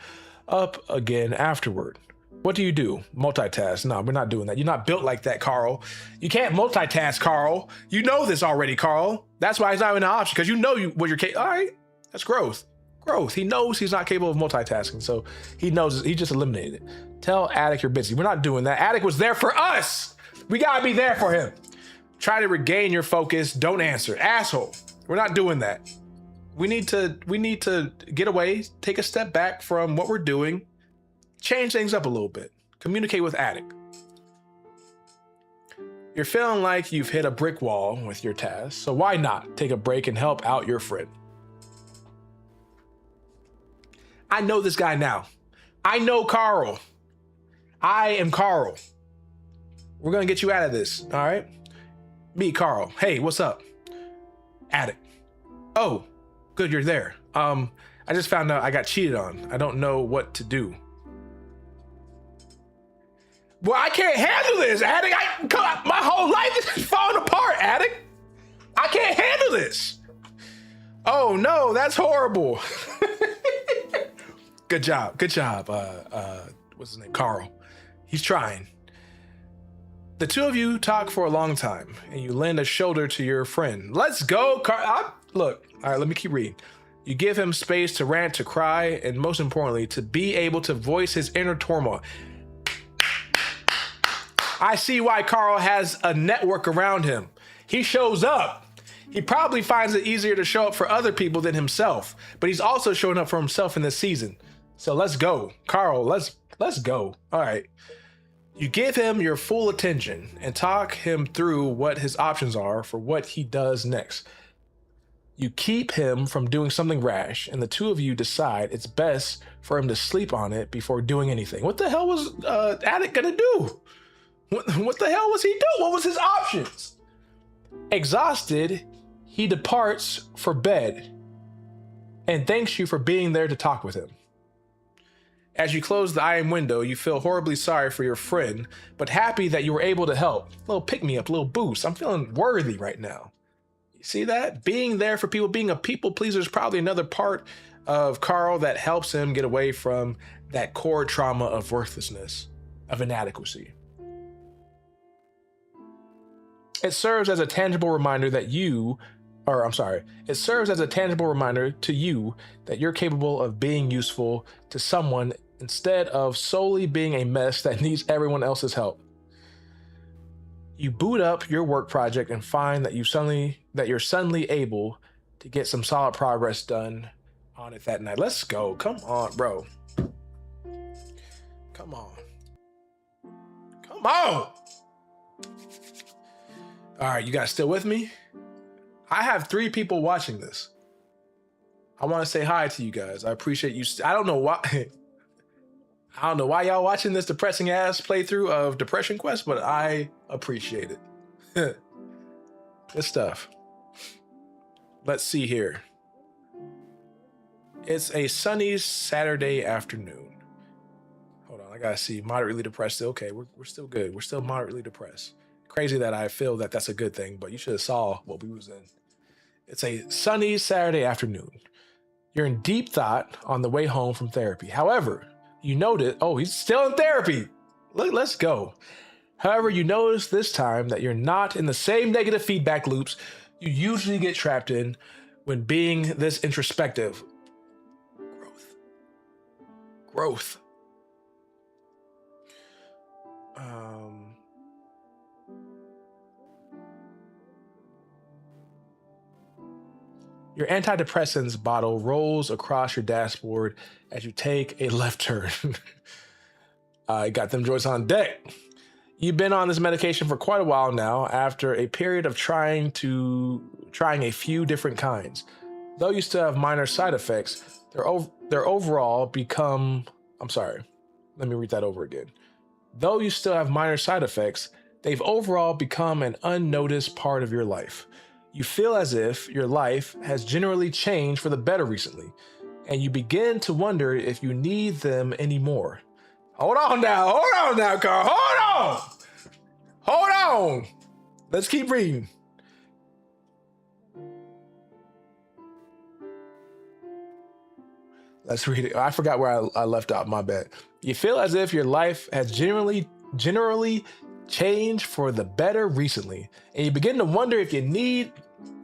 up again afterward. What do you do? Multitask. No, we're not doing that. You're not built like that, Carl. You can't multitask, Carl. You know this already, Carl. That's why it's not even an option, because you know what you're capable. All right, that's growth. Growth. He knows he's not capable of multitasking, so he knows he just eliminated it. Tell Attic you're busy. We're not doing that. Attic was there for us. We gotta be there for him. Try to regain your focus. Don't answer, asshole. We're not doing that. We need to get away, take a step back from what we're doing, change things up a little bit. Communicate with Attic. You're feeling like you've hit a brick wall with your task, so why not take a break and help out your friend? I know this guy now. I know Carl. I am Carl. We're gonna get you out of this, all right? Me, Carl. Hey, what's up? Attic. Oh, good, you're there. I just found out I got cheated on. I don't know what to do. Well, I can't handle this, Attic. My whole life is falling apart, Attic. I can't handle this. Oh no, that's horrible. Good job. What's his name? Carl. He's trying. The two of you talk for a long time, and you lend a shoulder to your friend. Let's go, Carl. Look, all right, let me keep reading. You give him space to rant, to cry, and most importantly, to be able to voice his inner turmoil. I see why Carl has a network around him. He shows up. He probably finds it easier to show up for other people than himself, but he's also showing up for himself in this season. So let's go. Carl, let's go. All right. You give him your full attention and talk him through what his options are for what he does next. You keep him from doing something rash, and the two of you decide it's best for him to sleep on it before doing anything. What the hell was Attic gonna do? What the hell was he doing? What was his options? Exhausted, he departs for bed and thanks you for being there to talk with him. As you close the iron window, you feel horribly sorry for your friend, but happy that you were able to help. A little pick-me-up, a little boost. I'm feeling worthy right now. You see that? Being there for people, being a people pleaser is probably another part of Carl that helps him get away from that core trauma of worthlessness, of inadequacy. It serves as a tangible reminder that it serves as a tangible reminder to you that you're capable of being useful to someone instead of solely being a mess that needs everyone else's help. You boot up your work project and find that you're suddenly able to get some solid progress done on it that night. Let's go. Come on, bro. Come on. Come on. All right, you guys still with me? I have 3 people watching this. I want to say hi to you guys. I appreciate you. I don't know why. I don't know why y'all watching this depressing ass playthrough of Depression Quest, but I appreciate it. Good stuff. Let's see here. It's a sunny Saturday afternoon. Hold on, I gotta see. Moderately depressed. Okay, we're still good. We're still moderately depressed. Crazy that I feel that that's a good thing, but you should have saw what we was in. It's a sunny Saturday afternoon. You're in deep thought on the way home from therapy. However, you notice, oh, he's still in therapy. Look, let's go. However, you notice this time that you're not in the same negative feedback loops you usually get trapped in when being this introspective. Growth. Growth. Um, your antidepressants bottle rolls across your dashboard as you take a left turn. I got them joints on deck. You've been on this medication for quite a while now, after a period of trying a few different kinds. Though you still have minor side effects, they're overall become. I'm sorry. Let me read that over again. Though you still have minor side effects, they've overall become an unnoticed part of your life. You feel as if your life has generally changed for the better recently, and you begin to wonder if you need them anymore. Hold on now, Carl. Hold on. Let's keep reading. Let's read it. I forgot where I left out. My bad. You feel as if your life has generally changed for the better recently, and you begin to wonder if you need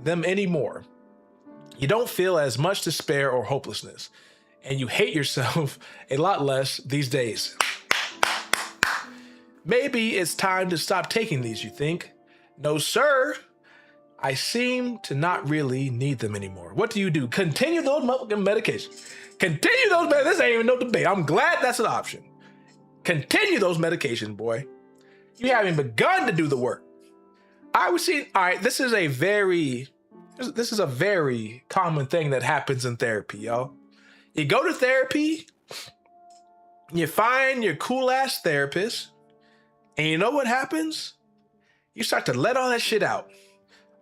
them anymore. You don't feel as much despair or hopelessness, and you hate yourself a lot less these days. Maybe it's time to stop taking these, you think. No, sir. I seem to not really need them anymore. What do? Continue those medications. Continue those medications. This ain't even no debate. I'm glad that's an option. Continue those medications, boy. You haven't begun to do the work. I would see. All right, this is a very common thing that happens in therapy, y'all. You go to therapy, you find your cool ass therapist, and you know what happens? You start to let all that shit out.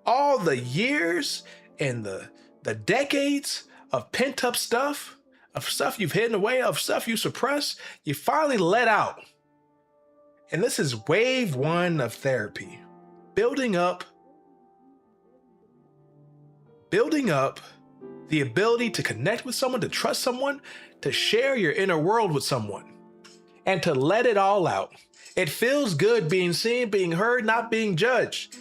All the years and the decades of pent up stuff, of stuff you've hidden away, of stuff you suppress, you finally let out. And this is wave one of therapy. Building up the ability to connect with someone, to trust someone, to share your inner world with someone, and to let it all out. It feels good being seen, being heard, not being judged.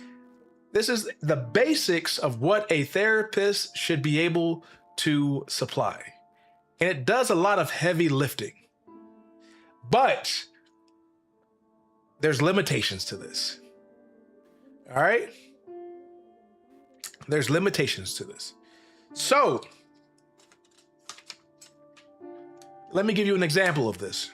This is the basics of what a therapist should be able to supply. And it does a lot of heavy lifting. But there's limitations to this. All right? There's limitations to this. So, let me give you an example of this.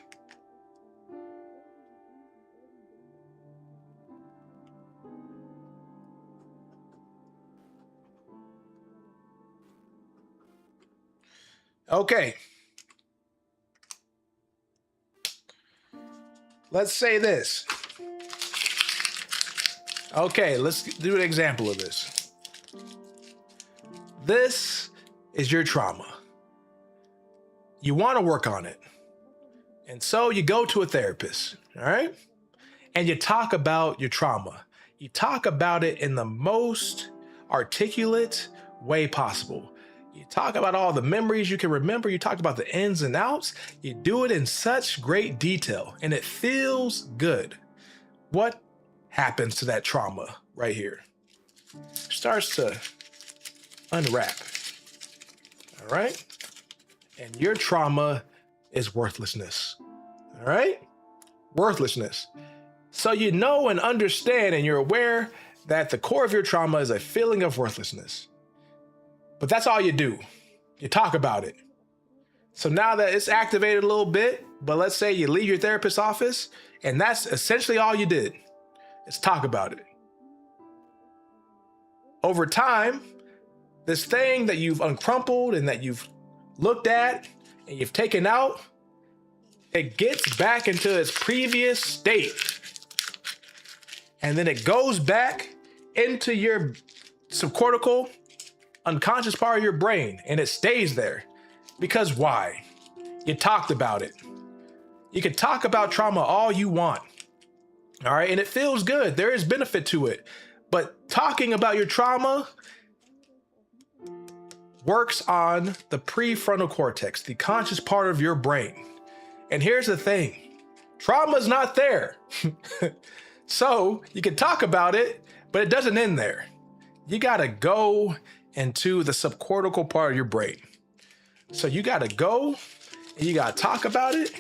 Okay. Let's say this. Okay, let's do an example of this. This is your trauma. You want to work on it. And so you go to a therapist, all right? And you talk about your trauma. You talk about it in the most articulate way possible. You talk about all the memories you can remember. You talk about the ins and outs. You do it in such great detail, and it feels good. What happens to that trauma right here? Starts to unwrap. All right? And your trauma is worthlessness. All right? Worthlessness. So you know and understand, and you're aware that the core of your trauma is a feeling of worthlessness. But that's all you do. You talk about it. So now that it's activated a little bit, but let's say you leave your therapist's office, and that's essentially all you did, is talk about it. Over time, this thing that you've uncrumpled and that you've looked at and you've taken out, it gets back into its previous state. And then it goes back into your subcortical unconscious part of your brain, and it stays there. Because why? You talked about it. You can talk about trauma all you want. All right, and it feels good. There is benefit to it. But talking about your trauma works on the prefrontal cortex, the conscious part of your brain. And here's the thing. Trauma's not there. So you can talk about it, but it doesn't end there. You got to go into the subcortical part of your brain. So you got to go and you got to talk about it.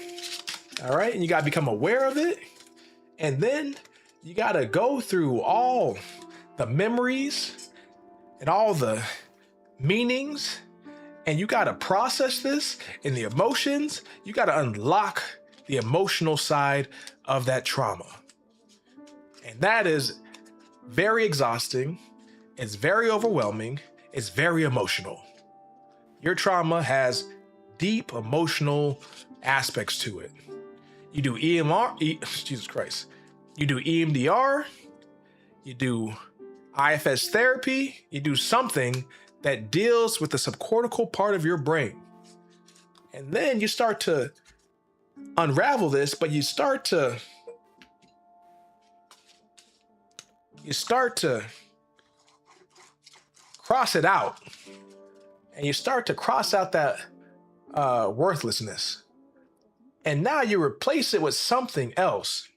All right. And you got to become aware of it. And then you got to go through all the memories and all the meanings. And you got to process this and the emotions. You got to unlock the emotional side of that trauma. And that is very exhausting. It's very overwhelming. It's very emotional. Your trauma has deep emotional aspects to it. You do Jesus Christ. You do EMDR, you do IFS therapy, you do something that deals with the subcortical part of your brain. And then you start to unravel this, but you start to cross it out. And you start to cross out that worthlessness. And now you replace it with something else.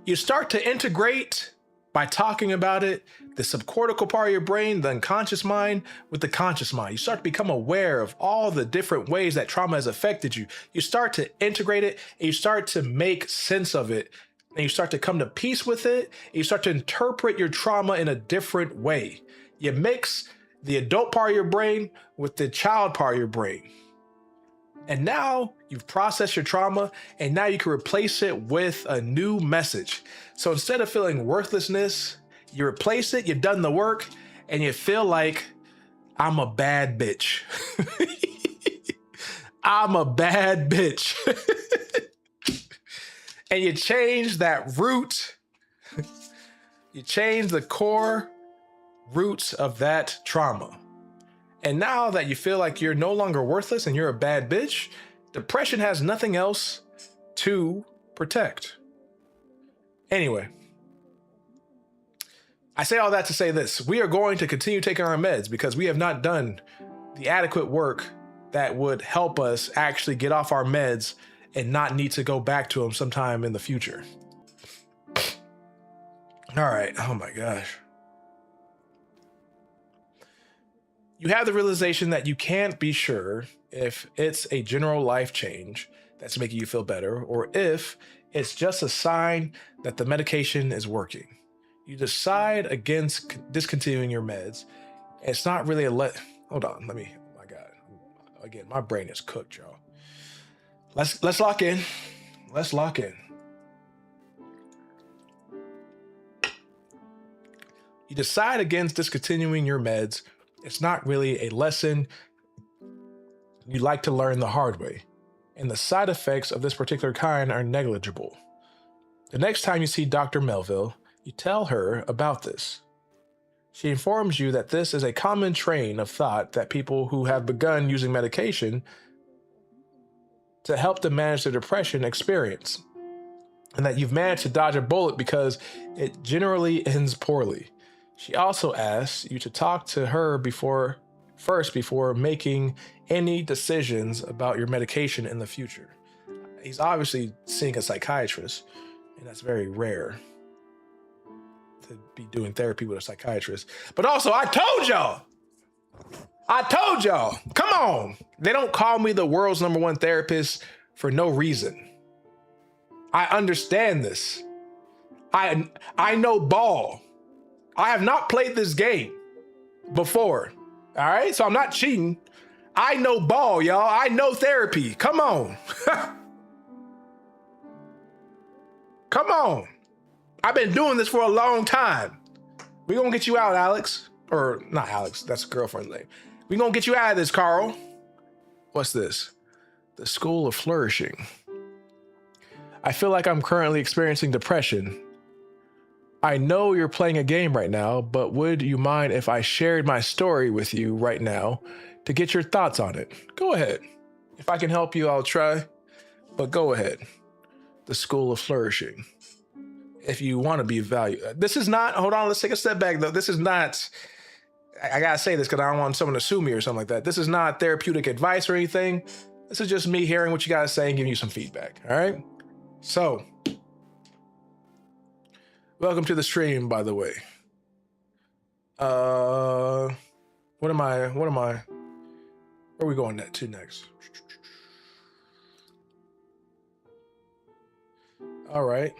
You start to integrate by talking about it, the subcortical part of your brain, the unconscious mind with the conscious mind. You start to become aware of all the different ways that trauma has affected you. You start to integrate it and you start to make sense of it. And you start to come to peace with it. And you start to interpret your trauma in a different way. You mix the adult part of your brain with the child part of your brain. And now you've processed your trauma and now you can replace it with a new message. So instead of feeling worthlessness, you replace it, you've done the work, and you feel like, I'm a bad bitch. I'm a bad bitch. And you change that root. You change the core roots of that trauma. And now that you feel like you're no longer worthless and you're a bad bitch, depression has nothing else to protect. Anyway, I say all that to say this. We are going to continue taking our meds because we have not done the adequate work that would help us actually get off our meds and not need to go back to them sometime in the future. All right. Oh my gosh. You have the realization that you can't be sure if it's a general life change that's making you feel better or if it's just a sign that the medication is working. You decide against discontinuing your meds. It's not really hold on, oh my God. Again, my brain is cooked, y'all. Let's lock in. Let's lock in. You decide against discontinuing your meds. It's not really a lesson you like to learn the hard way, and the side effects of this particular kind are negligible. The next time you see Dr. Melville, you tell her about this. She informs you that this is a common train of thought that people who have begun using medication to help them manage their depression experience, and that you've managed to dodge a bullet because it generally ends poorly. She also asks you to talk to her before making any decisions about your medication in the future. He's obviously seeing a psychiatrist, and that's very rare to be doing therapy with a psychiatrist. But also, I told y'all, come on. They don't call me the world's #1 therapist for no reason. I understand this. I know ball. I have not played this game before. All right. So I'm not cheating. I know ball, y'all. I know therapy. Come on. Come on. I've been doing this for a long time. We're going to get you out, Alex. Or not Alex. That's a girlfriend's name. We're going to get you out of this, Carl. What's this? The School of Flourishing. I feel like I'm currently experiencing depression. I know you're playing a game right now, but would you mind if I shared my story with you right now to get your thoughts on it? Go ahead. If I can help you, I'll try, but go ahead. The School of Flourishing. if you want to be valued. This is not, hold on, let's take a step back though. This is not, I gotta say this because I don't want someone to sue me or something like that. This is not therapeutic advice or anything. This is just me hearing what you gotta say and giving you some feedback. All right. So, welcome to the stream, by the way. What am I? Where are we going to next? All right.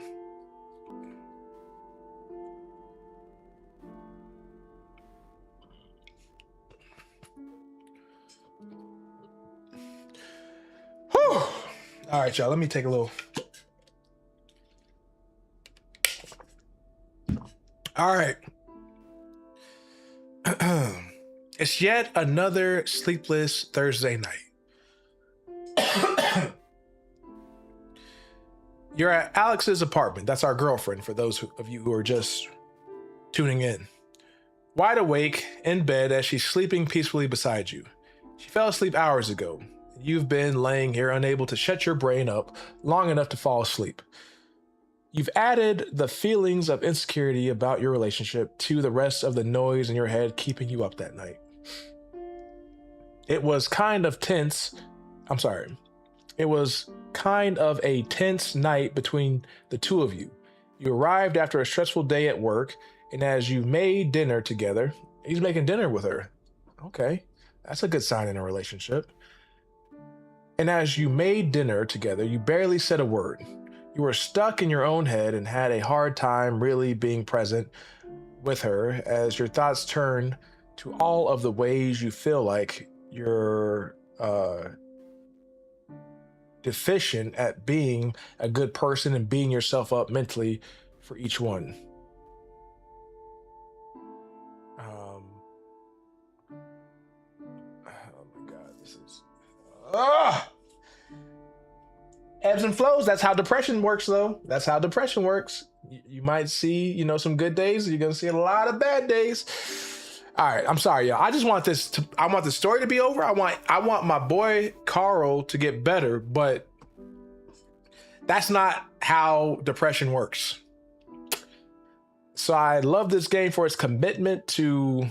Whew. All right, y'all. Let me take a little. All right. It's yet another sleepless Thursday night. You're at Alex's apartment. That's our girlfriend, for those of you who are just tuning in. Wide awake, in bed as she's sleeping peacefully beside you. She fell asleep hours ago. You've been laying here unable to shut your brain up long enough to fall asleep. You've added the feelings of insecurity about your relationship to the rest of the noise in your head keeping you up that night. It was kind of a tense night between the two of you. You arrived after a stressful day at work, and as you made dinner together, he's making dinner with her. Okay, that's a good sign in a relationship. And as you made dinner together, you barely said a word. You were stuck in your own head and had a hard time really being present with her as your thoughts turned to all of the ways you feel like you're deficient at being a good person and beating yourself up mentally for each one. Oh my God, this is ebbs and flows. That's how depression works, though. That's how depression works. You might see, some good days. You're gonna see a lot of bad days. All right, I'm sorry, y'all. I just want I want the story to be over. I want my boy Carl to get better, but that's not how depression works. So I love this game for its commitment to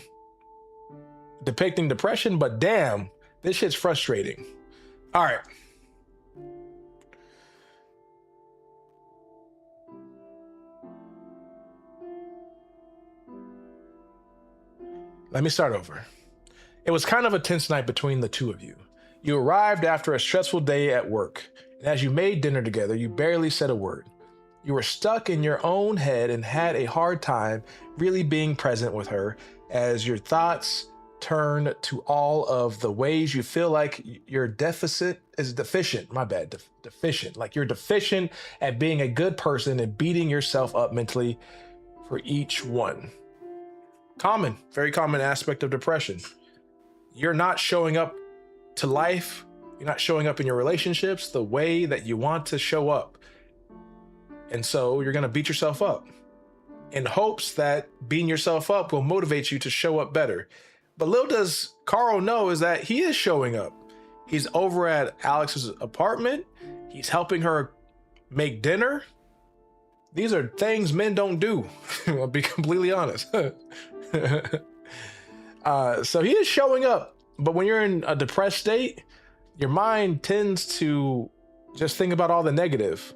depicting depression, but damn, this shit's frustrating. All right. Let me start over. It was kind of a tense night between the two of you. You arrived after a stressful day at work, and as you made dinner together, you barely said a word. You were stuck in your own head and had a hard time really being present with her as your thoughts turned to all of the ways you feel like your deficient, like you're deficient at being a good person and beating yourself up mentally for each one. Very common aspect of depression. You're not showing up to life. You're not showing up in your relationships the way that you want to show up. And so you're going to beat yourself up in hopes that beating yourself up will motivate you to show up better. But little does Carl know is that he is showing up. He's over at Alex's apartment. He's helping her make dinner. These are things men don't do. I'll be completely honest. So he is showing up, but when you're in a depressed state, your mind tends to just think about all the negative.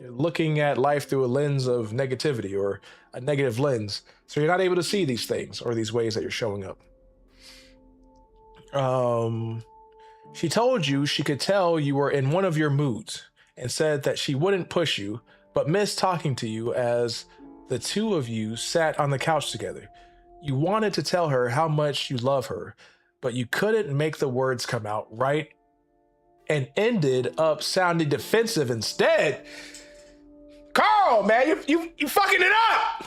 You're looking at life through a lens of negativity or a negative lens. So you're not able to see these things or these ways that you're showing up. She told you she could tell you were in one of your moods and said that she wouldn't push you, but missed talking to you as the two of you sat on the couch together. You wanted to tell her how much you love her, but you couldn't make the words come out right and ended up sounding defensive instead. Carl, man, you fucking it up.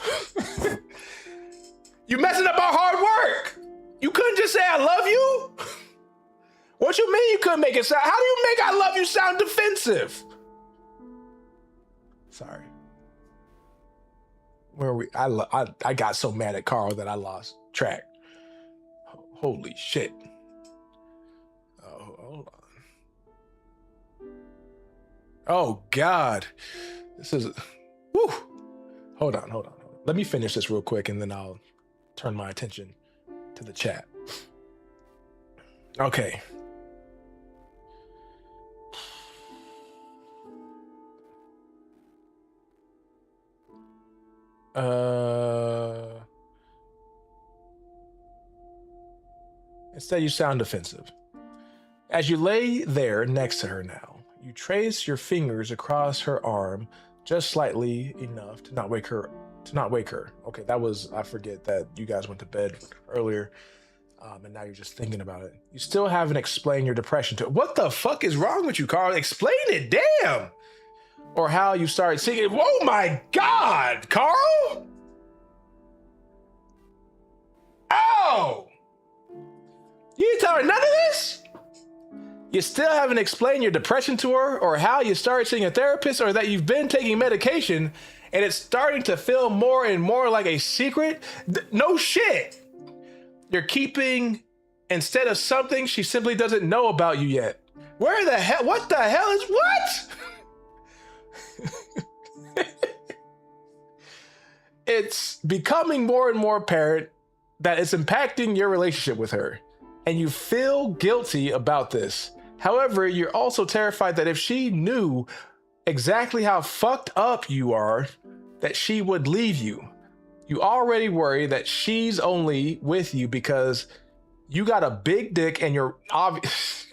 You messing up our hard work. You couldn't just say I love you? What you mean you couldn't make it sound? How do you make I love you sound defensive? Sorry. Where are we? I got so mad at Carl that I lost track. Holy shit. Oh, hold on. Oh God. This is, whew. Hold on, hold on. Let me finish this real quick and then I'll turn my attention to the chat. Okay. Instead, you sound defensive. As you lay there next to her now, you trace your fingers across her arm just slightly enough to not wake her. Okay, that was, I forget that you guys went to bed earlier, and now you're just thinking about it. You still haven't explained your depression to her. What the fuck is wrong with you, Carl? Explain it, damn! Or how you started singing. Oh my God, Carl! Oh! You didn't tell her none of this? You still haven't explained your depression to her, or how you started seeing a therapist, or that you've been taking medication and it's starting to feel more and more like a secret? No shit. You're keeping instead of something she simply doesn't know about you yet. Where the hell? What the hell is what? It's becoming more and more apparent that it's impacting your relationship with her, and you feel guilty about this. However, you're also terrified that if she knew exactly how fucked up you are, that she would leave you. You already worry that she's only with you because you got a big dick and you're obvious.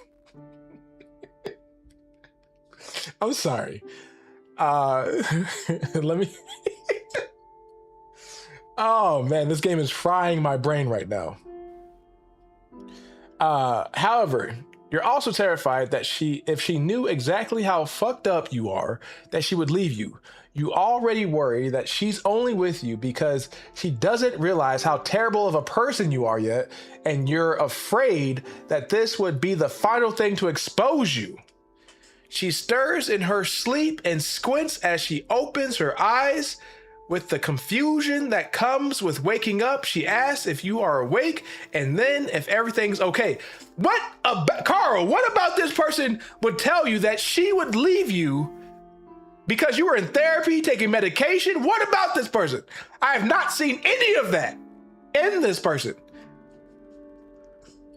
I'm sorry. Let me. Oh man, this game is frying my brain right now. However, you're also terrified that if she knew exactly how fucked up you are, that she would leave you. You already worry that she's only with you because she doesn't realize how terrible of a person you are yet, and you're afraid that this would be the final thing to expose you. She stirs in her sleep and squints as she opens her eyes. With the confusion that comes with waking up, she asks if you are awake and then if everything's okay. What about Carl? What about this person would tell you that she would leave you because you were in therapy taking medication? What about this person? I have not seen any of that in this person.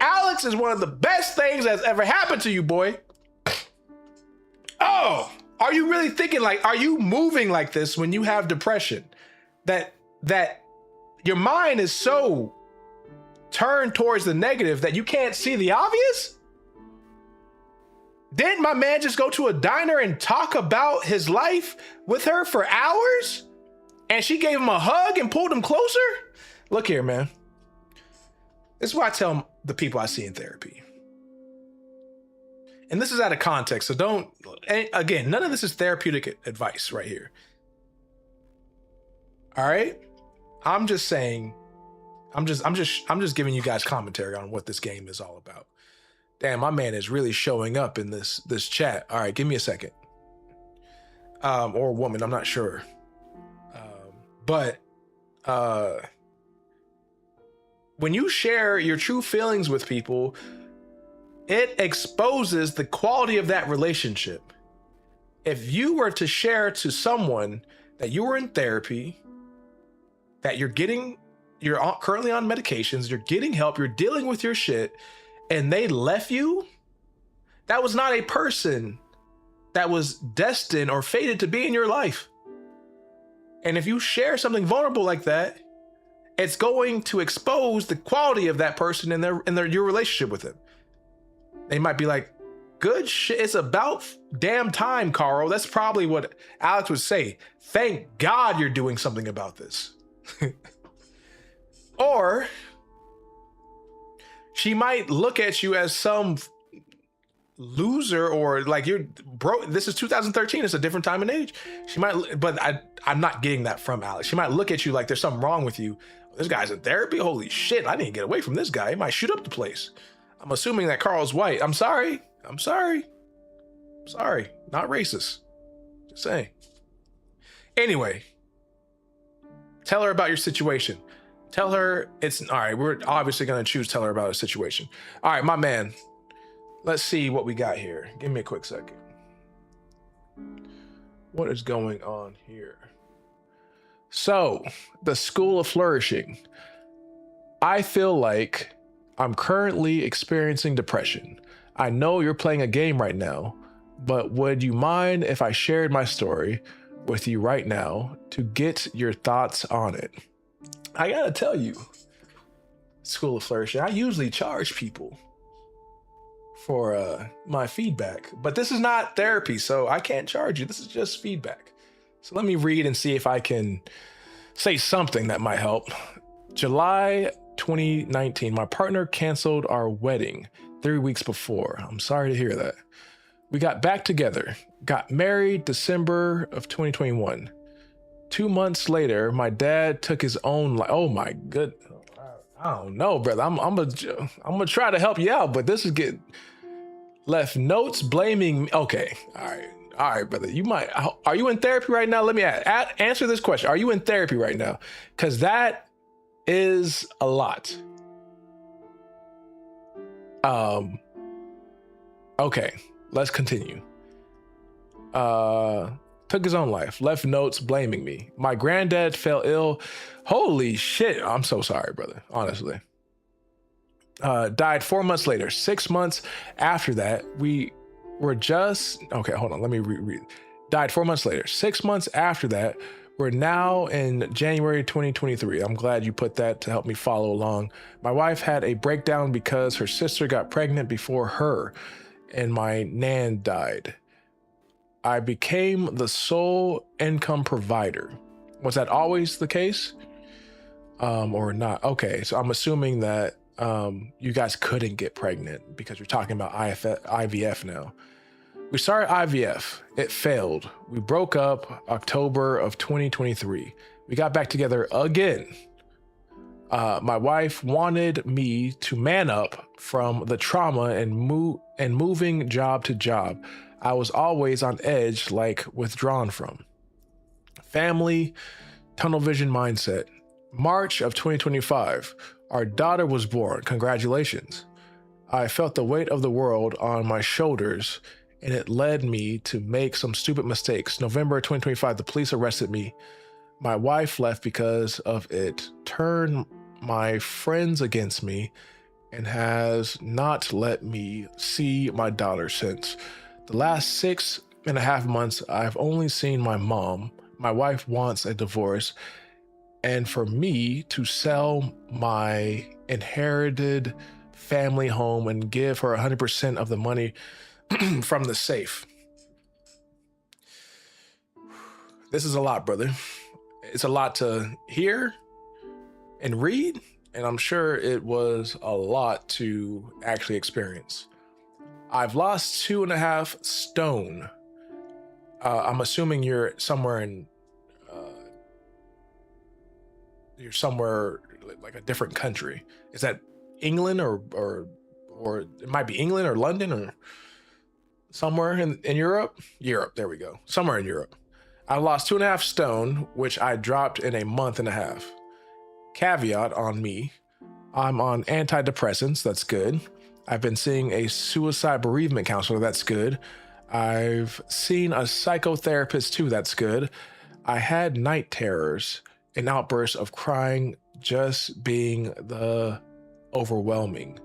Alex is one of the best things that's ever happened to you, boy. Oh, are you really thinking are you moving like this when you have depression? That your mind is so turned towards the negative that you can't see the obvious? Didn't my man just go to a diner and talk about his life with her for hours? And she gave him a hug and pulled him closer? Look here, man. This is what I tell the people I see in therapy. And this is out of context, so don't, again, none of this is therapeutic advice right here. All right? I'm just saying, I'm just giving you guys commentary on what this game is all about. Damn, my man is really showing up in this chat. All right, give me a second. Or woman, I'm not sure. But when you share your true feelings with people, it exposes the quality of that relationship. If you were to share to someone that you were in therapy, that you're currently on medications, you're getting help, you're dealing with your shit, and they left you, that was not a person that was destined or fated to be in your life. And if you share something vulnerable like that, it's going to expose the quality of that person and your relationship with them. They might be like, good shit, it's about damn time, Carl. That's probably what Alex would say. Thank God you're doing something about this. Or she might look at you as some loser, or like you're broke. This is 2013. It's a different time and age. She might, but I'm not getting that from Alex. She might look at you like there's something wrong with you. This guy's in therapy. Holy shit. I need to get away from this guy. He might shoot up the place. I'm assuming that Carl's white. I'm sorry. Not racist. Just saying. Anyway, tell her about your situation. Tell her it's all right. We're obviously going to choose tell her about her situation. All right, my man. Let's see what we got here. Give me a quick second. What is going on here? So, the School of Flourishing. I feel like I'm currently experiencing depression. I know you're playing a game right now, but would you mind if I shared my story with you right now to get your thoughts on it? I gotta tell you, School of Flourishing, I usually charge people for my feedback, but this is not therapy, so I can't charge you. This is just feedback. So let me read and see if I can say something that might help. July 2019, my partner canceled our wedding 3 weeks before. I'm sorry to hear that. We got back together, got married December of 2021. 2 months later, my dad took his own life. Oh my good. I don't know, brother. I'm gonna try to help you out, but this is getting left notes blaming me. Okay, all right, brother. Are you in therapy right now? Let me answer this question. Are you in therapy right now? Because that is a lot. Okay, let's continue. Took his own life, left notes blaming me. My granddad fell ill. Holy shit. I'm so sorry, brother. Honestly. Died 4 months later. 6 months after that, we were just, okay, hold on. Let me read. Died 4 months later. 6 months after that, we're now in January 2023. I'm glad you put that to help me follow along. My wife had a breakdown because her sister got pregnant before her, and my nan died. I became the sole income provider. Was that always the case? Or not? Okay, so I'm assuming that you guys couldn't get pregnant because you're talking about IVF now. We started IVF. It failed. We broke up October of 2023. We got back together again. My wife wanted me to man up from the trauma and moving job to job. I was always on edge, like withdrawn from. Family, tunnel vision mindset. March of 2025, our daughter was born. Congratulations. I felt the weight of the world on my shoulders, and it led me to make some stupid mistakes. November 2025, the police arrested me. My wife left because of it, turned my friends against me, and has not let me see my daughter since. The last 6.5 months, I've only seen my mom. My wife wants a divorce, and for me to sell my inherited family home and give her 100% of the money from the safe. This is a lot, brother. It's a lot to hear and read, and I'm sure it was a lot to actually experience. I've lost 2.5 stone. I'm assuming you're somewhere like a different country. Is that England or it might be England or London or somewhere in Europe? Europe, there we go. Somewhere in Europe. I lost 2.5 stone, which I dropped in a month and a half. Caveat on me, I'm on antidepressants, that's good. I've been seeing a suicide bereavement counselor, that's good. I've seen a psychotherapist too, that's good. I had night terrors and outbursts of crying, just being the overwhelming.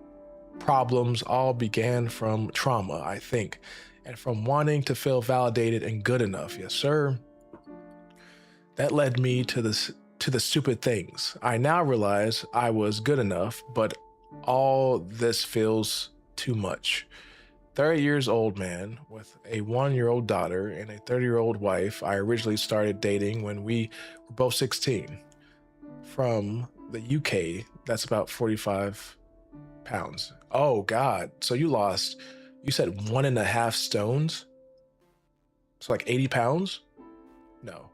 Problems all began from trauma, I think, and from wanting to feel validated and good enough. Yes, sir. That led me to the stupid things. I now realize I was good enough, but all this feels too much. 30 years old man with a 1-year-old daughter and a 30-year-old wife. I originally started dating when we were both 16. From the UK, that's about 45 pounds. Oh God. So you said 1.5 stones? So like 80 pounds? No.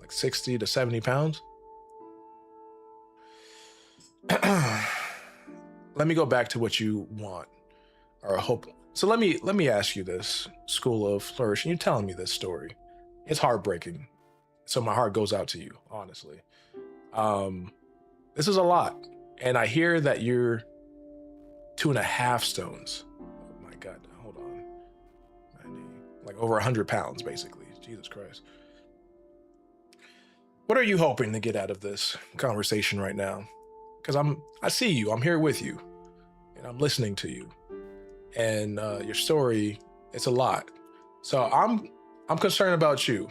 Like 60 to 70 pounds? Let me go back to what you want or hope. So let me ask you this, School of Flourishing. You're telling me this story. It's heartbreaking. So my heart goes out to you, honestly. This is a lot. And I hear that you're 2.5 stones. Oh my God, hold on. 90, like over 100 pounds, basically. Jesus Christ. What are you hoping to get out of this conversation right now? Because I see you. I'm here with you, and I'm listening to you. And your story, it's a lot. So I'm concerned about you.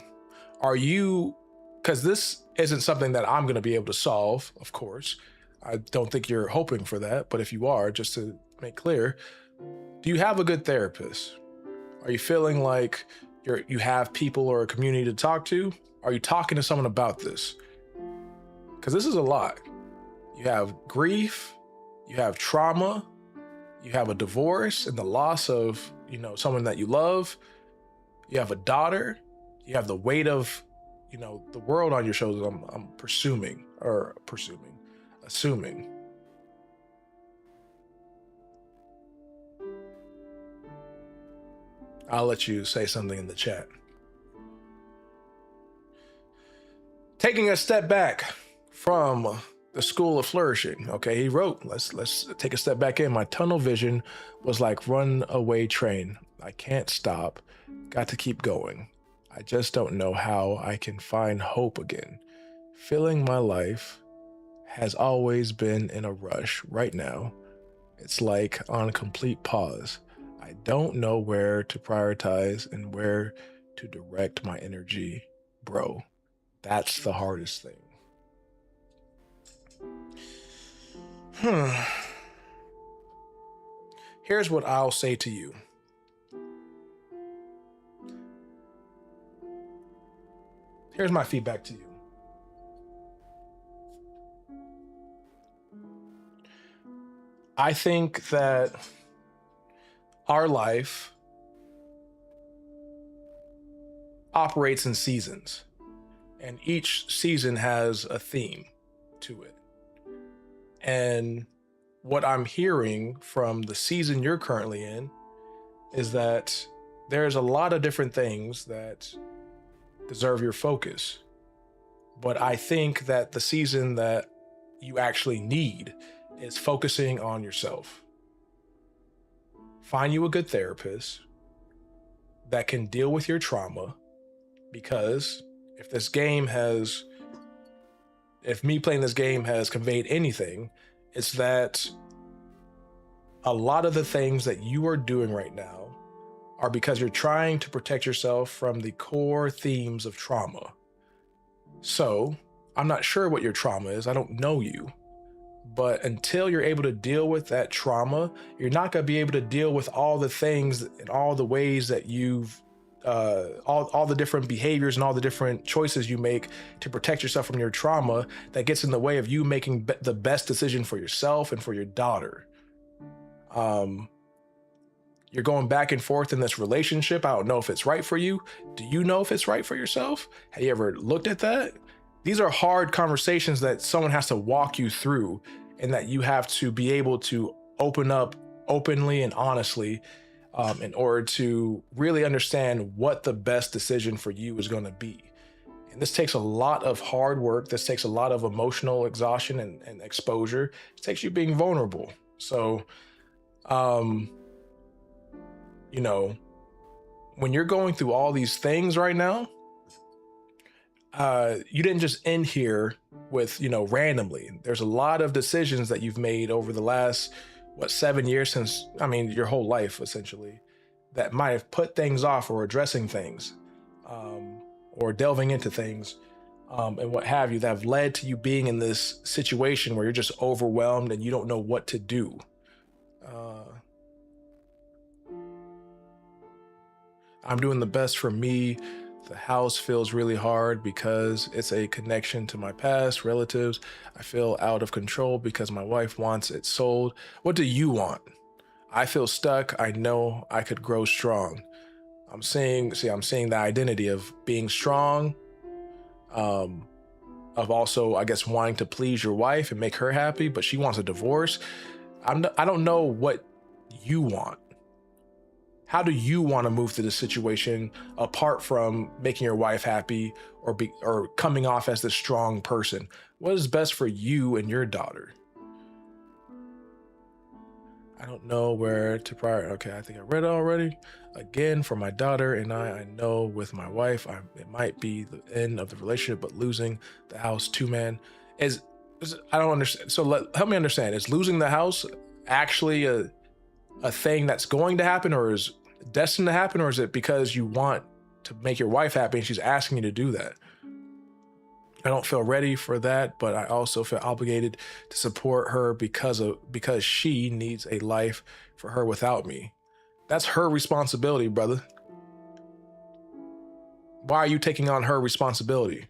Are you? Because this isn't something that I'm going to be able to solve. Of course, I don't think you're hoping for that. But if you are, just to make clear, do you have a good therapist? Are you feeling like you have people or a community to talk to? Are you talking to someone about this? Because this is a lot. You have grief, you have trauma, you have a divorce and the loss of, someone that you love. You have a daughter. You have the weight of, the world on your shoulders. I'm assuming. I'll let you say something in the chat. Taking a step back from the school of flourishing. Okay, he wrote, let's take a step back in. My tunnel vision was like runaway train. I can't stop. Got to keep going. I just don't know how I can find hope again. Feeling my life has always been in a rush. Right now, it's like on complete pause. I don't know where to prioritize and where to direct my energy, bro. That's the hardest thing. Here's what I'll say to you. Here's my feedback to you. I think that our life operates in seasons, and each season has a theme to it. And what I'm hearing from the season you're currently in is that there's a lot of different things that deserve your focus. But I think that the season that you actually need is focusing on yourself. Find you a good therapist that can deal with your trauma, because if me playing this game has conveyed anything, it's that a lot of the things that you are doing right now are because you're trying to protect yourself from the core themes of trauma. So I'm not sure what your trauma is. I don't know you. But until you're able to deal with that trauma, you're not going to be able to deal with all the things and all the ways that you've all the different behaviors and all the different choices you make to protect yourself from your trauma that gets in the way of you making the best decision for yourself and for your daughter. You're going back and forth in this relationship. I don't know if it's right for you. Do you know if it's right for yourself? Have you ever looked at that? These are hard conversations that someone has to walk you through, and that you have to be able to open up openly and honestly in order to really understand what the best decision for you is going to be. And this takes a lot of hard work. This takes a lot of emotional exhaustion and exposure. It takes you being vulnerable. So, when you're going through all these things right now, you didn't just end here with, randomly. There's a lot of decisions that you've made over the last, 7 years your whole life, essentially, that might have put things off or addressing things, or delving into things, and what have you, that have led to you being in this situation where you're just overwhelmed and you don't know what to do. I'm doing the best for me. The house feels really hard because it's a connection to my past relatives. I feel out of control because my wife wants it sold. What do you want? I feel stuck. I know I could grow strong. I'm seeing the identity of being strong, of also, I guess, wanting to please your wife and make her happy, but she wants a divorce. I don't know what you want. How do you want to move through this situation apart from making your wife happy or coming off as the strong person? What is best for you and your daughter? I don't know where to prior. Okay, I think I read it already. Again, for my daughter and I know with my wife, it might be the end of the relationship, but losing the house too, man, is I don't understand. So help me understand. Is losing the house actually a thing that's going to happen, or is destined to happen, or is it because you want to make your wife happy and she's asking you to do that? I don't feel ready for that, but I also feel obligated to support her because she needs a life for her without me. That's her responsibility, brother. Why are you taking on her responsibility?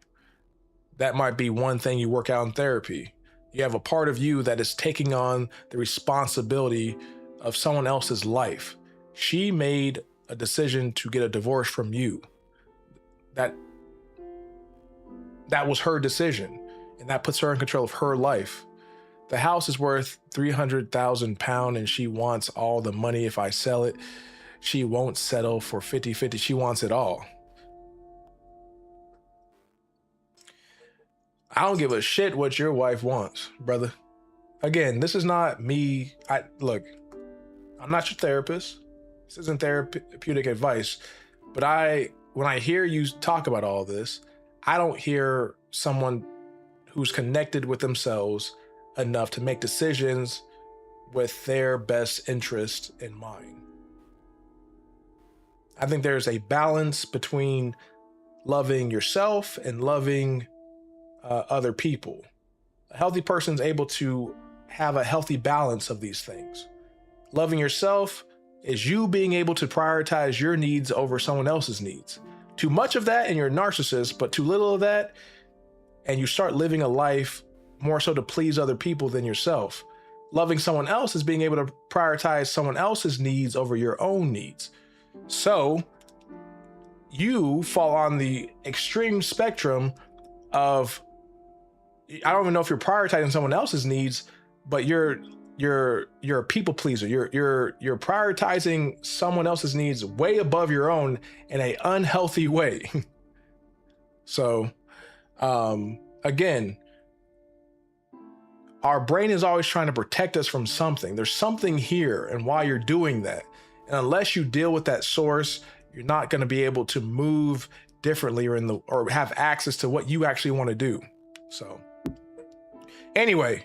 That might be one thing you work out in therapy. You have a part of you that is taking on the responsibility of someone else's life. She made a decision to get a divorce from you. That was her decision, and that puts her in control of her life. The house is worth £300,000 and she wants all the money. If I sell it, she won't settle for 50-50. She wants it all. I don't give a shit what your wife wants, brother. Again, this is not me. Look, I'm not your therapist. This isn't therapeutic advice, but when I hear you talk about all this, I don't hear someone who's connected with themselves enough to make decisions with their best interest in mind. I think there's a balance between loving yourself and loving other people. A healthy person's able to have a healthy balance of these things. Loving yourself is you being able to prioritize your needs over someone else's needs. Too much of that and you're a narcissist, but too little of that and you start living a life more so to please other people than yourself. Loving someone else is being able to prioritize someone else's needs over your own needs. So you fall on the extreme spectrum of, I don't even know if you're prioritizing someone else's needs, but you're a people pleaser. You're prioritizing someone else's needs way above your own in an unhealthy way. So, again, our brain is always trying to protect us from something. There's something here, and why you're doing that. And unless you deal with that source, you're not going to be able to move differently or have access to what you actually want to do. So, anyway,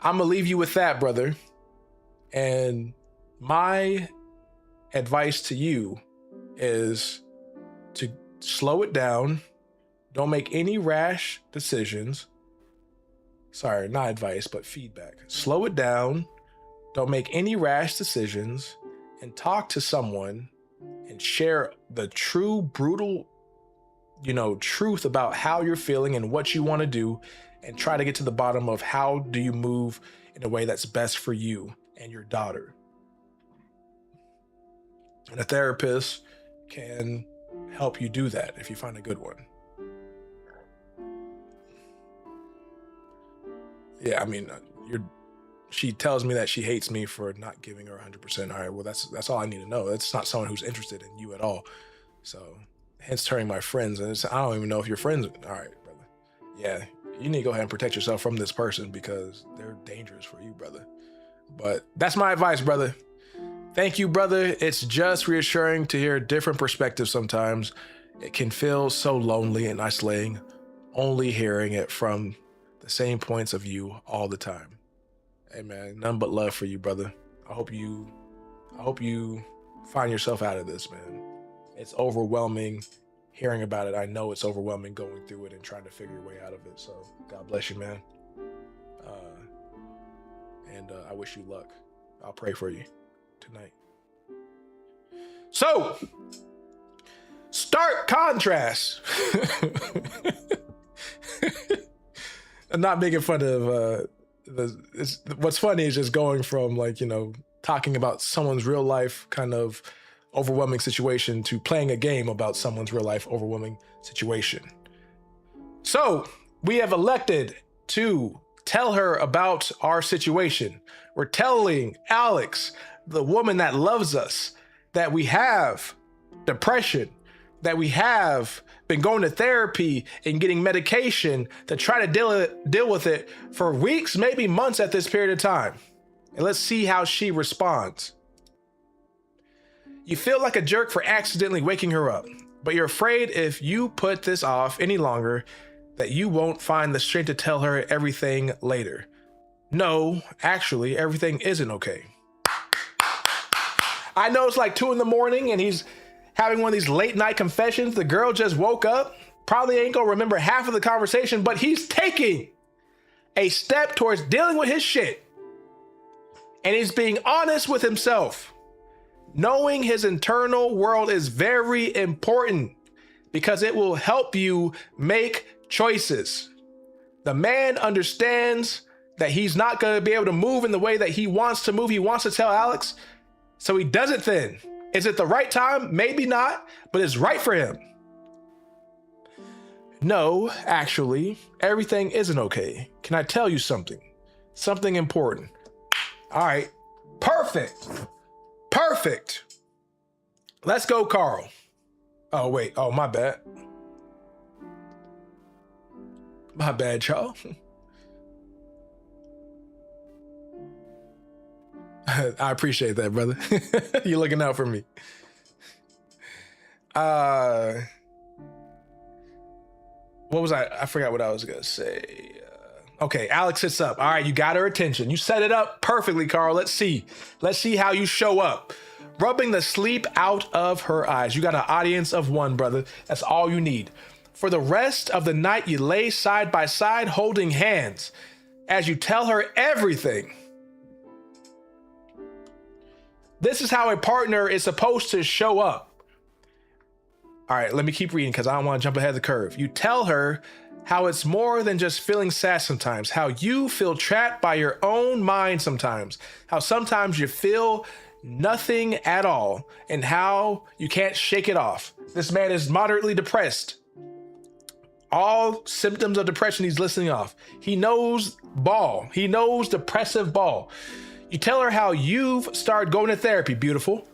I'm gonna leave you with that, brother. And my advice to you is to slow it down. Don't make any rash decisions. Sorry, not advice, but feedback. Slow it down. Don't make any rash decisions, and talk to someone and share the true, brutal, truth about how you're feeling and what you want to do, and try to get to the bottom of how do you move in a way that's best for you and your daughter. And a therapist can help you do that if you find a good one. Yeah, I mean, she tells me that she hates me for not giving her 100%. All right, well, that's all I need to know. It's not someone who's interested in you at all. So, hence turning my friends. And I don't even know if you're friends. All right, brother. Yeah, you need to go ahead and protect yourself from this person because they're dangerous for you, brother. But that's my advice, brother. Thank you, brother. It's just reassuring to hear different perspectives sometimes. It can feel so lonely and isolating, only hearing it from the same points of view all the time. Hey, man, nothing but love for you, brother. I hope you find yourself out of this, man. It's overwhelming hearing about it. I know it's overwhelming going through it and trying to figure your way out of it. So God bless you, man. And I wish you luck. I'll pray for you tonight. So, stark contrast. I'm not making fun of what's funny is just going from talking about someone's real life kind of overwhelming situation to playing a game about someone's real life overwhelming situation. So we have elected to tell her about our situation. We're telling Alex, the woman that loves us, that we have depression, that we have been going to therapy and getting medication to try to deal with it for weeks, maybe months at this period of time. And let's see how she responds. You feel like a jerk for accidentally waking her up, but you're afraid if you put this off any longer that you won't find the strength to tell her everything later. No, actually, everything isn't okay. I know it's like 2 a.m. and he's having one of these late night confessions. The girl just woke up, probably ain't gonna remember half of the conversation, but he's taking a step towards dealing with his shit. And he's being honest with himself. Knowing his internal world is very important because it will help you make choices. The man understands that he's not going to be able to move in the way that he wants to move. He wants to tell Alex, so he does it then. Is it the right time? Maybe not, but it's right for him. No, actually, everything isn't okay. Can I tell you something? Something important. All right, perfect. Perfect. Let's go, Carl. Oh, wait. Oh, my bad. My bad, y'all. I appreciate that, brother. You're looking out for me. What was I forgot what I was going to say. Okay, Alex sits up. All right, you got her attention. You set it up perfectly, Carl. Let's see. Let's see how you show up. Rubbing the sleep out of her eyes. You got an audience of 1, brother. That's all you need. For the rest of the night, you lay side by side holding hands as you tell her everything. This is how a partner is supposed to show up. All right, let me keep reading because I don't want to jump ahead of the curve. You tell her how it's more than just feeling sad sometimes, how you feel trapped by your own mind sometimes, how sometimes you feel nothing at all, and how you can't shake it off. This man is moderately depressed. All symptoms of depression he's listing off. He knows ball. He knows depressive ball. You tell her how you've started going to therapy. Beautiful.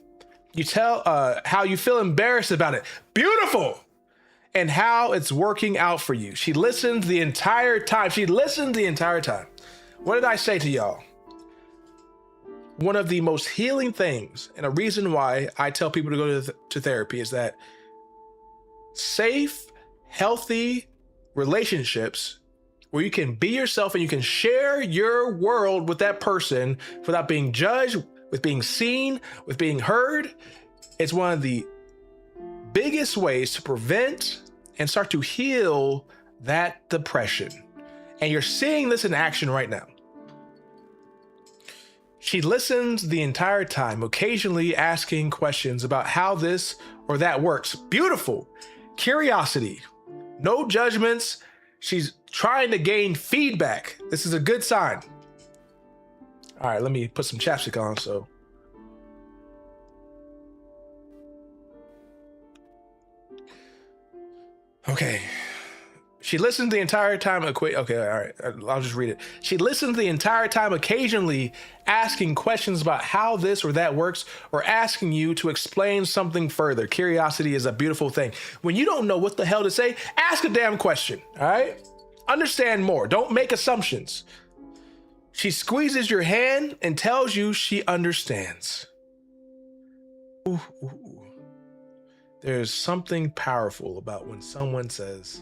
You tell how you feel embarrassed about it. Beautiful. And how it's working out for you. She listened the entire time. What did I say to y'all? One of the most healing things, and a reason why I tell people to go to therapy, is that safe, healthy relationships where you can be yourself and you can share your world with that person without being judged, with being seen, with being heard. It's one of the biggest ways to prevent and start to heal that depression. And you're seeing this in action right now. She listens the entire time, occasionally asking questions about how this or that works. Beautiful. Curiosity. No judgments. She's trying to gain feedback. This is a good sign. All right, let me put some chapstick on, so. Okay. She listened the entire time. Okay, all right. I'll just read it. She listened the entire time, occasionally asking questions about how this or that works, or asking you to explain something further. Curiosity is a beautiful thing. When you don't know what the hell to say, ask a damn question, all right? Understand more. Don't make assumptions. She squeezes your hand and tells you she understands. Ooh, ooh, ooh. There's something powerful about when someone says,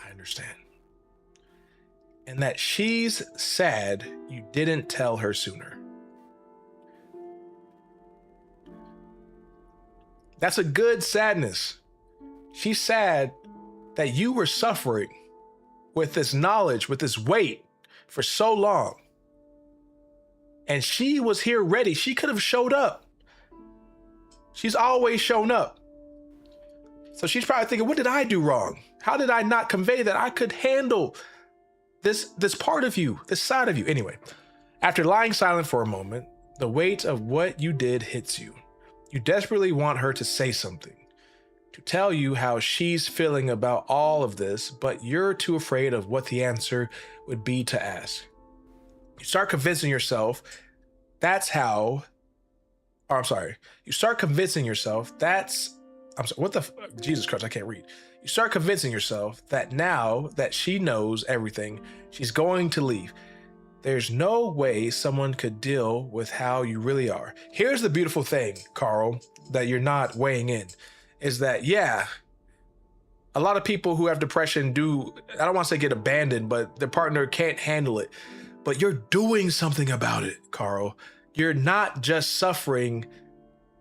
I understand. And that she's sad you didn't tell her sooner. That's a good sadness. She's sad that you were suffering with this knowledge, with this weight for so long. And she was here ready. She could have showed up. She's always shown up. So she's probably thinking, what did I do wrong? How did I not convey that I could handle this part of you, this side of you? Anyway, after lying silent for a moment, the weight of what you did hits you. You desperately want her to say something, to tell you how she's feeling about all of this, but you're too afraid of what the answer would be to ask. You start convincing yourself you start convincing yourself Jesus Christ, I can't read. You start convincing yourself that now that she knows everything, she's going to leave. There's no way someone could deal with how you really are. Here's the beautiful thing, Carl, that you're not weighing in, is that, yeah, a lot of people who have depression do, I don't want to say get abandoned, but their partner can't handle it. But you're doing something about it, Carl. You're not just suffering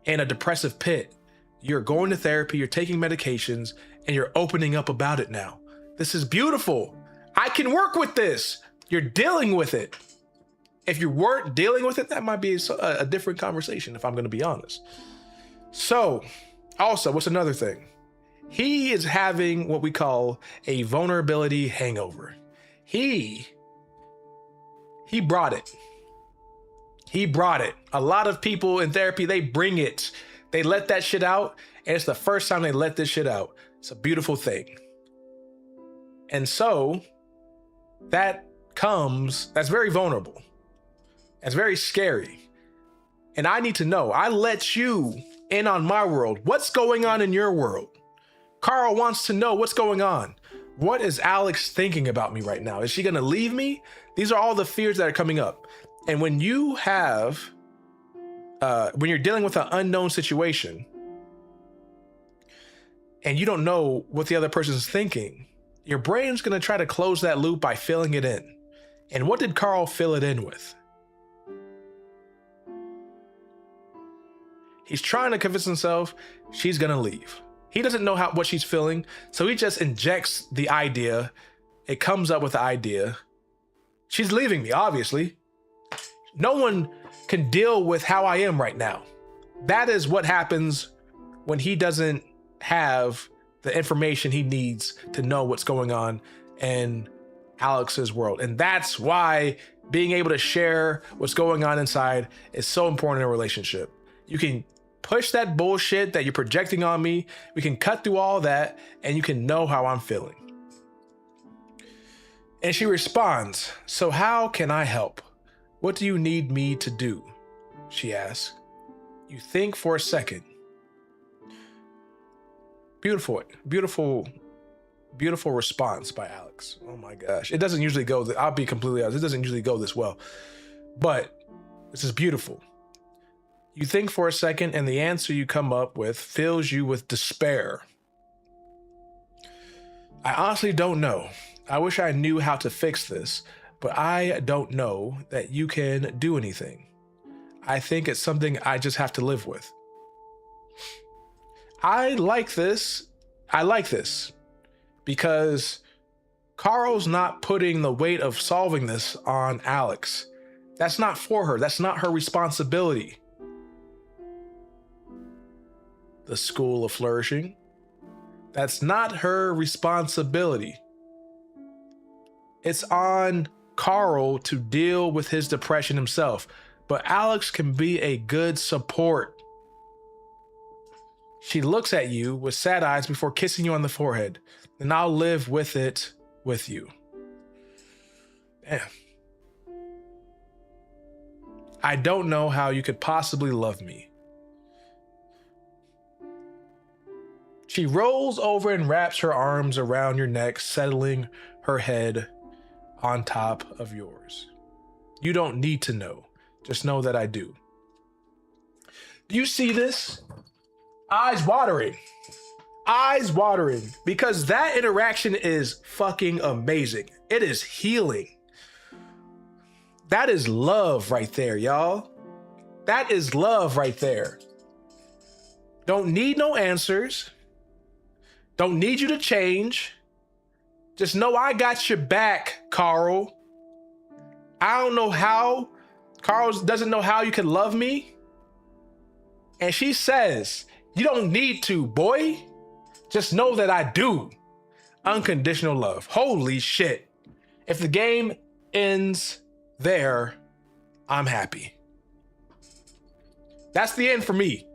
in a depressive pit. You're going to therapy, you're taking medications, and you're opening up about it now. This is beautiful. I can work with this. You're dealing with it. If you weren't dealing with it, that might be a different conversation, if I'm going to be honest. So, also, what's another thing? He is having what we call a vulnerability hangover. He brought it. He brought it. A lot of people in therapy, they bring it. They let that shit out, and it's the first time they let this shit out. It's a beautiful thing. And so, that's very vulnerable. That's very scary. And I need to know. I let you in on my world. What's going on in your world? Carl wants to know what's going on. What is Alex thinking about me right now? Is she going to leave me? These are all the fears that are coming up. And when you have, when you're dealing with an unknown situation and you don't know what the other person's thinking, your brain's going to try to close that loop by filling it in. And what did Carl fill it in with? He's trying to convince himself she's going to leave. He doesn't know what she's feeling, so he just injects the idea. It comes up with the idea. She's leaving me, obviously. No one can deal with how I am right now. That is what happens when he doesn't have the information he needs to know what's going on in Alex's world. And that's why being able to share what's going on inside is so important in a relationship. You can push that bullshit that you're projecting on me. We can cut through all that and you can know how I'm feeling. And she responds, "So how can I help? What do you need me to do?" She asks. You think for a second. Beautiful, beautiful, beautiful response by Alex. Oh my gosh. It doesn't usually go, I'll be completely honest, it doesn't usually go this well. But this is beautiful. You think for a second, and the answer you come up with fills you with despair. I honestly don't know. I wish I knew how to fix this, but I don't know that you can do anything. I think it's something I just have to live with. I like this because Carl's not putting the weight of solving this on Alex. That's not for her. That's not her responsibility. The School of Flourishing. That's not her responsibility. It's on Carl to deal with his depression himself, but Alex can be a good support. She looks at you with sad eyes before kissing you on the forehead, and I'll live with it with you. Damn. I don't know how you could possibly love me. She rolls over and wraps her arms around your neck, settling her head on top of yours. You don't need to know. Just know that I do. Do you see this? Eyes watering. Eyes watering. Because that interaction is fucking amazing. It is healing. That is love right there, y'all. That is love right there. Don't need no answers. Don't need you to change. Just know I got your back, Carl. I don't know how. Carl doesn't know how you can love me. And she says, you don't need to, boy. Just know that I do. Unconditional love. Holy shit. If the game ends there, I'm happy. That's the end for me.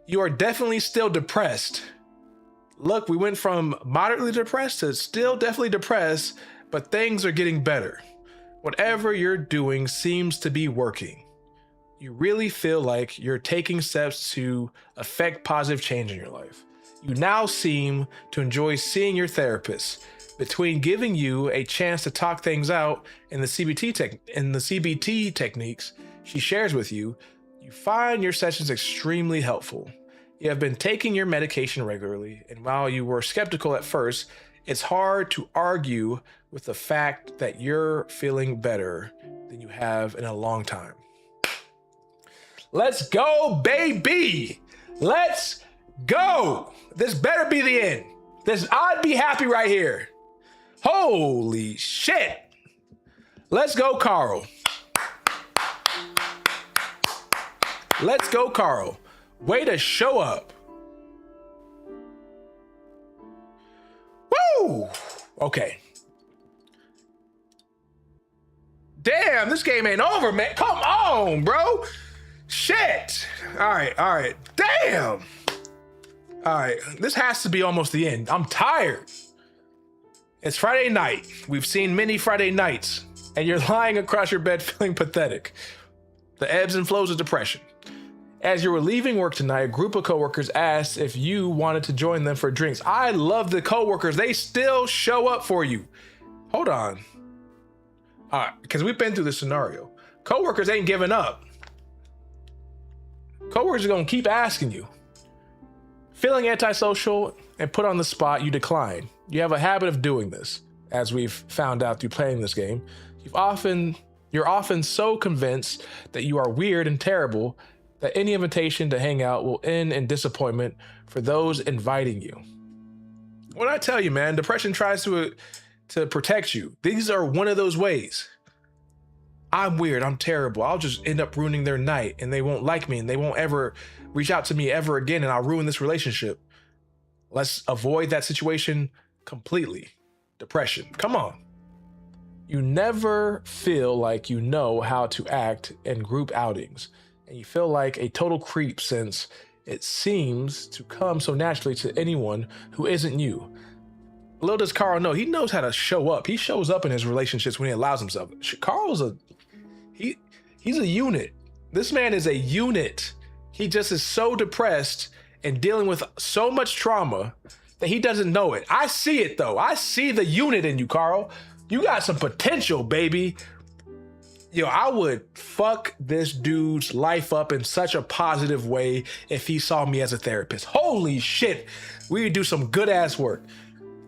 You are definitely still depressed. Look, we went from moderately depressed to still definitely depressed, but things are getting better. Whatever you're doing seems to be working. You really feel like you're taking steps to affect positive change in your life. You now seem to enjoy seeing your therapist Between giving you a chance to talk things out in the CBT techniques she shares with you, you find your sessions extremely helpful. You have been taking your medication regularly, and while you were skeptical at first, it's hard to argue with the fact that you're feeling better than you have in a long time. Let's go, baby! Let's go! This better be the end. I'd be happy right here. Holy shit! Let's go, Carl. Let's go, Carl. Way to show up. Woo! Okay. Damn, this game ain't over, man. Come on, bro. Shit. All right. Damn. All right, this has to be almost the end. I'm tired. It's Friday night. We've seen many Friday nights, and you're lying across your bed feeling pathetic. The ebbs and flows of depression. As you were leaving work tonight, a group of coworkers asked if you wanted to join them for drinks. I love the coworkers. They still show up for you. Hold on. All right, because we've been through this scenario. Coworkers ain't giving up. Coworkers are going to keep asking you. Feeling antisocial and put on the spot, you decline. You have a habit of doing this, as we've found out through playing this game. You're often so convinced that you are weird and terrible that any invitation to hang out will end in disappointment for those inviting you. When I tell you, man, depression tries to protect you. These are one of those ways. I'm weird, I'm terrible. I'll just end up ruining their night, and they won't like me, and they won't ever reach out to me ever again, and I'll ruin this relationship. Let's avoid that situation completely. Depression, come on. You never feel like you know how to act in group outings, and you feel like a total creep since it seems to come so naturally to anyone who isn't you. Little does Carl know, he knows how to show up. He shows up in his relationships when he allows himself. Carl's he's a unit. This man is a unit. He just is so depressed and dealing with so much trauma that he doesn't know it. I see it though. I see the unit in you, Carl. You got some potential, baby. Yo, I would fuck this dude's life up in such a positive way if he saw me as a therapist. Holy shit. We would do some good ass work.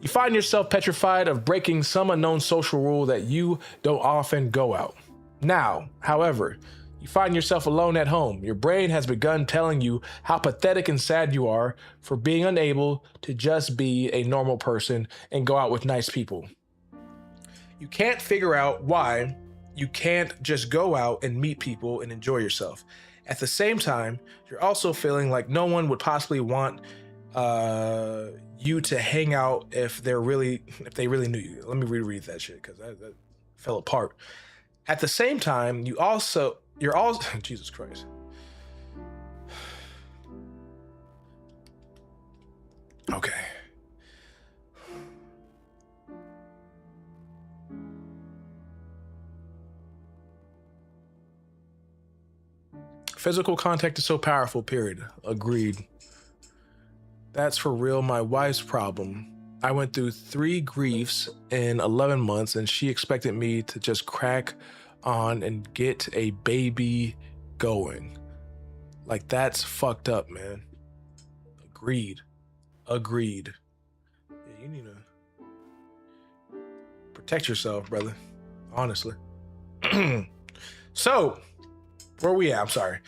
You find yourself petrified of breaking some unknown social rule that you don't often go out. Now, however, you find yourself alone at home. Your brain has begun telling you how pathetic and sad you are for being unable to just be a normal person and go out with nice people. You can't figure out why you can't just go out and meet people and enjoy yourself. At the same time, you're also feeling like no one would possibly want you to hang out if they really knew you. Let me reread that shit because that fell apart. At the same time, you're also Jesus Christ. Okay. Physical contact is so powerful, period. Agreed. That's for real my wife's problem. I went through 3 griefs in 11 months and she expected me to just crack on and get a baby going. Like, that's fucked up, man. Agreed. Yeah, you need to protect yourself, brother. Honestly. So, where we at? I'm sorry.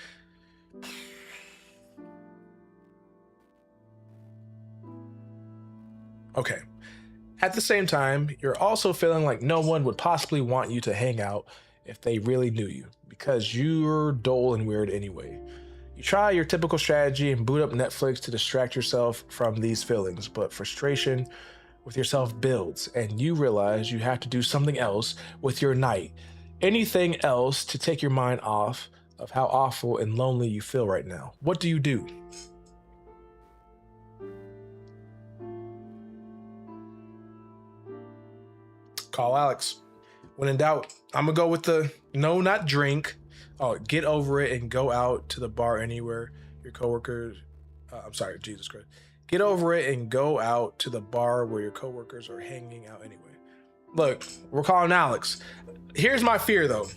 Okay. At the same time, you're also feeling like no one would possibly want you to hang out if they really knew you, because you're dull and weird anyway. You try your typical strategy and boot up Netflix to distract yourself from these feelings, but frustration with yourself builds, and you realize you have to do something else with your night. Anything else to take your mind off of how awful and lonely you feel right now. What do you do? Call Alex. When in doubt, I'm gonna go with the no, not drink. Oh, get over it and go out to the bar anywhere. Your coworkers, Jesus Christ. Get over it and go out to the bar where your coworkers are hanging out anyway. Look, we're calling Alex. Here's my fear though.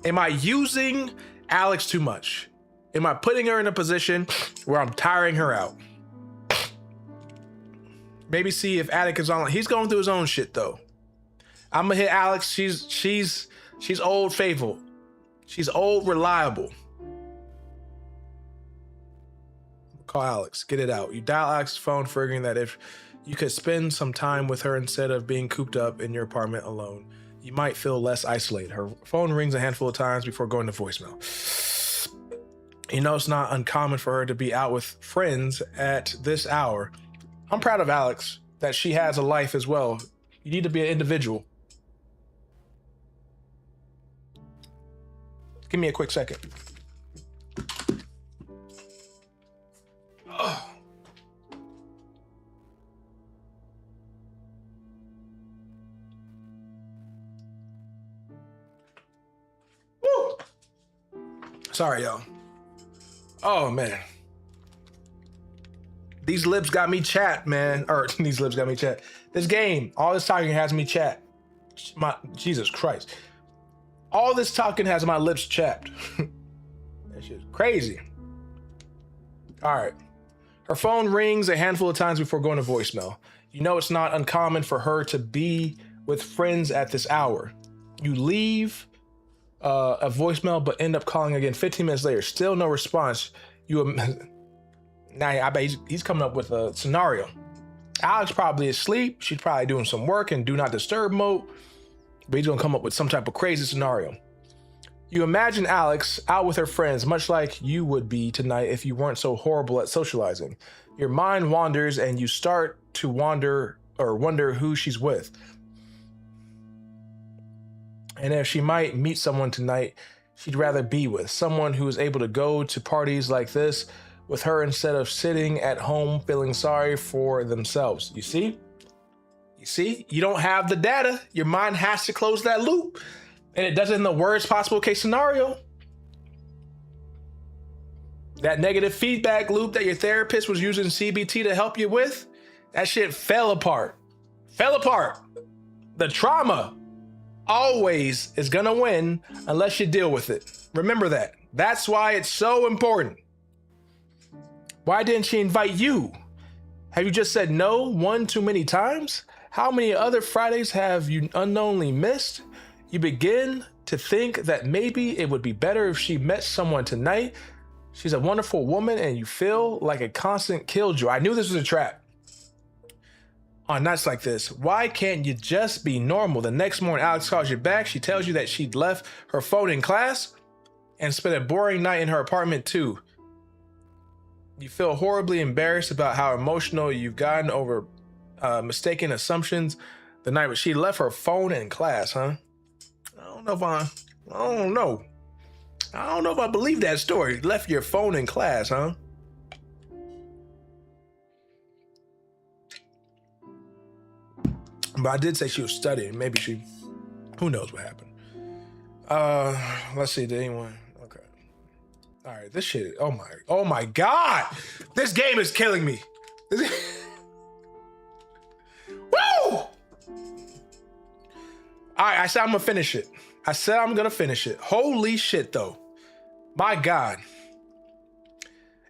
Am I using Alex too much? Am I putting her in a position where I'm tiring her out? Maybe see if Attic is on. He's going through his own shit though. I'm gonna hit Alex. She's old faithful. She's old reliable. Call Alex. Get it out. You dial Alex's phone, figuring that if you could spend some time with her instead of being cooped up in your apartment alone, you might feel less isolated. Her phone rings a handful of times before going to voicemail. You know, it's not uncommon for her to be out with friends at this hour. I'm proud of Alex that she has a life as well. You need to be an individual. Give me a quick second. Oh. Woo. Sorry, y'all. Oh, man. These lips got me chat, man. Or these lips got me chat. This game, all this talking has me chat. Jesus Christ. All this talking has my lips chapped. That shit's crazy. All right. Her phone rings a handful of times before going to voicemail. You know it's not uncommon for her to be with friends at this hour. You leave a voicemail, but end up calling again 15 minutes later. Still no response. Now I bet he's coming up with a scenario. Alex probably asleep. She's probably doing some work in do not disturb mode. But he's gonna come up with some type of crazy scenario. You imagine Alex out with her friends, much like you would be tonight if you weren't so horrible at socializing. Your mind wanders and you start to wonder who she's with. And if she might meet someone tonight she'd rather be with, someone who is able to go to parties like this with her instead of sitting at home feeling sorry for themselves. You see? You don't have the data. Your mind has to close that loop. And it does it in the worst possible case scenario. That negative feedback loop that your therapist was using CBT to help you with, that shit fell apart. The trauma always is gonna win unless you deal with it. Remember that. That's why it's so important. Why didn't she invite you? Have you just said no one too many times? How many other Fridays have you unknowingly missed? You begin to think that maybe it would be better if she met someone tonight. She's a wonderful woman and you feel like a constant killjoy. I knew this was a trap. On nights like this, why can't you just be normal? The next morning, Alex calls you back. She tells you that she'd left her phone in class and spent a boring night in her apartment too. You feel horribly embarrassed about how emotional you've gotten over mistaken assumptions the night, but she left her phone in class, huh? I don't know if I believe that story. Left your phone in class, huh? But I did say she was studying. Maybe who knows what happened. Let's see, did anyone? Okay. All right, this shit, oh my God. This game is killing me. Woo! All right, I said I'm gonna finish it. Holy shit, though. My God.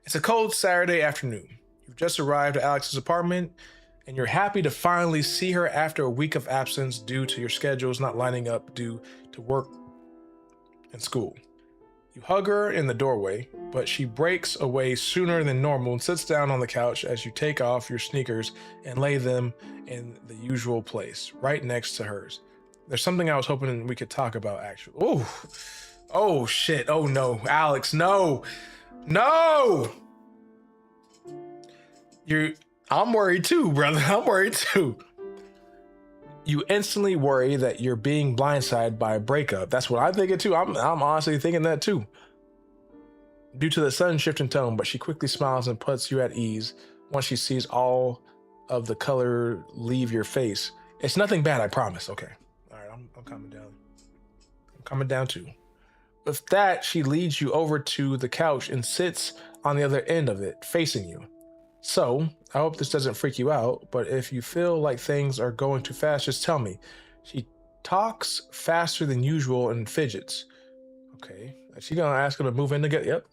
It's a cold Saturday afternoon. You've just arrived at Alex's apartment, and you're happy to finally see her after a week of absence due to your schedules not lining up due to work and school. You hug her in the doorway, but she breaks away sooner than normal and sits down on the couch as you take off your sneakers and lay them in the usual place, right next to hers. There's something I was hoping we could talk about, actually. Oh shit. Oh no, Alex, no. I'm worried too, brother. I'm worried too. You instantly worry that you're being blindsided by a breakup. That's what I'm thinking too. I'm honestly thinking that too. Due to the sudden shift in tone, but she quickly smiles and puts you at ease once she sees all of the color leave your face. It's nothing bad, I promise. Okay. All right, I'm coming down. I'm coming down too. With that, she leads you over to the couch and sits on the other end of it, facing you. So, I hope this doesn't freak you out, but if you feel like things are going too fast, just tell me. She talks faster than usual and fidgets. Okay. Is she gonna ask him to move in together? Yep.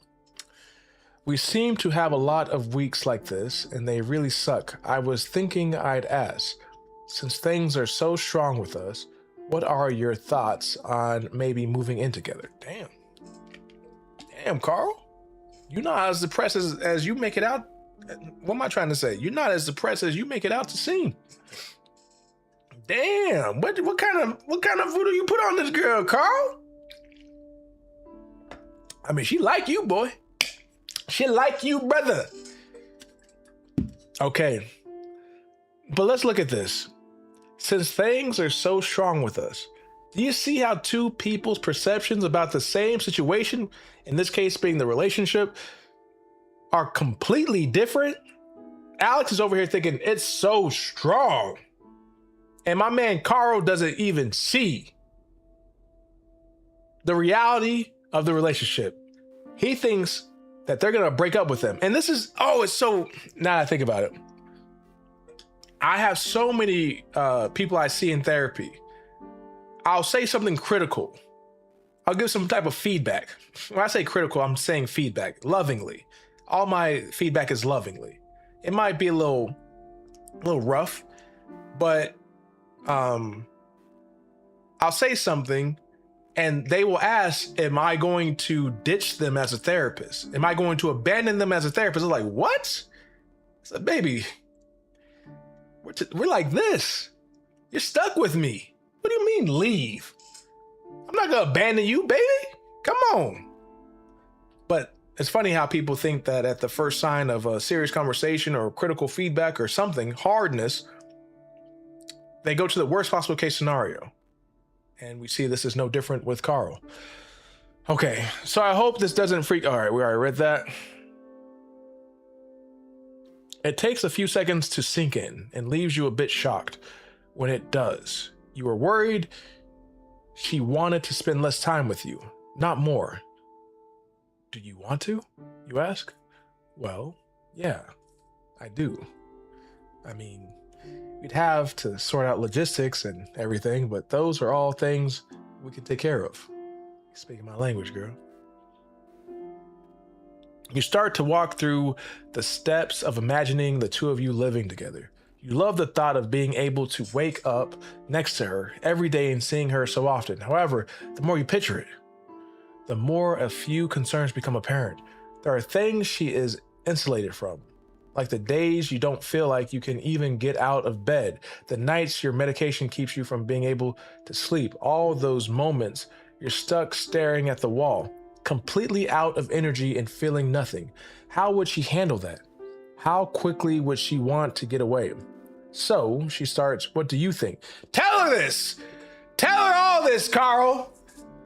We seem to have a lot of weeks like this, and they really suck. I was thinking I'd ask, since things are so strong with us, what are your thoughts on maybe moving in together? Damn. Damn, Carl. You're not as depressed as you make it out. What am I trying to say? You're not as depressed as you make it out to seem. Damn. What kind of voodoo you put on this girl, Carl? I mean, she like you, boy. She like you, brother. Okay. But let's look at this. Since things are so strong with us, do you see how two people's perceptions about the same situation, in this case being the relationship, are completely different? Alex is over here thinking it's so strong. And my man Carl doesn't even see the reality of the relationship. He thinks that they're going to break up with him. And this is, it's so, now I think about it. I have so many people I see in therapy. I'll say something critical. I'll give some type of feedback. When I say critical, I'm saying feedback lovingly. All my feedback is lovingly. It might be a little rough, but I'll say something and they will ask, am I going to ditch them as a therapist? Am I going to abandon them as a therapist? I'm like, what? I said, baby, we're like this. You're stuck with me. What do you mean leave? I'm not gonna abandon you, baby. Come on. But it's funny how people think that at the first sign of a serious conversation or critical feedback or something, hardness, they go to the worst possible case scenario. And we see this is no different with Carl. Okay, so I hope this doesn't freak. All right, we already read that. It takes a few seconds to sink in and leaves you a bit shocked when it does. You were worried she wanted to spend less time with you, not more. Do you want to? You ask? Well, yeah, I do. I mean, we'd have to sort out logistics and everything, but those are all things we can take care of. Speaking my language, girl. You start to walk through the steps of imagining the two of you living together. You love the thought of being able to wake up next to her every day and seeing her so often. However, the more you picture it, the more a few concerns become apparent. There are things she is insulated from, like the days you don't feel like you can even get out of bed, the nights your medication keeps you from being able to sleep, all those moments you're stuck staring at the wall, completely out of energy and feeling nothing. How would she handle that? How quickly would she want to get away? So she starts, what do you think? Tell her this! Tell her all this, Carl!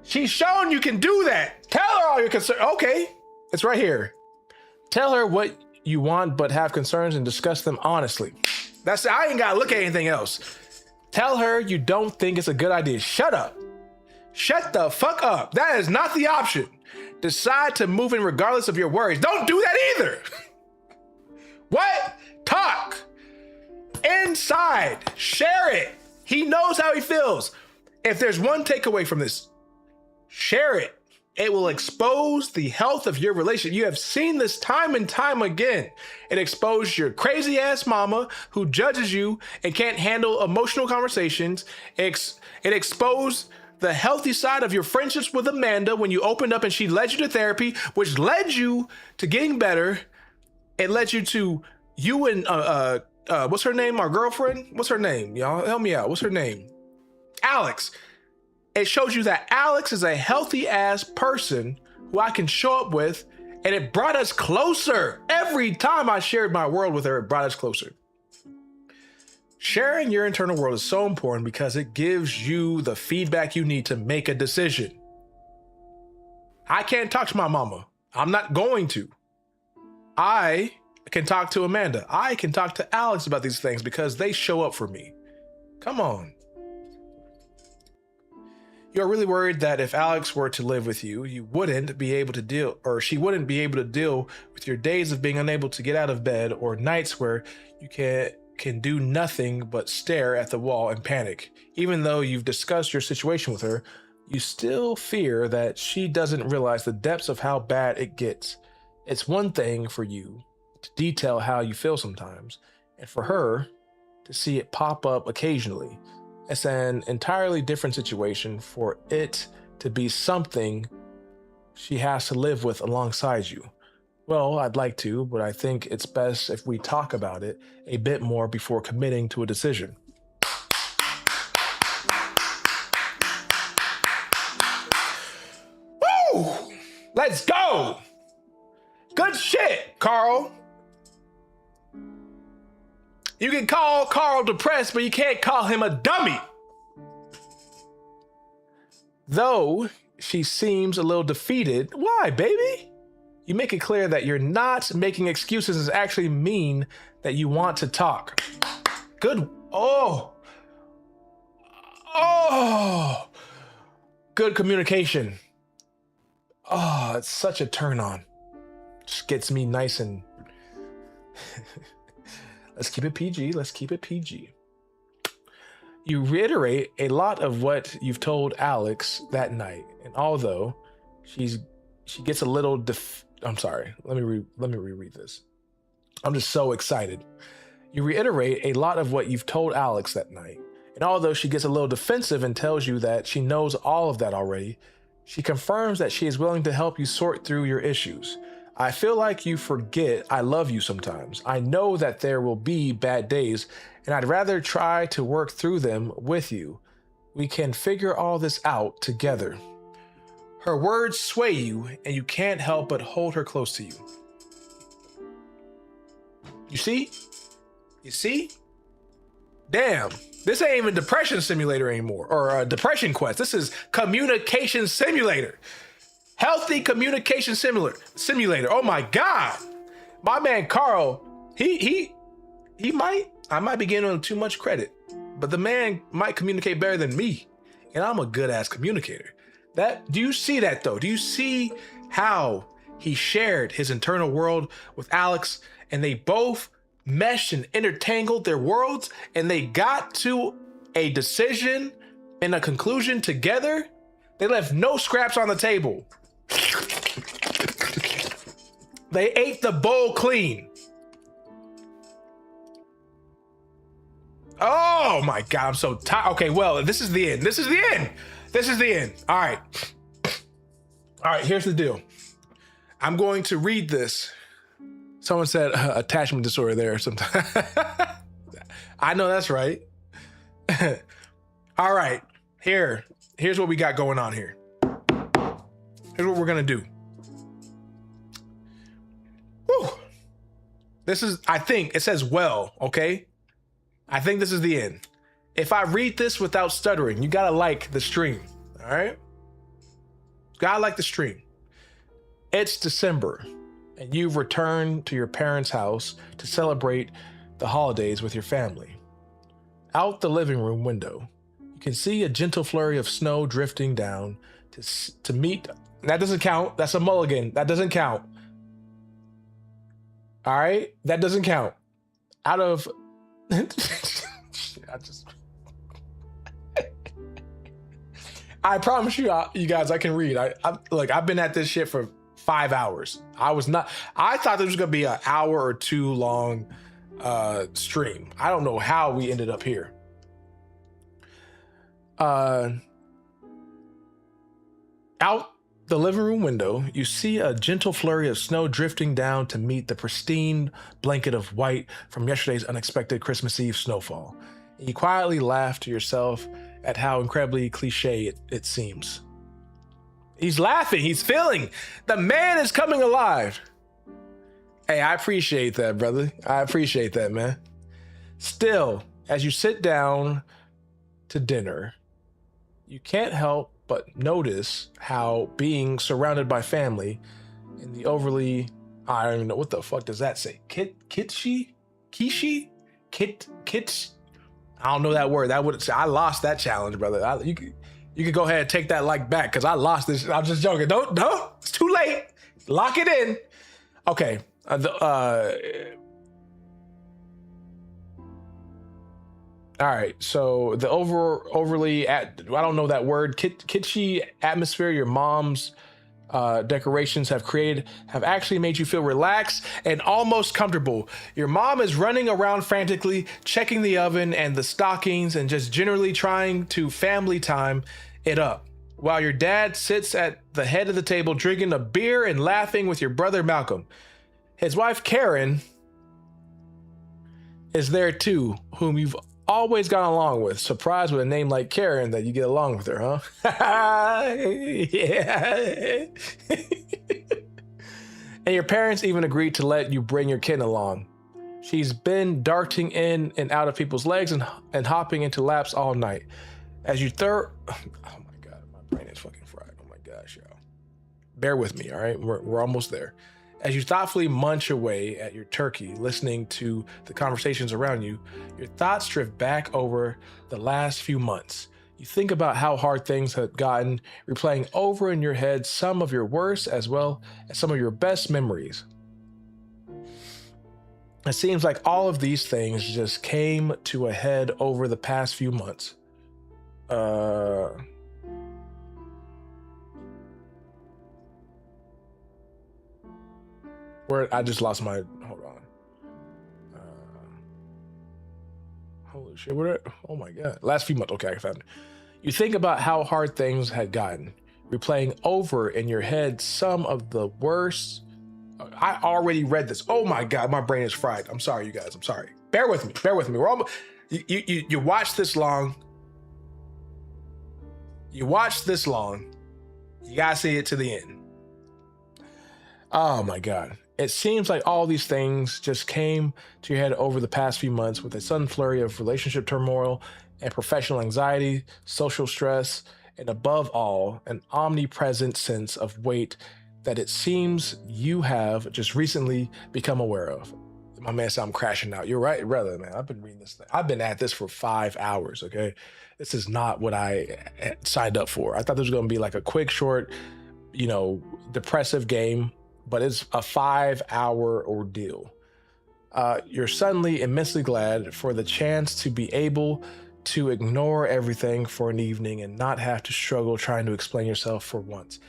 She's shown you can do that! Tell her all your concerns. Okay, it's right here. Tell her what you want, but have concerns and discuss them honestly. I ain't gotta look at anything else. Tell her you don't think it's a good idea. Shut up. Shut the fuck up. That is not the option. Decide to move in regardless of your worries. Don't do that either. What? Talk. Inside. Share it. He knows how he feels. If there's one takeaway from this, share it. It will expose the health of your relationship. You have seen this time and time again. It exposed your crazy ass mama who judges you and can't handle emotional conversations. It exposed the healthy side of your friendships with Amanda when you opened up and she led you to therapy, which led you to getting better. It led you to you and what's her name? Our girlfriend? What's her name? Y'all help me out. What's her name? Alex. It shows you that Alex is a healthy ass person who I can show up with, and it brought us closer. Every time I shared my world with her, it brought us closer. Sharing your internal world is so important because it gives you the feedback you need to make a decision. I can't talk to my mama. I'm not going to. I can talk to Amanda. I can talk to Alex about these things because they show up for me. Come on. You're really worried that if Alex were to live with you, you wouldn't be able to deal, or she wouldn't be able to deal with your days of being unable to get out of bed, or nights where you can do nothing but stare at the wall and panic. Even though you've discussed your situation with her, you still fear that she doesn't realize the depths of how bad it gets. It's one thing for you to detail how you feel sometimes, and for her to see it pop up occasionally. It's an entirely different situation for it to be something she has to live with alongside you. Well, I'd like to, but I think it's best if we talk about it a bit more before committing to a decision. Woo! Let's go! Good shit, Carl. You can call Carl depressed, but you can't call him a dummy. Though she seems a little defeated. Why, baby? You make it clear that you're not making excuses and actually mean that you want to talk. Good. Oh. Good communication. Oh, it's such a turn on. Just gets me nice and... Let's keep it PG. Let's keep it PG. You reiterate a lot of what you've told Alex that night, and although she gets a little I'm sorry. Let me reread this. I'm just so excited. You reiterate a lot of what you've told Alex that night, and although she gets a little defensive and tells you that she knows all of that already, she confirms that she is willing to help you sort through your issues. I feel like you forget I love you sometimes. I know that there will be bad days, and I'd rather try to work through them with you. We can figure all this out together. Her words sway you, and you can't help but hold her close to you. You see? You see? Damn, this ain't even Depression Simulator anymore, or Depression Quest. This is Communication Simulator. Healthy Communication Simulator. Oh my God. My man Carl, I might be giving him too much credit, but the man might communicate better than me, and I'm a good ass communicator. Do you see that though? Do you see how he shared his internal world with Alex, and they both meshed and intertangled their worlds, and they got to a decision and a conclusion together? They left no scraps on the table. They ate the bowl clean. Oh my God, I'm so tired. Okay, well, this is the end. This is the end. This is the end. All right. All right, here's the deal. I'm going to read this. Someone said attachment disorder there or something. I know that's right. All right, here's what we got going on here. Here's what we're gonna do. Whew. This is, I think, it says well, okay? I think this is the end. If I read this without stuttering, you gotta like the stream, all right? Gotta like the stream. It's December, and you've returned to your parents' house to celebrate the holidays with your family. Out the living room window, you can see a gentle flurry of snow drifting down to meet. That doesn't count. That's a mulligan. That doesn't count. All right? That doesn't count. Out of... I promise you guys, I can read. I've been at this shit for 5 hours. I thought this was going to be an hour or two long stream. I don't know how we ended up here. Out the living room window, you see a gentle flurry of snow drifting down to meet the pristine blanket of white from yesterday's unexpected Christmas Eve snowfall. And you quietly laugh to yourself at how incredibly cliche it seems. He's laughing. He's feeling. The man is coming alive. Hey, I appreciate that, brother. I appreciate that, man. Still, as you sit down to dinner, you can't help but notice how being surrounded by family in the overly, I don't even know, what the fuck does that say? Kishi? I don't know that word. I lost that challenge, brother. You You can go ahead and take that like back because I lost this. I'm just joking. Don't. It's too late. Lock it in. Okay. All right. So the overly I don't know that word, kitschy atmosphere your mom's decorations have actually made you feel relaxed and almost comfortable. Your mom is running around frantically, checking the oven and the stockings and just generally trying to family time it up. While your dad sits at the head of the table drinking a beer and laughing with your brother Malcolm. His wife Karen is there too, whom you've always gone along with. Surprised with a name like Karen that you get along with her, huh? Yeah. And your parents even agreed to let you bring your kid along. She's been darting in and out of people's legs and hopping into laps all night. As you oh my God, my brain is fucking fried. Oh my gosh, y'all. Bear with me, all right? We're almost there. As you thoughtfully munch away at your turkey, listening to the conversations around you, your thoughts drift back over the last few months. You think about how hard things have gotten, replaying over in your head some of your worst as well as some of your best memories. It seems like all of these things just came to a head over the past few months. Where I just lost my, hold on. Holy shit, oh my God. Last few months, okay, I found it. You think about how hard things had gotten, replaying over in your head some of the worst. I already read this. Oh my God, my brain is fried. I'm sorry, you guys, I'm sorry. Bear with me. We're almost, you watch this long. You watch this long. You gotta see it to the end. Oh my God. It seems like all these things just came to your head over the past few months with a sudden flurry of relationship turmoil and professional anxiety, social stress, and above all, an omnipresent sense of weight that it seems you have just recently become aware of. My man said I'm crashing out. You're right, brother, man. I've been reading this thing. I've been at this for 5 hours, okay? This is not what I signed up for. I thought this was going to be like a quick, short, depressive game, but it's a 5-hour ordeal. You're suddenly immensely glad for the chance to be able to ignore everything for an evening and not have to struggle trying to explain yourself for once.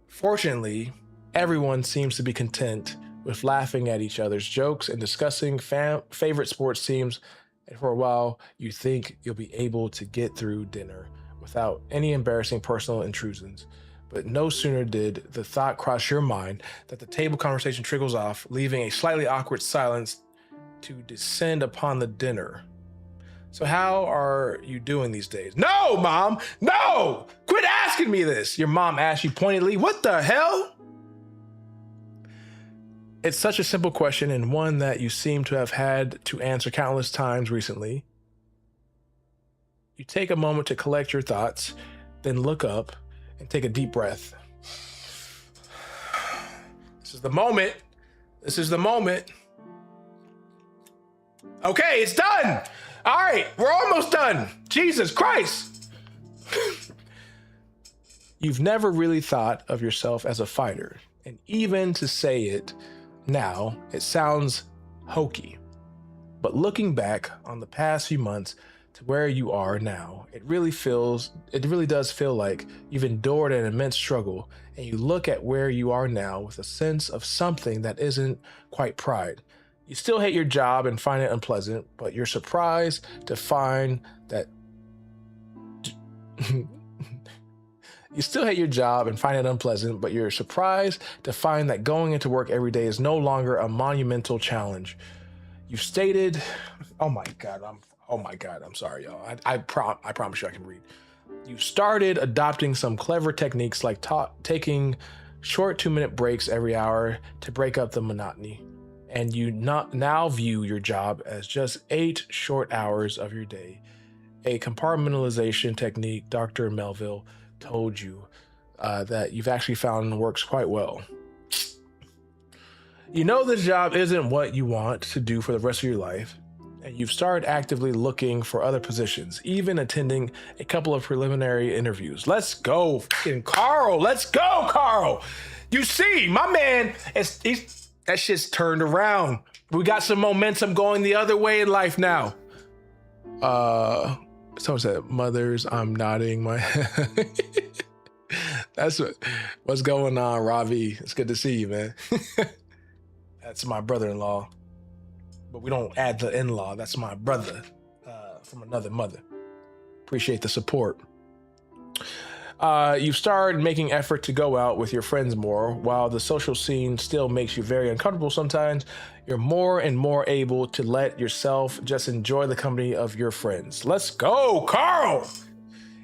Fortunately, everyone seems to be content with laughing at each other's jokes and discussing favorite sports teams, and for a while, you think you'll be able to get through dinner without any embarrassing personal intrusions. But no sooner did the thought cross your mind that the table conversation trickles off, leaving a slightly awkward silence to descend upon the dinner. So how are you doing these days? No, Mom, no! Quit asking me this, your mom asked you pointedly. What the hell? It's such a simple question and one that you seem to have had to answer countless times recently. You take a moment to collect your thoughts, then look up and take a deep breath. This is the moment. This is the moment. Okay, it's done. All right, we're almost done. Jesus Christ. You've never really thought of yourself as a fighter, and even to say it now, it sounds hokey. But looking back on the past few months to where you are now, it really does feel like you've endured an immense struggle, and you look at where you are now with a sense of something that isn't quite pride. You still hate your job and find it unpleasant, but you're surprised to find that you still hate your job and find it unpleasant, but you're surprised to find that going into work every day is no longer a monumental challenge. You've stated, oh my God, I'm sorry, y'all. I promise you I can read. You started adopting some clever techniques like taking short 2-minute breaks every hour to break up the monotony. And you now view your job as just 8 short hours of your day, a compartmentalization technique Dr. Melville told you that you've actually found works quite well. You know the job isn't what you want to do for the rest of your life, and you've started actively looking for other positions, even attending a couple of preliminary interviews. Let's go, fucking Carl. Let's go, Carl. You see, my man, that shit's turned around. We got some momentum going the other way in life now. Someone said, mothers, I'm nodding my head. That's what's going on, Ravi. It's good to see you, man. That's my brother-in-law. But we don't add the in-law. That's my brother from another mother. Appreciate the support. You've started making effort to go out with your friends more. While the social scene still makes you very uncomfortable sometimes, you're more and more able to let yourself just enjoy the company of your friends. Let's go, Carl!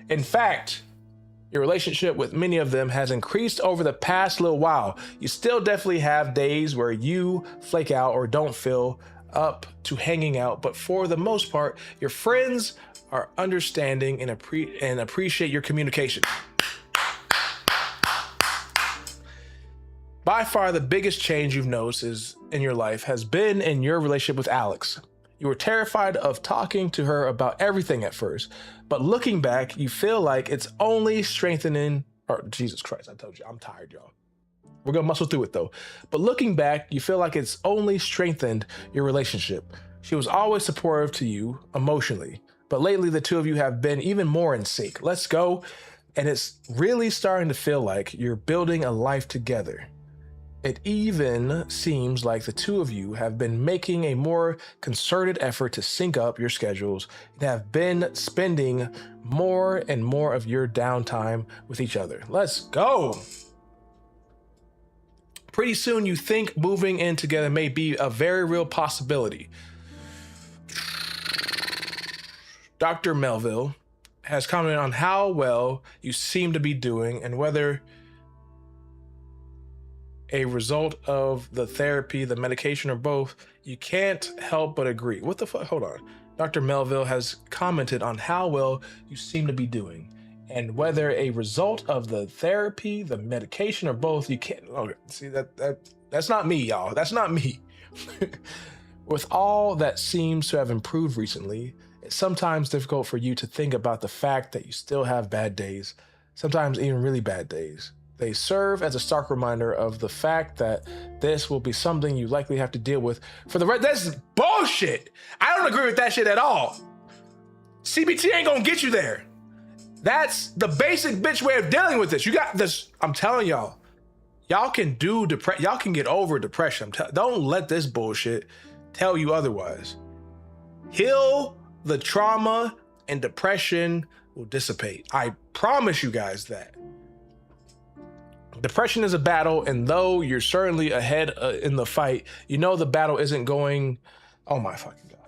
In fact, your relationship with many of them has increased over the past little while. You still definitely have days where you flake out or don't feel up to hanging out, but for the most part, your friends are understanding and appreciate your communication. By far, the biggest change you've noticed in your life has been in your relationship with Alex. You were terrified of talking to her about everything at first, but looking back, you feel like it's only strengthening, or Jesus Christ, I told you, I'm tired, y'all. We're gonna muscle through it though. But looking back, you feel like it's only strengthened your relationship. She was always supportive to you emotionally, but lately the two of you have been even more in sync. Let's go. And it's really starting to feel like you're building a life together. It even seems like the two of you have been making a more concerted effort to sync up your schedules and have been spending more and more of your downtime with each other. Let's go. Pretty soon you think moving in together may be a very real possibility. Dr. Melville has commented on how well you seem to be doing and whether a result of the therapy, the medication, or both. You can't help but agree. What the fuck? Hold on. Dr. Melville has commented on how well you seem to be doing and whether a result of the therapy, the medication, or both. You can't. Okay, see that's not me, y'all. That's not me. With all that seems to have improved recently, it's sometimes difficult for you to think about the fact that you still have bad days, sometimes even really bad days. They serve as a stark reminder of the fact that this will be something you likely have to deal with for the rest. That's bullshit. I don't agree with that shit at all. CBT ain't gonna get you there. That's the basic bitch way of dealing with this. You got this. I'm telling y'all, y'all can do depression. Y'all can get over depression. Don't let this bullshit tell you otherwise. Heal the trauma and depression will dissipate. I promise you guys that. Depression is a battle, and though you're certainly ahead in the fight, you know the battle isn't going. Oh my fucking God.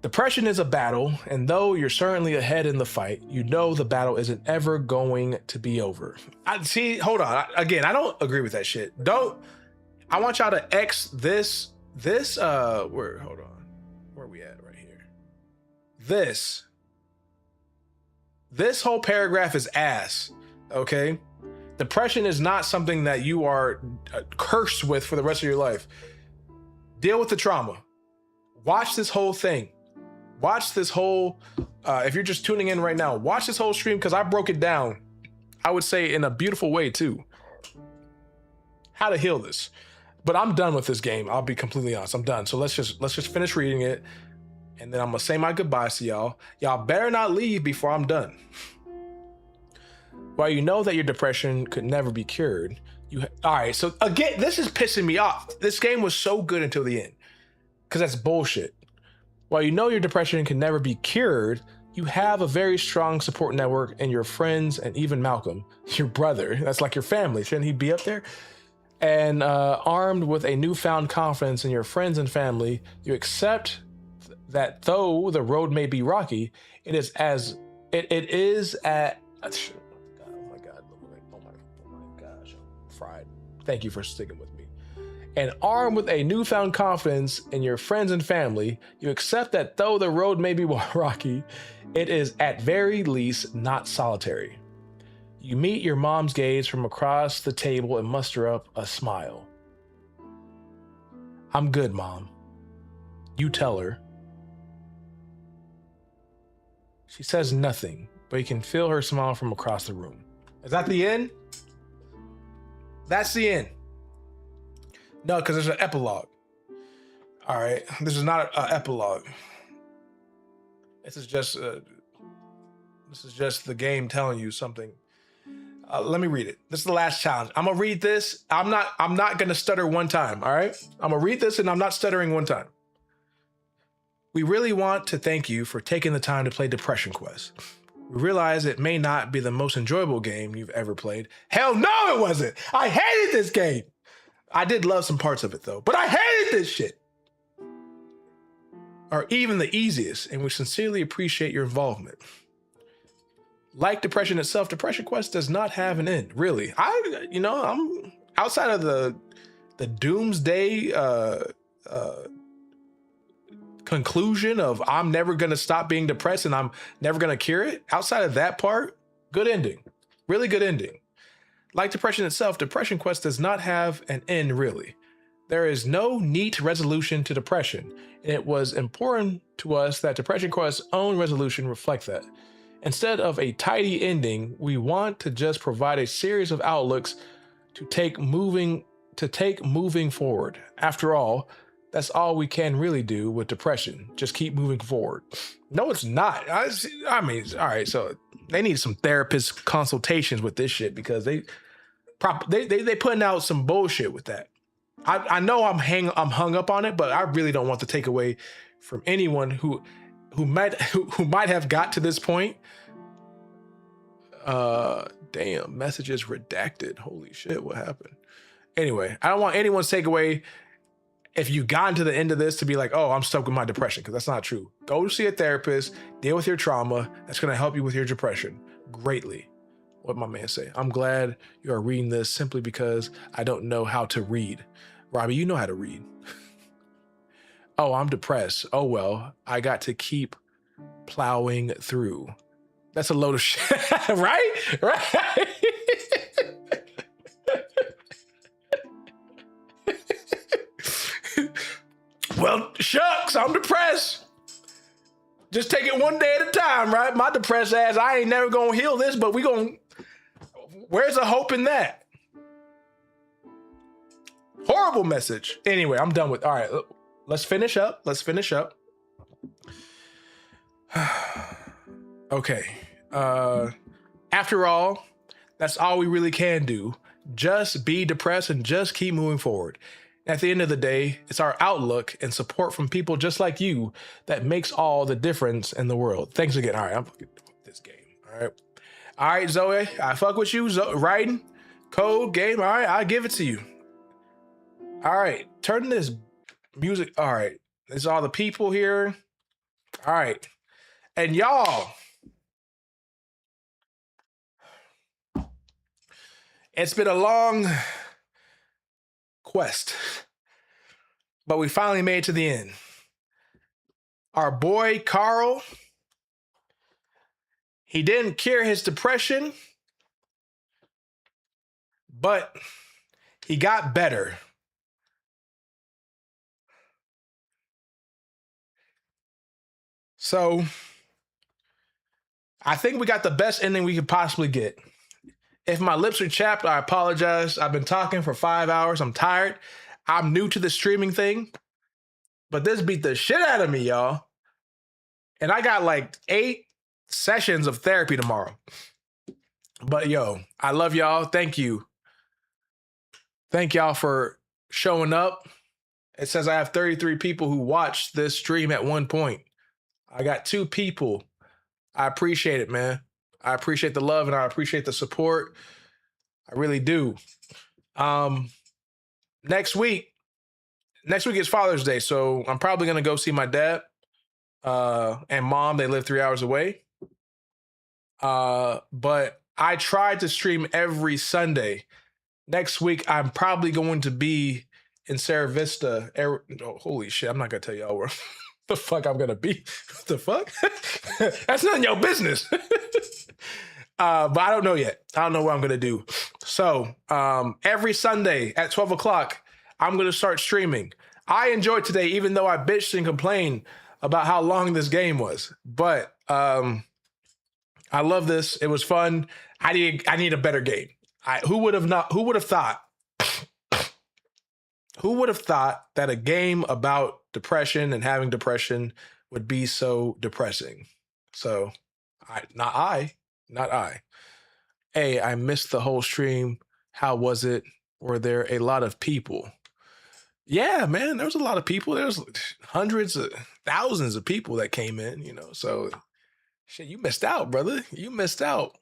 Depression is a battle, and though you're certainly ahead in the fight, you know the battle isn't ever going to be over. Hold on. Again, I don't agree with that shit. I want y'all to X this, hold on. Where are we at right here? This whole paragraph is ass, okay? Depression is not something that you are cursed with for the rest of your life. Deal with the trauma. Watch this whole thing. Watch this whole, if you're just tuning in right now, watch this whole stream because I broke it down, I would say in a beautiful way too. How to heal this. But I'm done with this game. I'll be completely honest. I'm done. So let's just finish reading it. And then I'm gonna say my goodbyes to y'all. Y'all better not leave before I'm done. While you know that your depression could never be cured, all right, so again, this is pissing me off. This game was so good until the end, because that's bullshit. While you know your depression can never be cured, you have a very strong support network in your friends and even Malcolm, your brother. That's like your family. Shouldn't he be up there? And armed with a newfound confidence in your friends and family, you accept that though the road may be rocky, it is at. Oh my gosh, I'm fried. Thank you for sticking with me. And armed with a newfound confidence in your friends and family, you accept that though the road may be rocky, it is at very least not solitary. You meet your mom's gaze from across the table and muster up a smile. I'm good, Mom. You tell her. She says nothing, but you can feel her smile from across the room. Is that the end? That's the end. No, because there's an epilogue. All right, this is not an epilogue. This is just the game telling you something. Let me read it. This is the last challenge. I'm gonna read this. I'm not gonna stutter one time. All right, I'm gonna read this and I'm not stuttering one time. We really want to thank you for taking the time to play Depression Quest. We realize it may not be the most enjoyable game you've ever played. Hell no, it wasn't. I hated this game. I did love some parts of it though, but I hated this shit. Or even the easiest, and we sincerely appreciate your involvement. Like Depression itself, Depression Quest does not have an end, really. I'm outside of the doomsday conclusion of I'm never gonna stop being depressed and I'm never gonna cure it. Outside of that part, good ending, really good ending. Like Depression itself, Depression Quest does not have an end, really. There is no neat resolution to depression, and it was important to us that Depression Quest's own resolution reflect that. Instead of a tidy ending, we want to just provide a series of outlooks to take moving forward. After all, that's all we can really do with depression. Just keep moving forward. No, it's not. I mean, all right, so they need some therapist consultations with this shit because they putting out some bullshit with that. I know I'm hung up on it, but I really don't want to take away from anyone who might have got to this point. Damn, messages redacted. Holy shit, what happened? Anyway, I don't want anyone's takeaway if you've gotten to the end of this to be like, oh, I'm stuck with my depression, because that's not true. Go see a therapist, deal with your trauma. That's going to help you with your depression greatly. What my man say? I'm glad you are reading this simply because I don't know how to read. Robbie, you know how to read. Oh, I'm depressed. Oh, well, I got to keep plowing through. That's a load of shit, right? Right? Well, shucks, I'm depressed. Just take it one day at a time, right? My depressed ass, I ain't never gonna heal this, but where's the hope in that? Horrible message. Anyway, I'm done with, all right, let's finish up. Okay. After all, that's all we really can do. Just be depressed and just keep moving forward. At the end of the day, it's our outlook and support from people just like you that makes all the difference in the world. Thanks again. All right, I'm fucking this game. All right, Zoe, I fuck with you. Writing, code, game. All right, I'll give it to you. All right, turn this music. All right, there's all the people here. All right, and y'all, it's been a long quest, but we finally made it to the end. Our boy Carl, he didn't cure his depression, but he got better. So I think we got the best ending we could possibly get. If my lips are chapped, I apologize. I've been talking for 5 hours. I'm tired. I'm new to the streaming thing, but this beat the shit out of me, y'all. And I got like 8 sessions of therapy tomorrow. But yo, I love y'all. Thank you. Thank y'all for showing up. It says I have 33 people who watched this stream at one point. I got 2 people. I appreciate it, man. I appreciate the love and I appreciate the support. I really do. Next week is Father's Day, so I'm probably gonna go see my dad and mom. They live 3 hours away. But I tried to stream every Sunday. Next week, I'm probably going to be in Sarah Vista. Oh, holy shit, I'm not gonna tell y'all where the fuck I'm gonna be. What the fuck? That's none of your business. But I don't know yet. I don't know what I'm gonna do. So every Sunday at 12 o'clock, I'm gonna start streaming. I enjoyed today, even though I bitched and complained about how long this game was. But I love this. It was fun. I need a better game. Who would have not? Who would have thought? Who would have thought that a game about depression and having depression would be so depressing? So, not I. Hey, I missed the whole stream. How was it? Were there a lot of people? Yeah, man, there was a lot of people. There was hundreds of thousands of people that came in, So shit, you missed out, brother. You missed out.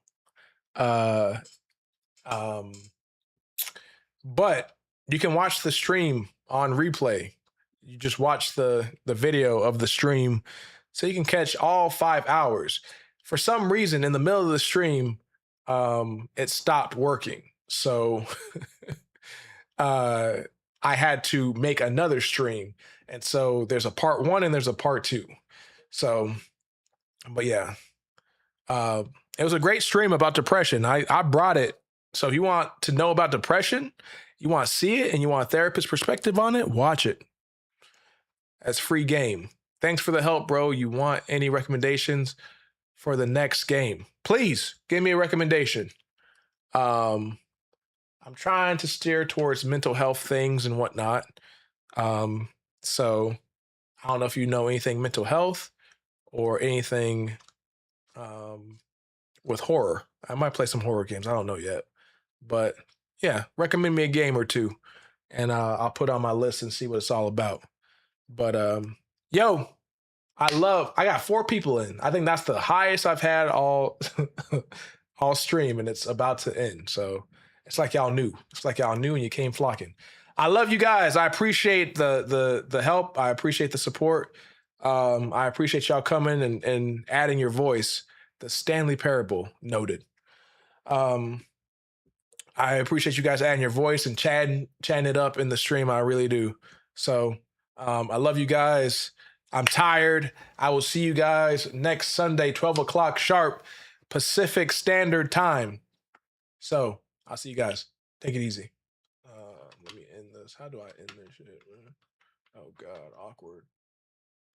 Uh um but you can watch the stream on replay. You just watch the video of the stream so you can catch all 5 hours. For some reason in the middle of the stream, it stopped working. So uh I had to make another stream. And so there's a part one and there's a part two. So, but yeah, uh, it was a great stream about depression. I brought it. So if you want to know about depression, you want to see it, and you want a therapist's perspective on it, watch it. That's free game. Thanks for the help, bro. You want any recommendations for the next game? Please give me a recommendation. I'm trying to steer towards mental health things and whatnot. So I don't know if you know anything mental health or anything with horror. I might play some horror games. I don't know yet. But yeah, recommend me a game or two, and I'll put on my list and see what it's all about. But yo, I got 4 people in. I think that's the highest I've had all all stream, and it's about to end. So it's like y'all knew. It's like y'all knew and you came flocking. I love you guys. I appreciate the help. I appreciate the support. I appreciate y'all coming and adding your voice. The Stanley Parable noted. I appreciate you guys adding your voice and chatting it up in the stream. I really do. So I love you guys. I'm tired. I will see you guys next Sunday, 12 o'clock sharp, Pacific Standard Time. So I'll see you guys. Take it easy. Let me end this. How do I end this shit, man? Oh, God, awkward.